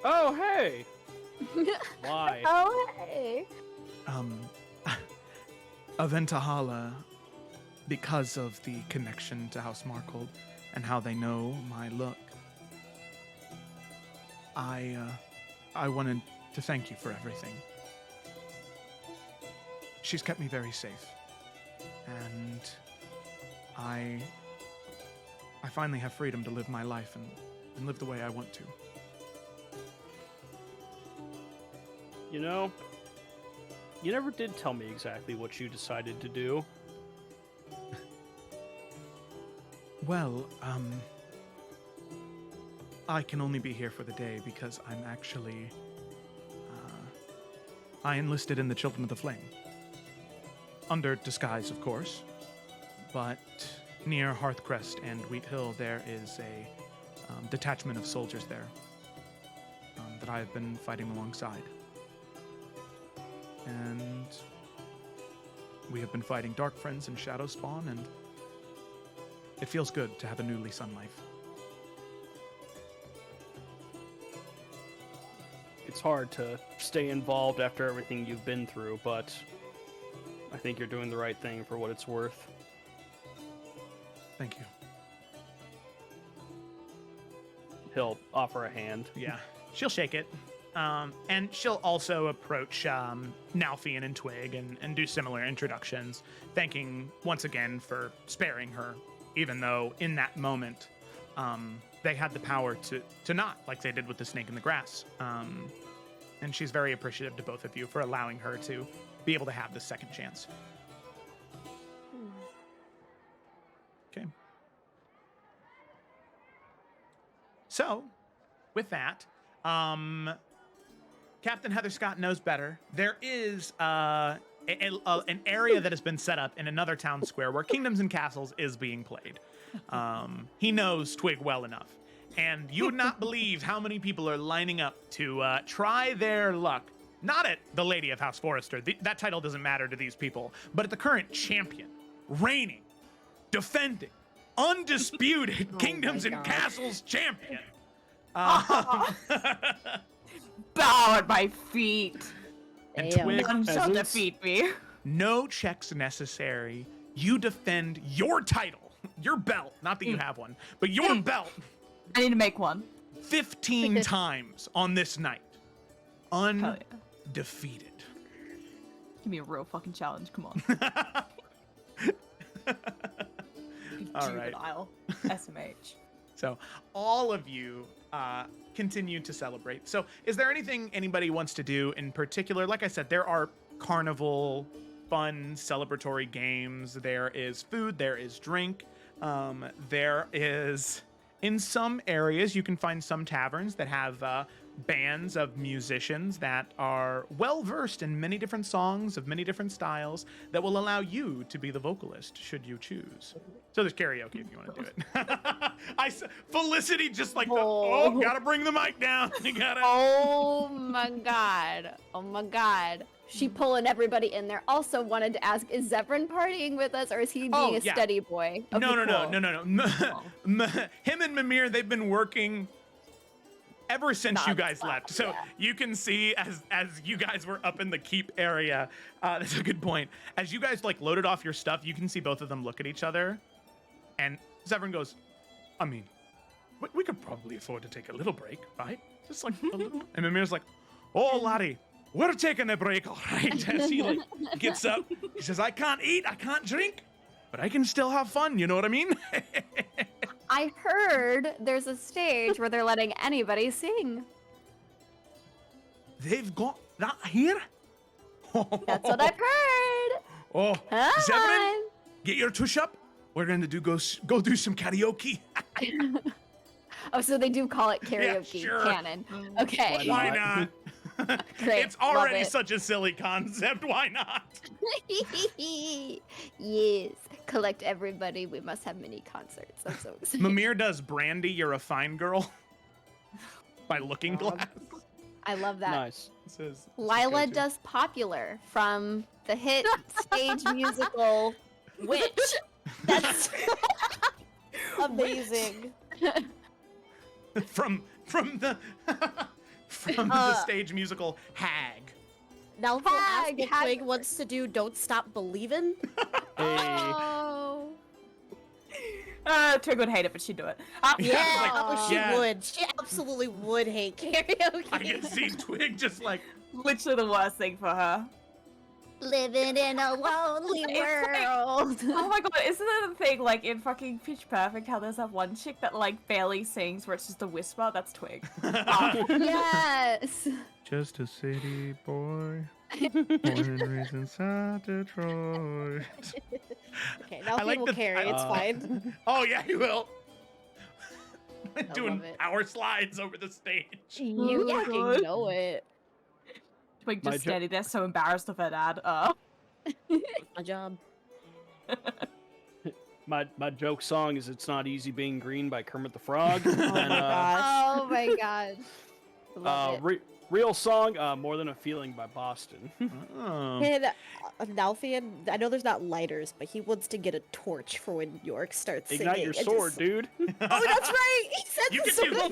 Oh, hey! Why? Oh, hey. Aventahala, because of the connection to House Markhold and how they know my look, I wanted to thank you for everything. She's kept me very safe. And I finally have freedom to live my life and live the way I want to. You know, you never did tell me exactly what you decided to do. Well, I can only be here for the day because I'm actually, I enlisted in the Children of the Flame. Under disguise, of course, but near Hearthcrest and Wheat Hill, there is a detachment of soldiers there that I have been fighting alongside. And we have been fighting Dark Friends and Shadow Spawn, and it feels good to have a new lease on life. It's hard to stay involved after everything you've been through, but I think you're doing the right thing for what it's worth. Thank you. He'll offer a hand. Yeah, she'll shake it. And she'll also approach Nalfian and Twig and do similar introductions, thanking once again for sparing her, even though in that moment they had the power to not, like they did with the snake in the grass. And she's very appreciative to both of you for allowing her to be able to have this second chance. Okay. So, with that, Captain Heather Scott knows better. There is an area that has been set up in another town square where Kingdoms and Castles is being played. He knows Twig well enough. And you would not believe how many people are lining up to try their luck. Not at the Lady of House Forrester. That title doesn't matter to these people. But at the current champion, reigning, defending, undisputed Kingdoms and Castles champion. Bow at my feet. And Twig, None shall defeat me. no checks necessary. You defend your title, your belt. Not that you have one, but your belt. I need to make one. 15 times on this night. Undefeated. Give me a real fucking challenge. Come on. All right. Juvenile. SMH. So all of you continue to celebrate. So is there anything anybody wants to do in particular? Like I said, there are carnival, fun, celebratory games. There is food. There is drink. There is... In some areas, you can find some taverns that have bands of musicians that are well-versed in many different songs of many different styles that will allow you to be the vocalist, should you choose. So there's karaoke if you want to do it. Felicity just like, gotta bring the mic down. You gotta... Oh my god. Oh my god. She pulling everybody in there. Also wanted to ask, is Zevran partying with us or is he being a steady boy? Okay, No. cool. Him and Mimir, they've been working ever since you guys left. So you can see as you guys were up in the keep area, that's a good point. As you guys like loaded off your stuff, you can see both of them look at each other. And Zevran goes, I mean, we could probably afford to take a little break, right? Just like a little. And Mimir's like, oh, laddie. We're taking a break, all right? As he like gets up, he says, I can't eat, I can't drink, but I can still have fun, you know what I mean? I heard there's a stage where they're letting anybody sing. They've got that here? That's what I've heard. Oh, Come Zevran, on. get your tush up. We're going to go do some karaoke. Oh, so they do call it karaoke sure. canon. Okay. Why not? Great. It's already Love it. such a silly concept. Why not? Yes. Collect everybody. We must have mini concerts. I'm so excited. Mimir does Brandy, You're a Fine Girl by Looking Glass. I love that. Nice. Lila does Popular from the hit stage musical Witch. That's Amazing. from the the stage musical Hag. Now for ask if Hag. Twig wants to do Don't Stop Believin'. Oh. Twig would hate it, but she'd do it. Yeah, like, she yeah. would. She absolutely would hate karaoke. I can see Twig just like Literally the worst thing for her. Living in a lonely It's like- world. Oh my god, isn't that the thing, like, in fucking Pitch Perfect, how there's that one chick that, like, barely sings where it's just a whisper? That's Twig. Yes. Just a city boy. Born and raised inside Detroit. Okay, now I like he will the- carry. It's uh, fine. Oh yeah, he will. Doing love it. power slides over the stage. You Oh, fucking God. know it. Twig My just jo- standing there so embarrassed of her dad. My job. My joke song is "It's Not Easy Being Green" by Kermit the Frog. Oh my and, gosh. Oh my god. Love it. Real song, More Than a Feeling by Boston. Oh. And Nalfian, I know there's not lighters, but he wants to get a torch for when York starts singing. Ignite your sword, dude. Oh, that's right! He said You this can so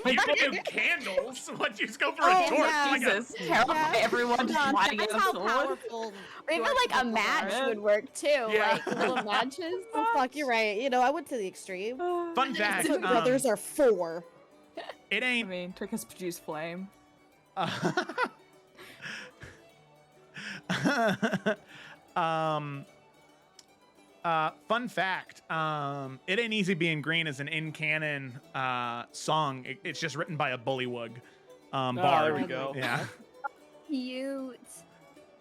do candles. What, you just go for Oh, a torch? yeah. Like Jesus, terrify everyone just lighting That's a how sword. powerful. Or even George like a was match alive. would work too. Yeah. Like little matches. Oh, fuck, you're right. You know, I went to the extreme. Fun fact, That's what brothers are for. it I ain't. mean, Trick has produced flame. Fun fact, It Ain't Easy Being Green is an in-canon song. It's just written by a bullywug bard. There we go. Yeah. Cute.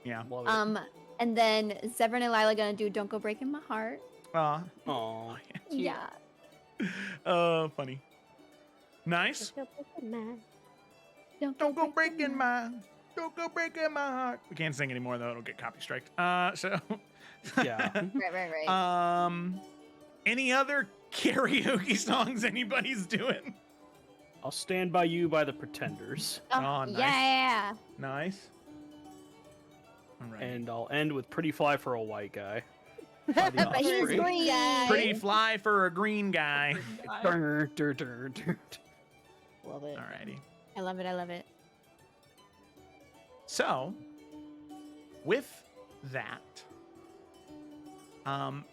Yeah. Love it. And then Severin and Lila gonna do "Don't Go Breaking My Heart." Aw. Aw. Yeah. Funny. Nice. Don't Don't go breaking my heart. We can't sing anymore though, it'll get copy striked. So Yeah. Right. any other karaoke songs anybody's doing? I'll Stand By You by the Pretenders. Oh, nice. Yeah. Nice. All right. And I'll end with Pretty Fly for a White Guy. by the But he's Offspring. green. Pretty fly for a green guy. Dur, dur, dur, dur. Love it. Alrighty. I love it. I love it. So, with that,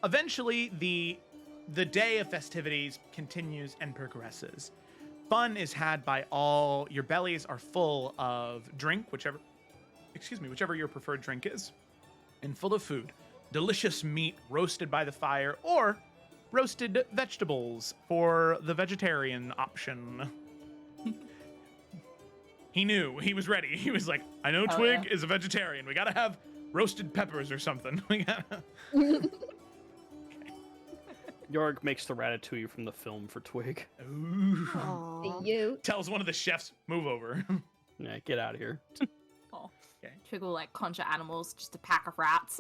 eventually the day of festivities continues and progresses. Fun is had by all. Your bellies are full of drink, whichever your preferred drink is, and full of food. Delicious meat roasted by the fire, or roasted vegetables for the vegetarian option. He knew. He was ready. He was like, I know Oh, Twig yeah. is a vegetarian. We gotta have roasted peppers or something. We gotta... York makes the ratatouille from the film for Twig. Ooh. Aw. You. Tells one of the chefs, move over. Yeah, get out of here. Oh. Okay. Trick will like conjure animals, just a pack of rats.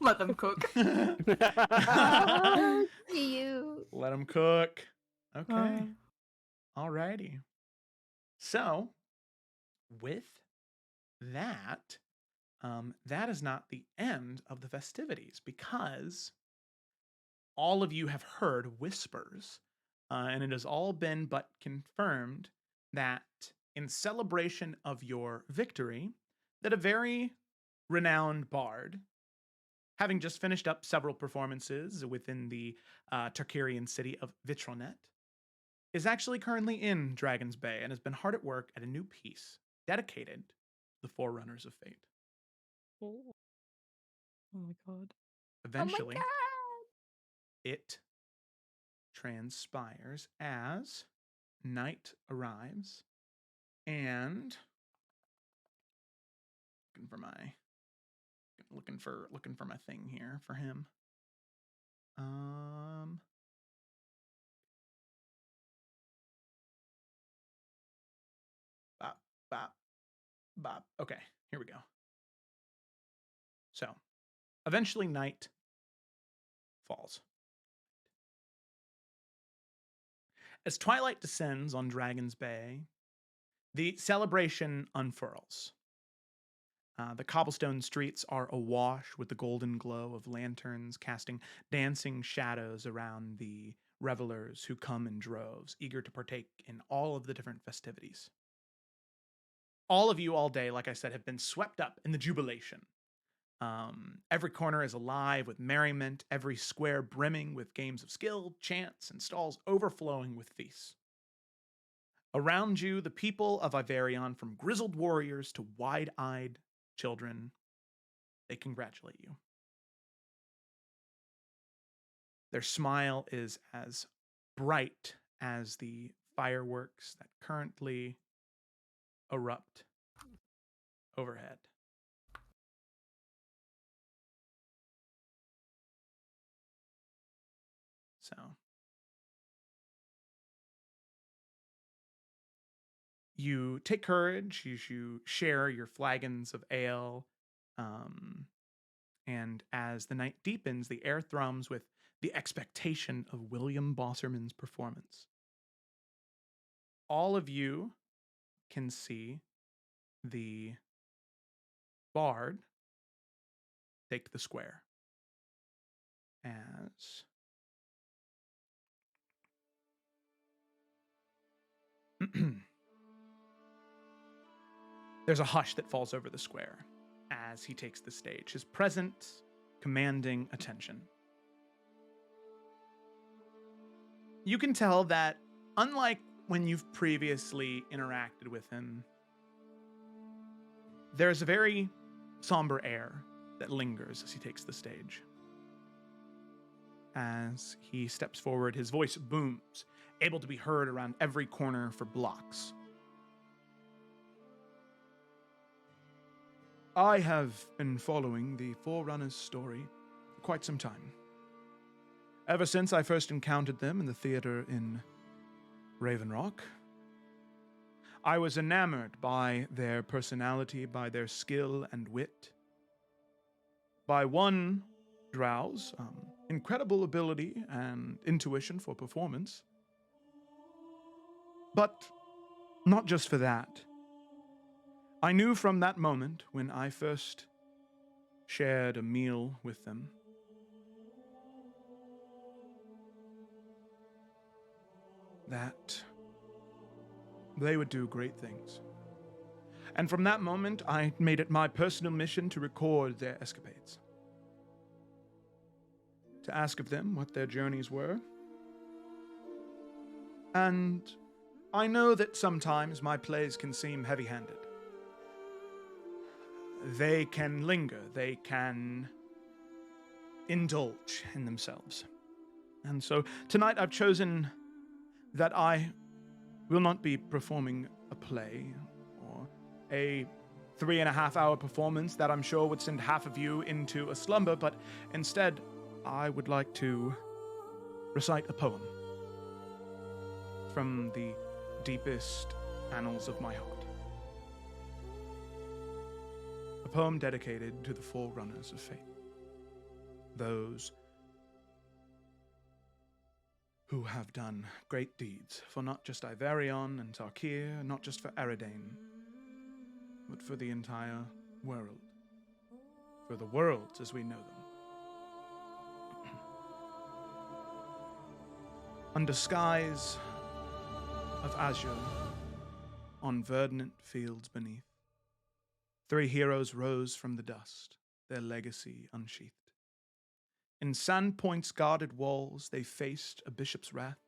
Let them cook. Oh, cute. Let him cook. Okay. Uh. Alrighty. So, with that, that is not the end of the festivities, because all of you have heard whispers, and it has all been but confirmed that in celebration of your victory, that a very renowned bard, having just finished up several performances within the Tarkarian city of Vitronet, is actually currently in Dragon's Bay and has been hard at work at a new piece dedicated to the Forerunners of Fate. Oh my god. Eventually, it transpires as night arrives, and looking for my thing here for him. Bop, bop. Okay, here we go. So, eventually night falls. As twilight descends on Dragon's Bay, the celebration unfurls. The cobblestone streets are awash with the golden glow of lanterns casting dancing shadows around the revelers who come in droves, eager to partake in all of the different festivities. All of you all day, like I said, have been swept up in the jubilation. Every corner is alive with merriment, every square brimming with games of skill, chants, and stalls overflowing with feasts. Around you, the people of Iverion, from grizzled warriors to wide-eyed children, they congratulate you. Their smile is as bright as the fireworks that currently erupt overhead. So, you take courage, you share your flagons of ale, and as the night deepens, the air thrums with the expectation of William Bosserman's performance. All of you can see the bard take the square as there's a hush that falls over the square as he takes the stage, his presence commanding attention. You can tell that, unlike when you've previously interacted with him, there's a very somber air that lingers as he takes the stage. As he steps forward, his voice booms, able to be heard around every corner for blocks. I have been following the Forerunners' story for quite some time. Ever since I first encountered them in the theater in Raven Rock, I was enamored by their personality, by their skill and wit. By one Drow's incredible ability and intuition for performance. But not just for that. I knew from that moment when I first shared a meal with them that they would do great things. And from that moment, I made it my personal mission to record their escapades. To ask of them what their journeys were. And I know that sometimes my plays can seem heavy-handed. They can linger, they can indulge in themselves. And so tonight I've chosen that I will not be performing a play or a 3.5-hour performance that I'm sure would send half of you into a slumber, but instead I would like to recite a poem from the deepest annals of my heart. A poem dedicated to the Forerunners of Fate. Those who have done great deeds for not just Iverion and Tarkir, not just for Eridane, but for the entire world. For the worlds as we know them. Under skies of azure, on verdant fields beneath, 3 heroes rose from the dust, their legacy unsheathed. In Sandpoint's guarded walls, they faced a bishop's wrath.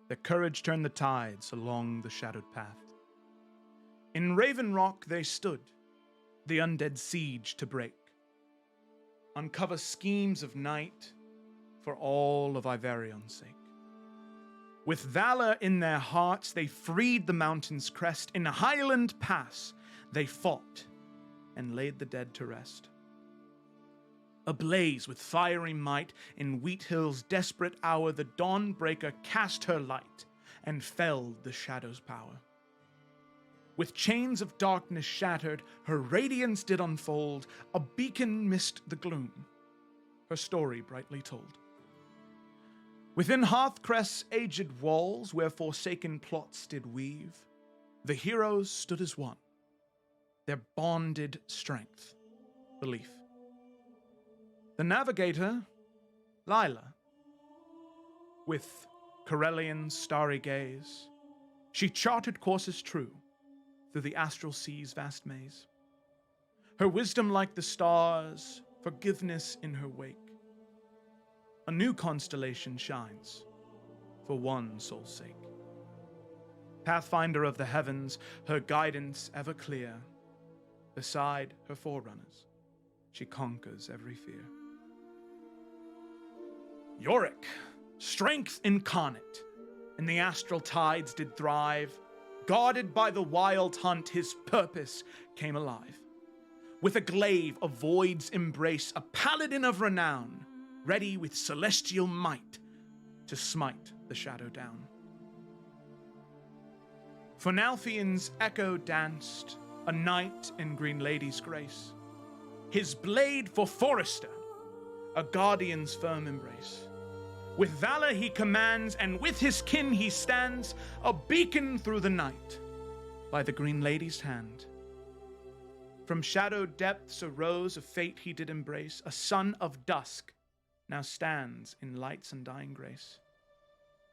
Their courage turned the tides along the shadowed path. In Raven Rock they stood, the undead siege to break. Uncover schemes of night for all of Iverion's sake. With valor in their hearts, they freed the mountain's crest. In Highland Pass, they fought and laid the dead to rest. Ablaze with fiery might, in Wheat Hill's desperate hour, the Dawnbreaker cast her light and felled the shadow's power. With chains of darkness shattered, her radiance did unfold, a beacon missed the gloom, her story brightly told. Within Hearthcrest's aged walls, where forsaken plots did weave, the heroes stood as one, their bonded strength, belief. The navigator, Lila, with Corellian's starry gaze, she charted courses true through the astral sea's vast maze. Her wisdom like the stars, forgiveness in her wake. A new constellation shines for one soul's sake. Pathfinder of the heavens, her guidance ever clear. Beside her forerunners, she conquers every fear. Yorick, strength incarnate, in the astral tides did thrive. Guarded by the wild hunt, his purpose came alive. With a glaive of void's embrace, a paladin of renown, ready with celestial might to smite the shadow down. For Nalfian's echo danced, a knight in Green Lady's grace. His blade for Forrester, a guardian's firm embrace. With valor he commands, and with his kin he stands, a beacon through the night, by the Green Lady's hand, From shadowed depths arose a fate he did embrace. A son of dusk now stands in light's undying grace.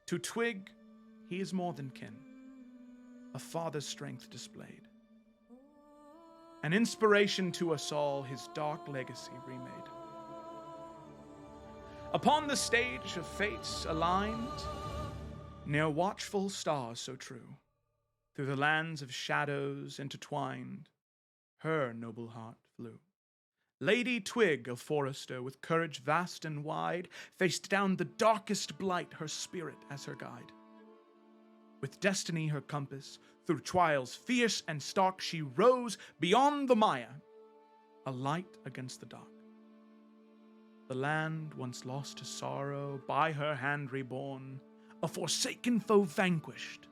To Twig, he is more than kin, a father's strength displayed. An inspiration to us all, his dark legacy remade. Upon the stage of fates aligned, near watchful stars so true, through the lands of shadows intertwined, her noble heart flew. Lady Twig of Forester, with courage vast and wide, faced down the darkest blight, her spirit as her guide. With destiny her compass, through trials fierce and stark, she rose beyond the mire, a light against the dark. The land once lost to sorrow, by her hand reborn, a forsaken foe vanquished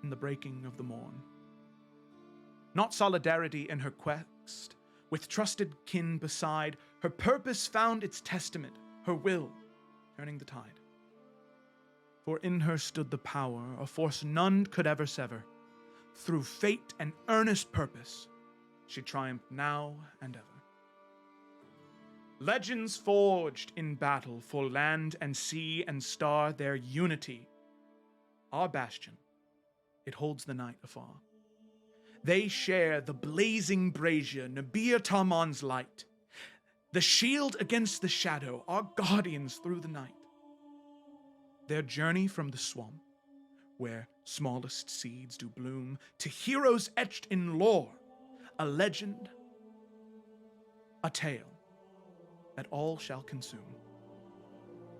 in the breaking of the morn. Not solidarity in her quest, with trusted kin beside, her purpose found its testament, her will turning the tide. For in her stood the power, a force none could ever sever. Through fate and earnest purpose, she triumphed now and ever. Legends forged in battle for land and sea and star, their unity. Our bastion, it holds the night afar. They share the blazing brazier, Nabir Tarmon's light. The shield against the shadow, our guardians through the night. Their journey from the swamp, where smallest seeds do bloom, to heroes etched in lore, a legend, a tale that all shall consume.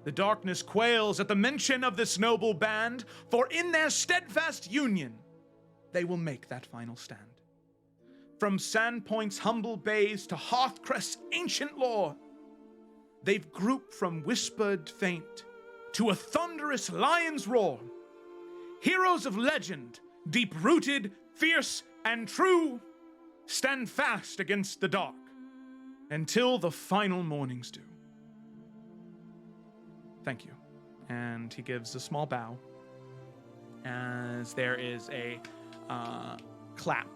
The darkness quails at the mention of this noble band, for in their steadfast union, they will make that final stand. From Sandpoint's humble bays to Hearthcrest's ancient lore, they've grouped from whispered faint to a thunderous lion's roar. Heroes of legend, deep-rooted, fierce, and true, stand fast against the dark until the final morning's dew. Thank you. And he gives a small bow as there is a clap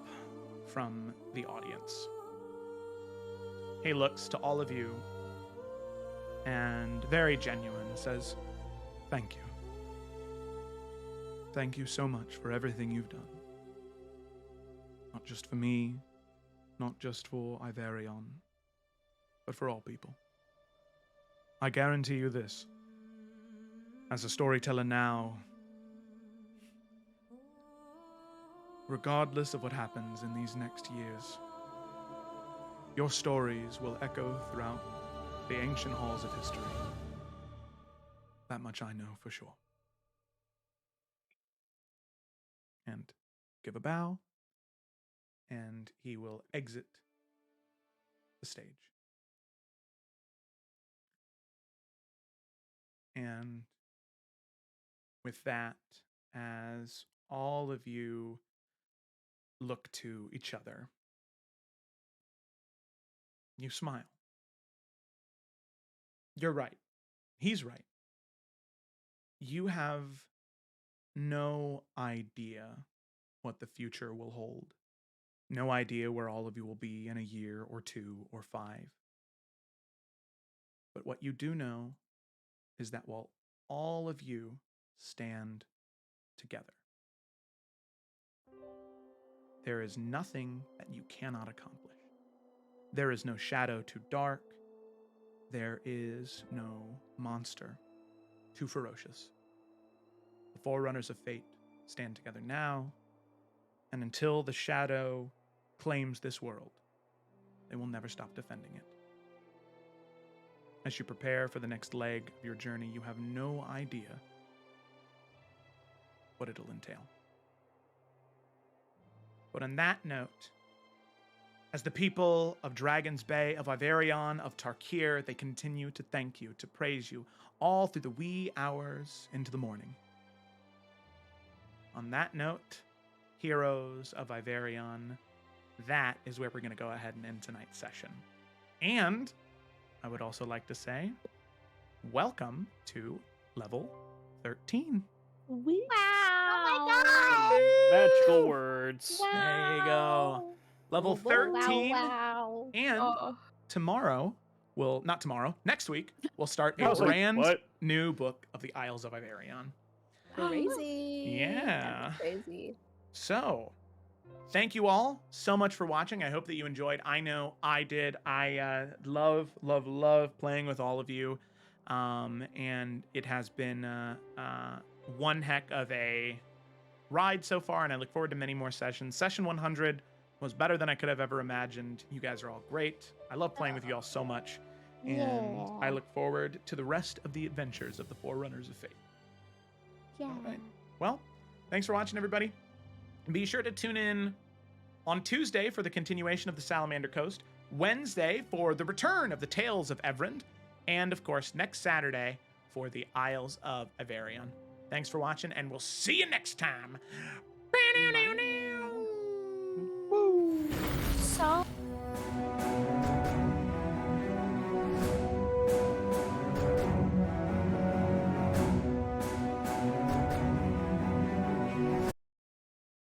from the audience. He looks to all of you and, very genuine, says, "Thank you. Thank you so much for everything you've done. Not just for me, not just for Iverion, but for all people. I guarantee you this. As a storyteller now, regardless of what happens in these next years, your stories will echo throughout the ancient halls of history. That much I know for sure." And give a bow, and he will exit the stage. And with that, as all of you look to each other, you smile. You're right. He's right. You have no idea what the future will hold. No idea where all of you will be in a year or 2 or 5. But what you do know is that while all of you stand together, there is nothing that you cannot accomplish. There is no shadow too dark. There is no monster too ferocious. The Forerunners of Fate stand together now, and until the shadow claims this world, they will never stop defending it. As you prepare for the next leg of your journey, you have no idea what it'll entail. But on that note, as the people of Dragon's Bay, of Iverion, of Tarkir, they continue to thank you, to praise you, all through the wee hours into the morning. On that note, heroes of Iverion, that is where we're going to go ahead and end tonight's session. And I would also like to say, welcome to level 13. Wow! Oh my god! Magical words. Wow. There you go. Level Wow, 13. wow. And next week, we'll start I a was like, brand what? new book of the Isles of Iverion. Crazy. Yeah. That's crazy. So, thank you all so much for watching. I hope that you enjoyed. I know I did. I love playing with all of you. And it has been one heck of a ride so far, and I look forward to many more sessions. Session 100 was better than I could have ever imagined. You guys are all great. I love playing with you all so much. And I look forward to the rest of the adventures of the Forerunners of Fate. Yeah. All right. Well, thanks for watching, everybody. Be sure to tune in on Tuesday for the continuation of the Salamander Coast, Wednesday for the return of the Tales of Evrend, and of course, next Saturday for the Isles of Iverion. Thanks for watching, and we'll see you next time. Bye.